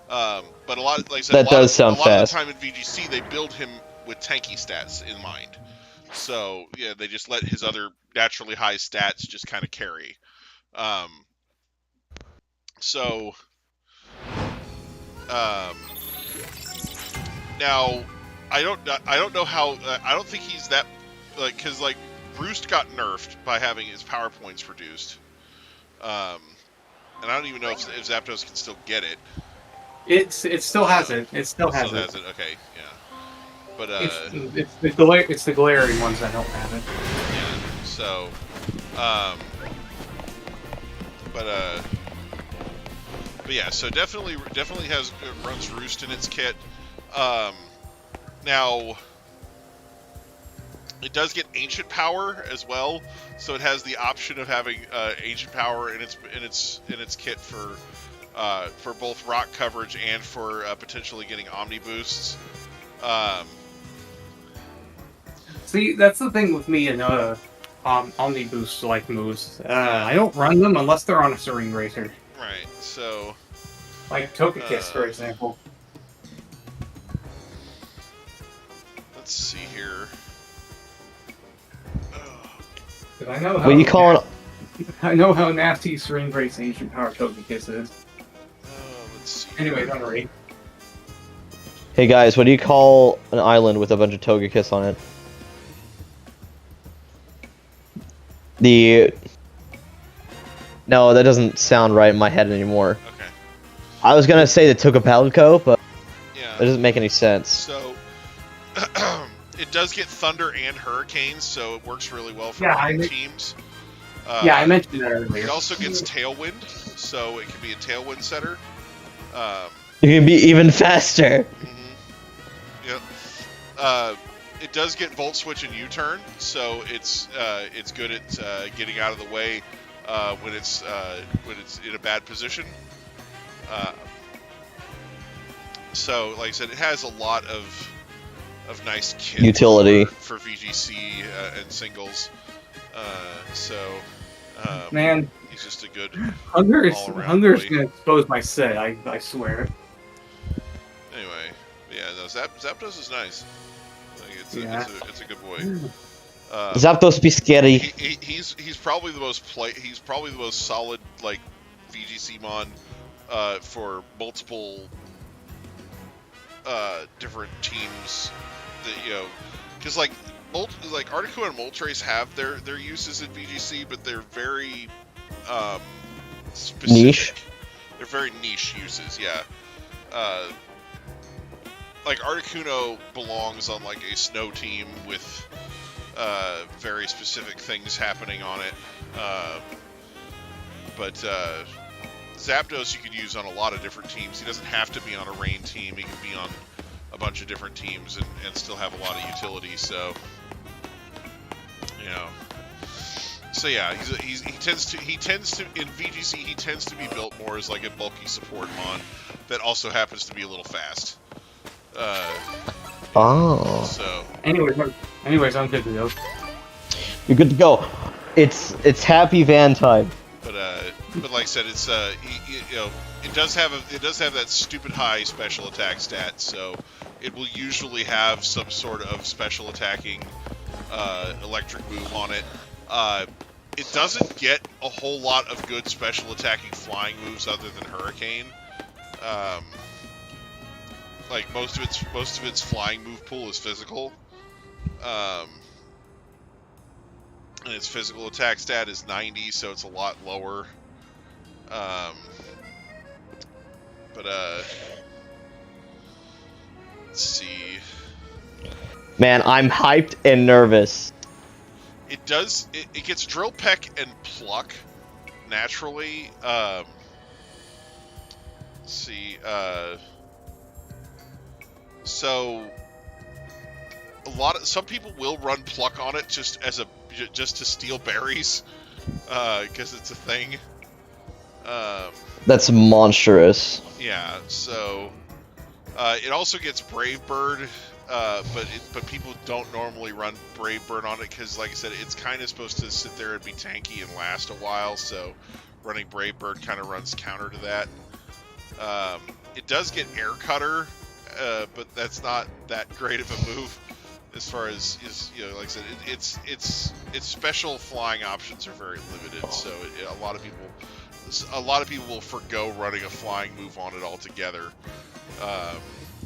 But a lot, like I said, That does sound a lot of fast. the time in VGC, they build him with tanky stats in mind. So yeah, they just let his other naturally high stats just kind of carry. Now I don't know how. I don't think he's that because Roost got nerfed by having his power points reduced. And I don't even know if Zapdos can still get it. It still has it. It still has Still it. has it. Okay, yeah. But It's the glaring ones that don't have it. yeah. So, but yeah. So definitely runs Roost in its kit. Now, it does get Ancient Power as well, so it has the option of having Ancient Power in its kit for both rock coverage and for potentially getting Omni boosts. See, that's the thing with me and Omni Boost like moves. I don't run them unless they're on a Serene Racer. Right. So, Like Togekiss, for example. let's see here. I know how What do you call it? I know how nasty Serene Race Ancient Power Togekiss is. Let's see. Anyway, don't worry. Hey guys, what do you call an island with a bunch of Togekiss on it? No, that doesn't sound right in my head anymore. Okay. I was gonna say the Togapalco, but Yeah. that doesn't make any sense. So, it does get Thunder and Hurricanes, so it works really well for Yeah, teams. Yeah, I mentioned that earlier. It also gets Tailwind, so it can be a Tailwind setter. You can be even faster. Yep. It does get Volt Switch and U-Turn, so it's good at getting out of the way when it's in a bad position. So, like I said, it has a lot of nice kit Utility. for VGC and singles. Man, he's just a good Hunger's all-around gonna bully. expose my set. I swear. Anyway, yeah, no, Zapdos is nice. Like, it's a good boy. Zapdos be scary. He's probably the most he's probably the most solid like VGC mon for multiple different teams that because like Articuno and Moltres have their uses in VGC, but they're very specific. Niche. They're very niche uses, yeah. Like Articuno belongs on like a snow team with very specific things happening on it. But Zapdos you could use on a lot of different teams. He doesn't have to be on a rain team. He can be on a bunch of different teams and still have a lot of utility. So, So yeah, he tends to in VGC he tends to be built more as like a bulky support mon that also happens to be a little fast. Oh. So. Anyways, I'm good to go. You're good to go. It's Happy Van time. But like I said, it's it does have that stupid high special attack stat, so it will usually have some sort of special attacking electric move on it. It doesn't get a whole lot of good special attacking flying moves other than Hurricane. Like most of its flying move pool is physical. And its physical attack stat is 90, so it's a lot lower. But let's see. Man, I'm hyped and nervous. It does. It gets drill, peck, and pluck naturally. Let's see. So some people will run pluck on it just to steal berries, because it's a thing. That's monstrous. Yeah. So it also gets brave bird. But people don't normally run Brave Bird on it because, like I said, it's kind of supposed to sit there and be tanky and last a while. So running Brave Bird kind of runs counter to that. It does get Air Cutter, but that's not that great of a move as far as like I said, its special flying options are very limited. So a lot of people will forgo running a flying move on it altogether.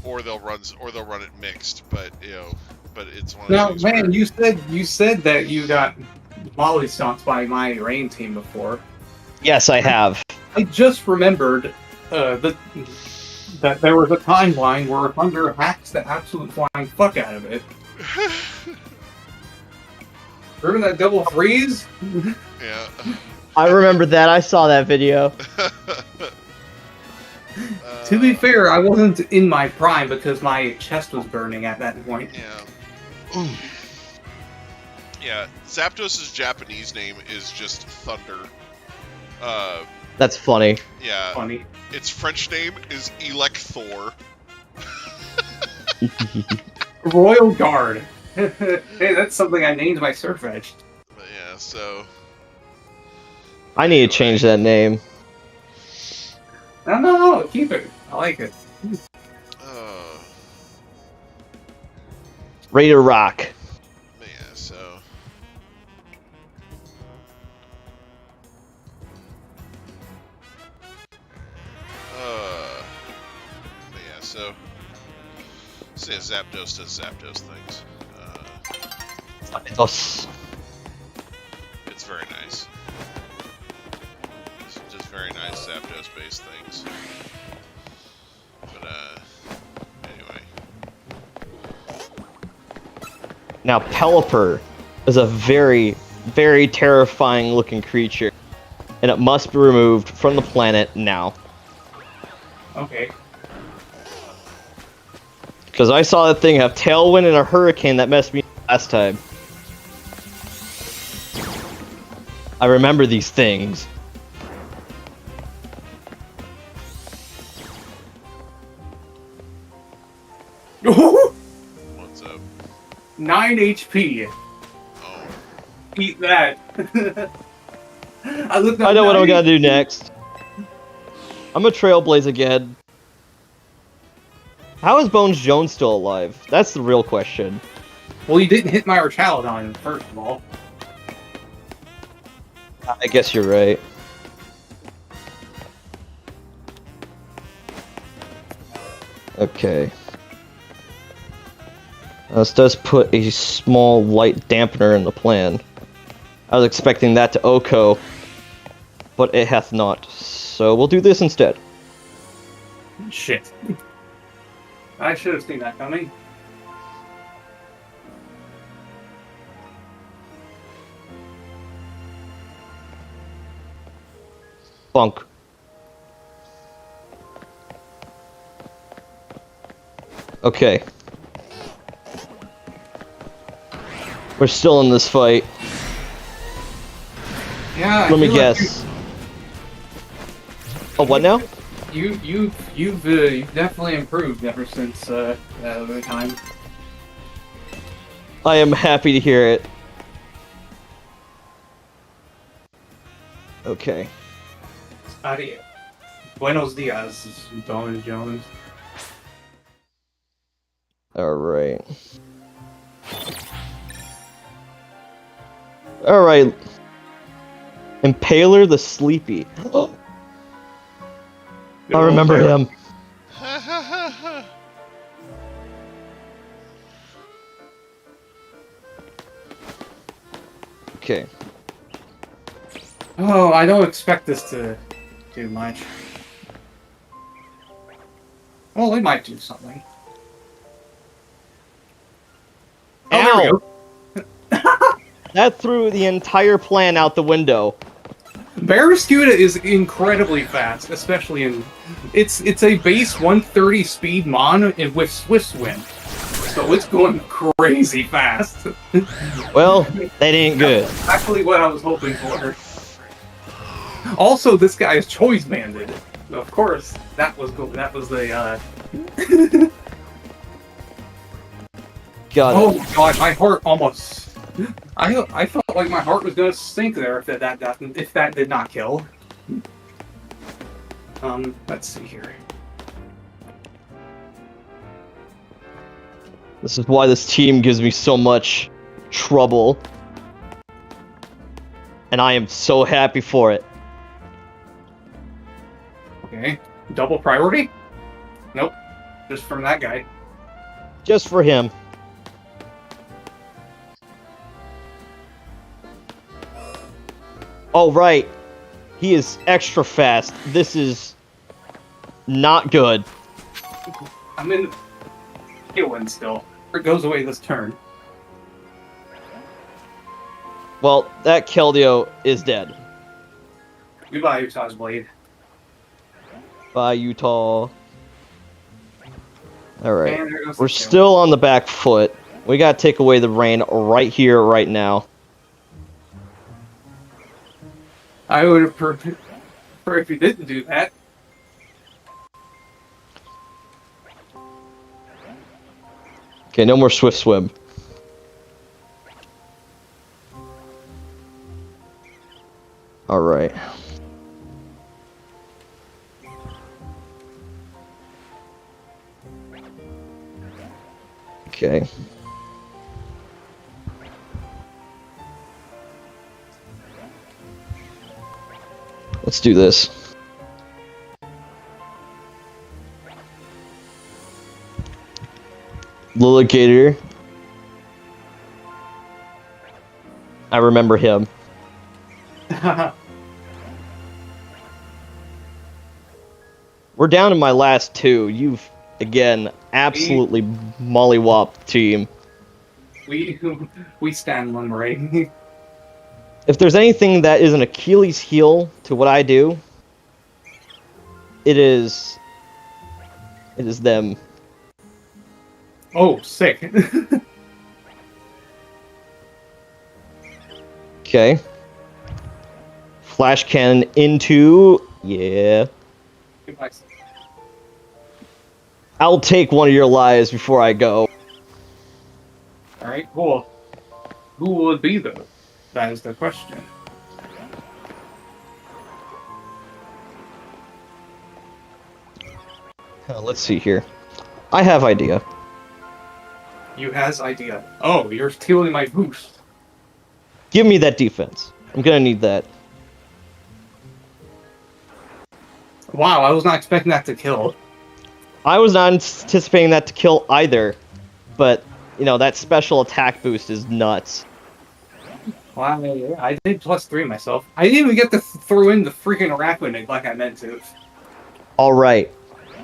Or they'll run it mixed, but it's one of those things. Now, man, where... you said that you got molly stomped by my rain team before. Yes, I have. I just remembered that there was a timeline where Thunder hacks the absolute flying fuck out of it. Remember that double freeze? Yeah. I remember that. I saw that video. To be fair, I wasn't in my prime because my chest was burning at that point. Yeah. Yeah. Zapdos' Japanese name is just Thunder. That's funny. Yeah. Funny. Its French name is Electhor. Royal Guard. Hey, that's something I named my Surf Edge. But yeah, so... I need to change that name. No, keep it. I like it. Ready to rock. Yeah, so... yeah, so... See, Zapdos does Zapdos things. Zapdos. It's very nice. It's just very nice Zapdos-based things. But, anyway. Now, Pelipper is a very, very terrifying looking creature, and it must be removed from the planet now. Okay. Because I saw that thing have Tailwind and a Hurricane that messed me up last time. I remember these things. What's up? 9 HP. Oh. Eat that. I know what I'm gonna do next. I'm a Trailblaze again. How is Bones Jones still alive? That's the real question. Well, you didn't hit my Archaludon, first of all. I guess you're right. Okay. This does put a small light dampener in the plan. I was expecting that to Oko, but it hath not. So we'll do this instead. Shit. I should have seen that coming. Bunk. Okay. We're still in this fight. Yeah. Let me guess. Oh, what now? You've definitely improved ever since the time. I am happy to hear it. Okay. Buenos dias, Bones Jones. Alright. Alright. Impaler the Sleepy. I remember him. Okay. Oh, I don't expect this to do much. Well, it might do something. Oh, there we Ow! go. That threw the entire plan out the window. Barraskewda is incredibly fast, especially in... It's a base 130 speed mon with Swift Swim. So it's going crazy fast. Well, that ain't good. Actually what I was hoping for. Also, this guy is choice banded. Of course, that was the Got Oh it. my god, my heart almost I felt like my heart was gonna sink there if that did not kill. Let's see here. This is why this team gives me so much trouble. And I am so happy for it. Okay. Double priority? Nope. Just from that guy. Just for him. Oh, right. He is extra fast. This is not good. I'm in Tailwind still. It goes away this turn. Well, that Keldeo is dead. Goodbye, Utah's Blade. Bye, Utah. Alright. And there goes We're the tail. still on the back foot. We gotta take away the rain right here, right now. I would have preferred if you didn't do that. Okay, no more Swift Swim. Alright. Okay. Let's do this. Lilligator. I remember him. We're down to my last two. You've, again, absolutely mollywopped team. we stand one right. If there's anything that is an Achilles heel to what I do, it is them. Oh, sick. Okay. Flash cannon into... Yeah. Goodbye. I'll take one of your lives before I go. Alright, cool. Who will it be, though? That is the question. Let's see here. I have idea. You has idea. Oh, you're stealing my boost. Give me that defense. I'm gonna need that. Wow, I was not expecting that to kill. I was not anticipating that to kill either, but, you know, that special attack boost is nuts. Wow, I did +3 myself. I didn't even get to throw in the freaking Arachnid like I meant to. Alright.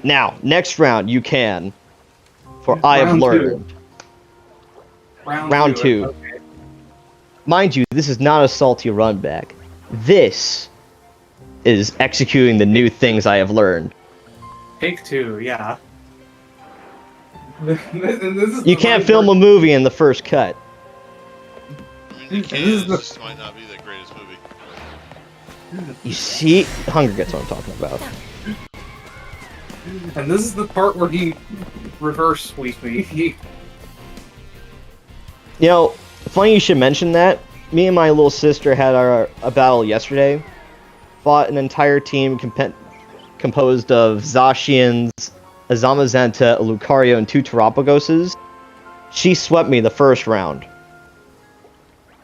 Now, next round, you can. For I have Round two. learned. Round two. Okay. Mind you, this is not a salty run back. This is executing the new things I have learned. Take two, yeah. This is You can't film a movie in the first cut. I mean, you can, This is it the- just might not be the greatest movie. You see? Hunger gets what I'm talking about. And this is the part where he reverse sweeps me. You know, funny you should mention that. Me and my little sister had a battle yesterday. Fought an entire team composed of Zacians, a Zamazenta, a Lucario, and 2 Terapagoses. She swept me the first round.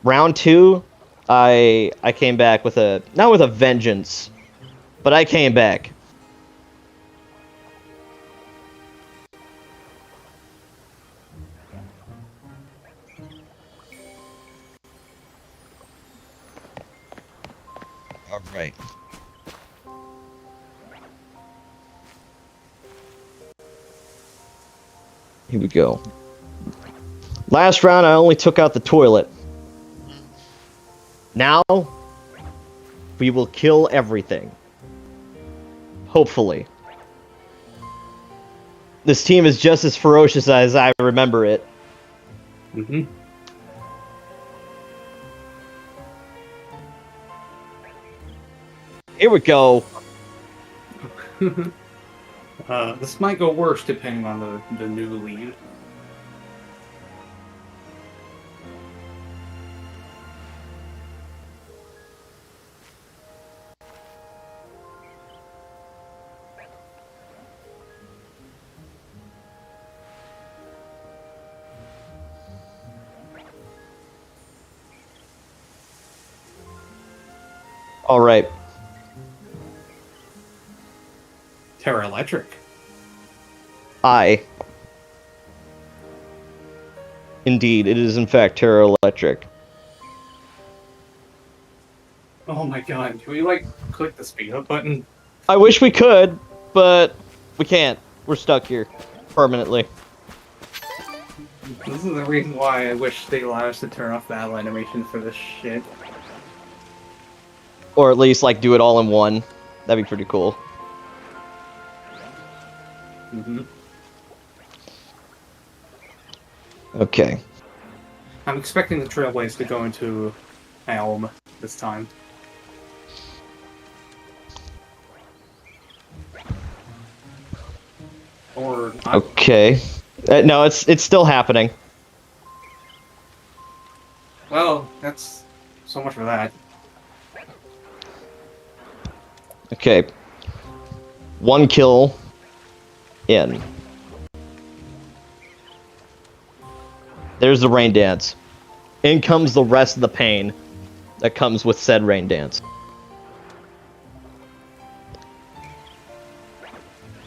Round 2, I came back with not with a vengeance, but I came back. Right. Here we go. Last round, I only took out the toilet. Now, we will kill everything. Hopefully. This team is just as ferocious as I remember it. Mm-hmm. Here we go. This might go worse depending on the new lead. All right. Terra Electric. Indeed, it is in fact Terra Electric. Oh my god, can we like click the speed up button? I wish we could, but we can't. We're stuck here permanently. This is the reason why I wish they allowed us to turn off battle animation for this shit. Or at least like do it all in one. That'd be pretty cool. Mm-hmm. Okay. I'm expecting the Trailblaze to go into Elm this time. Or not. Okay. No, it's still happening. Well, that's so much for that. Okay. One kill in. There's the rain dance. In comes the rest of the pain that comes with said rain dance.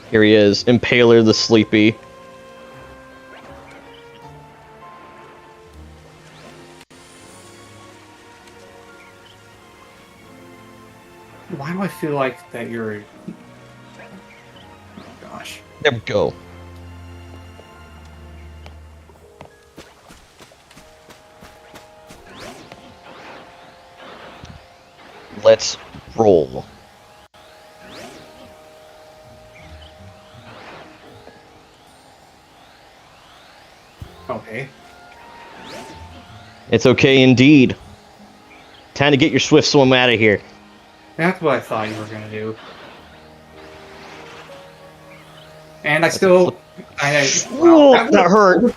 Here he is, Impaler the Sleepy. Why do I feel like that you're... Oh gosh. There we go. Let's roll. Okay. It's okay indeed. Time to get your swift swim out of here. That's what I thought you were gonna do. And I still... Ooh, that hurt.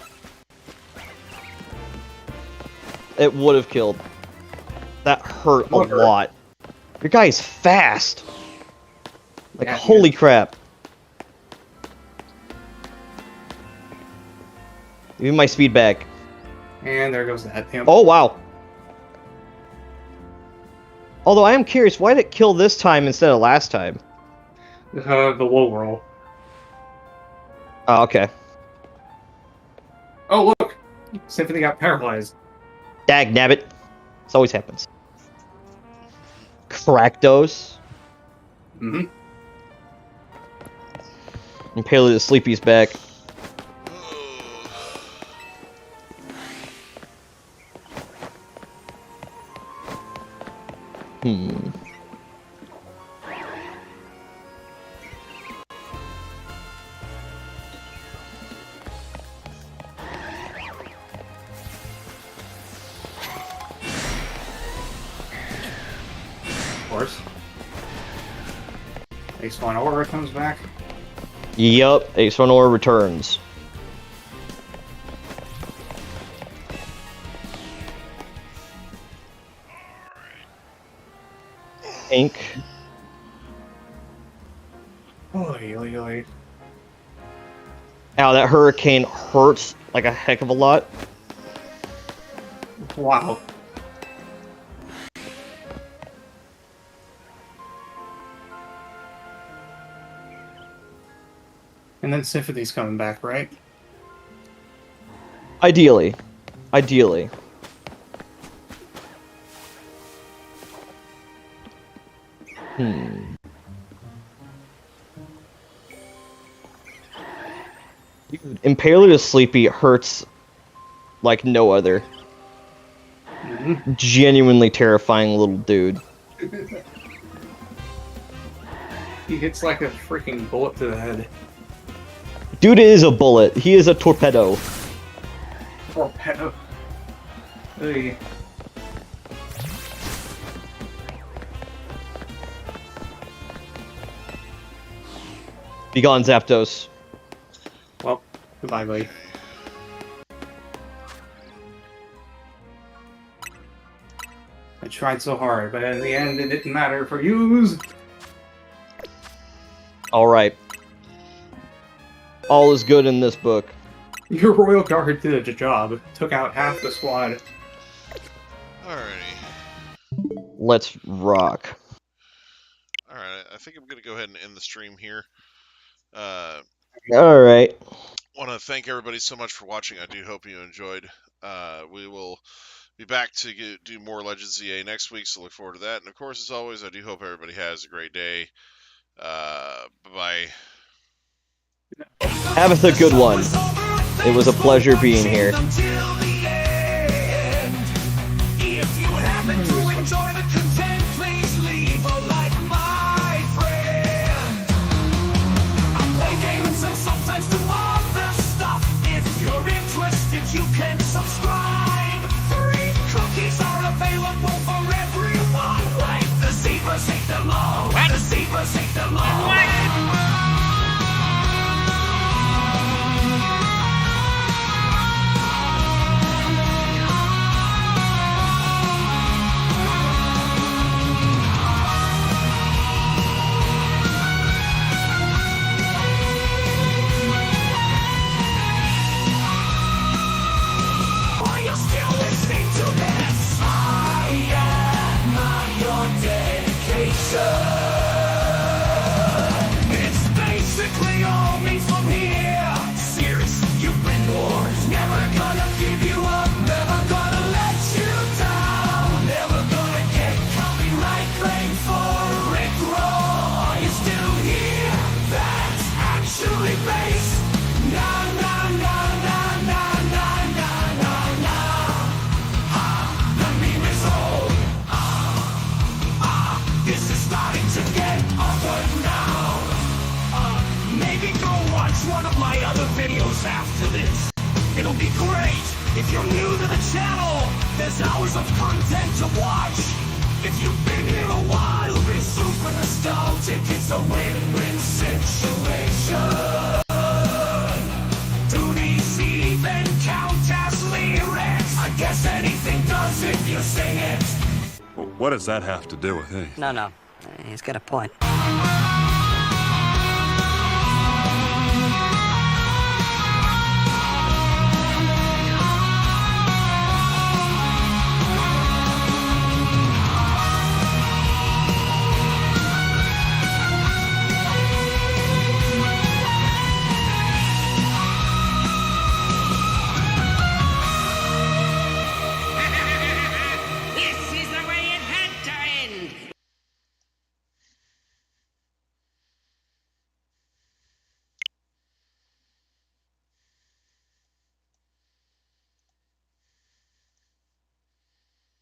It would have killed. That hurt a lot. Your guy is fast. Like, Yeah, holy crap. Give me my speed back. And there goes that. Yep. Oh, wow. Although I am curious, why did it kill this time instead of last time? The low roll. Oh, okay. Oh, look! Symphony got paralyzed. Dag nabbit. This always happens. Cractos. Mm-hmm. Impaler the Sleepy's back. Hmm. Of course. Ace One Aura comes back. Yup, Ace Aura returns. Ink. Oy, oy, oy. Ow, that hurricane hurts like a heck of a lot. Wow. And then Symphony's coming back, right? Ideally. Ideally. Impaler Sleepy hurts like no other. Genuinely terrifying little dude. He hits like a freaking bullet to the head. Dude is a bullet. He is a torpedo. Torpedo. Hey. Be gone, Zapdos. Well, goodbye, buddy. I tried so hard, but in the end, it didn't matter for yous. Alright. All is good in this book. Your Royal Guard did a job. Took out half the squad. Alrighty. Let's rock. Alright, I think I'm going to go ahead and end the stream here. Alright. Want to thank everybody so much for watching. I do hope you enjoyed. We will be back to do more Legends ZA next week, so look forward to that. And of course, as always, I do hope everybody has a great day. Bye-bye. Have a good one. It was a pleasure being here. You can subscribe. 3 cookies are available for everyone. Like the zebras hate them all. The zebras hate them all. Are you still listening to this? I am your dedication. It's basically all me from here. Serious, you've been warned. Never gonna give you up. Never gonna let you down. Never gonna get copyright claim for Rick Roll. Are you still here? That's actually based. No, no, no, no, no, no, no, no, no. The meme is old. This is starting to get awkward now. Maybe go watch one of my other videos after this. It'll be great. If you're new to the channel, there's hours of content to watch. If you've been here a while, be super nostalgic. It's a win-win situation. Do these even count as lyrics? I guess anything does if you sing it. What does that have to do with anything? No, he's got a point.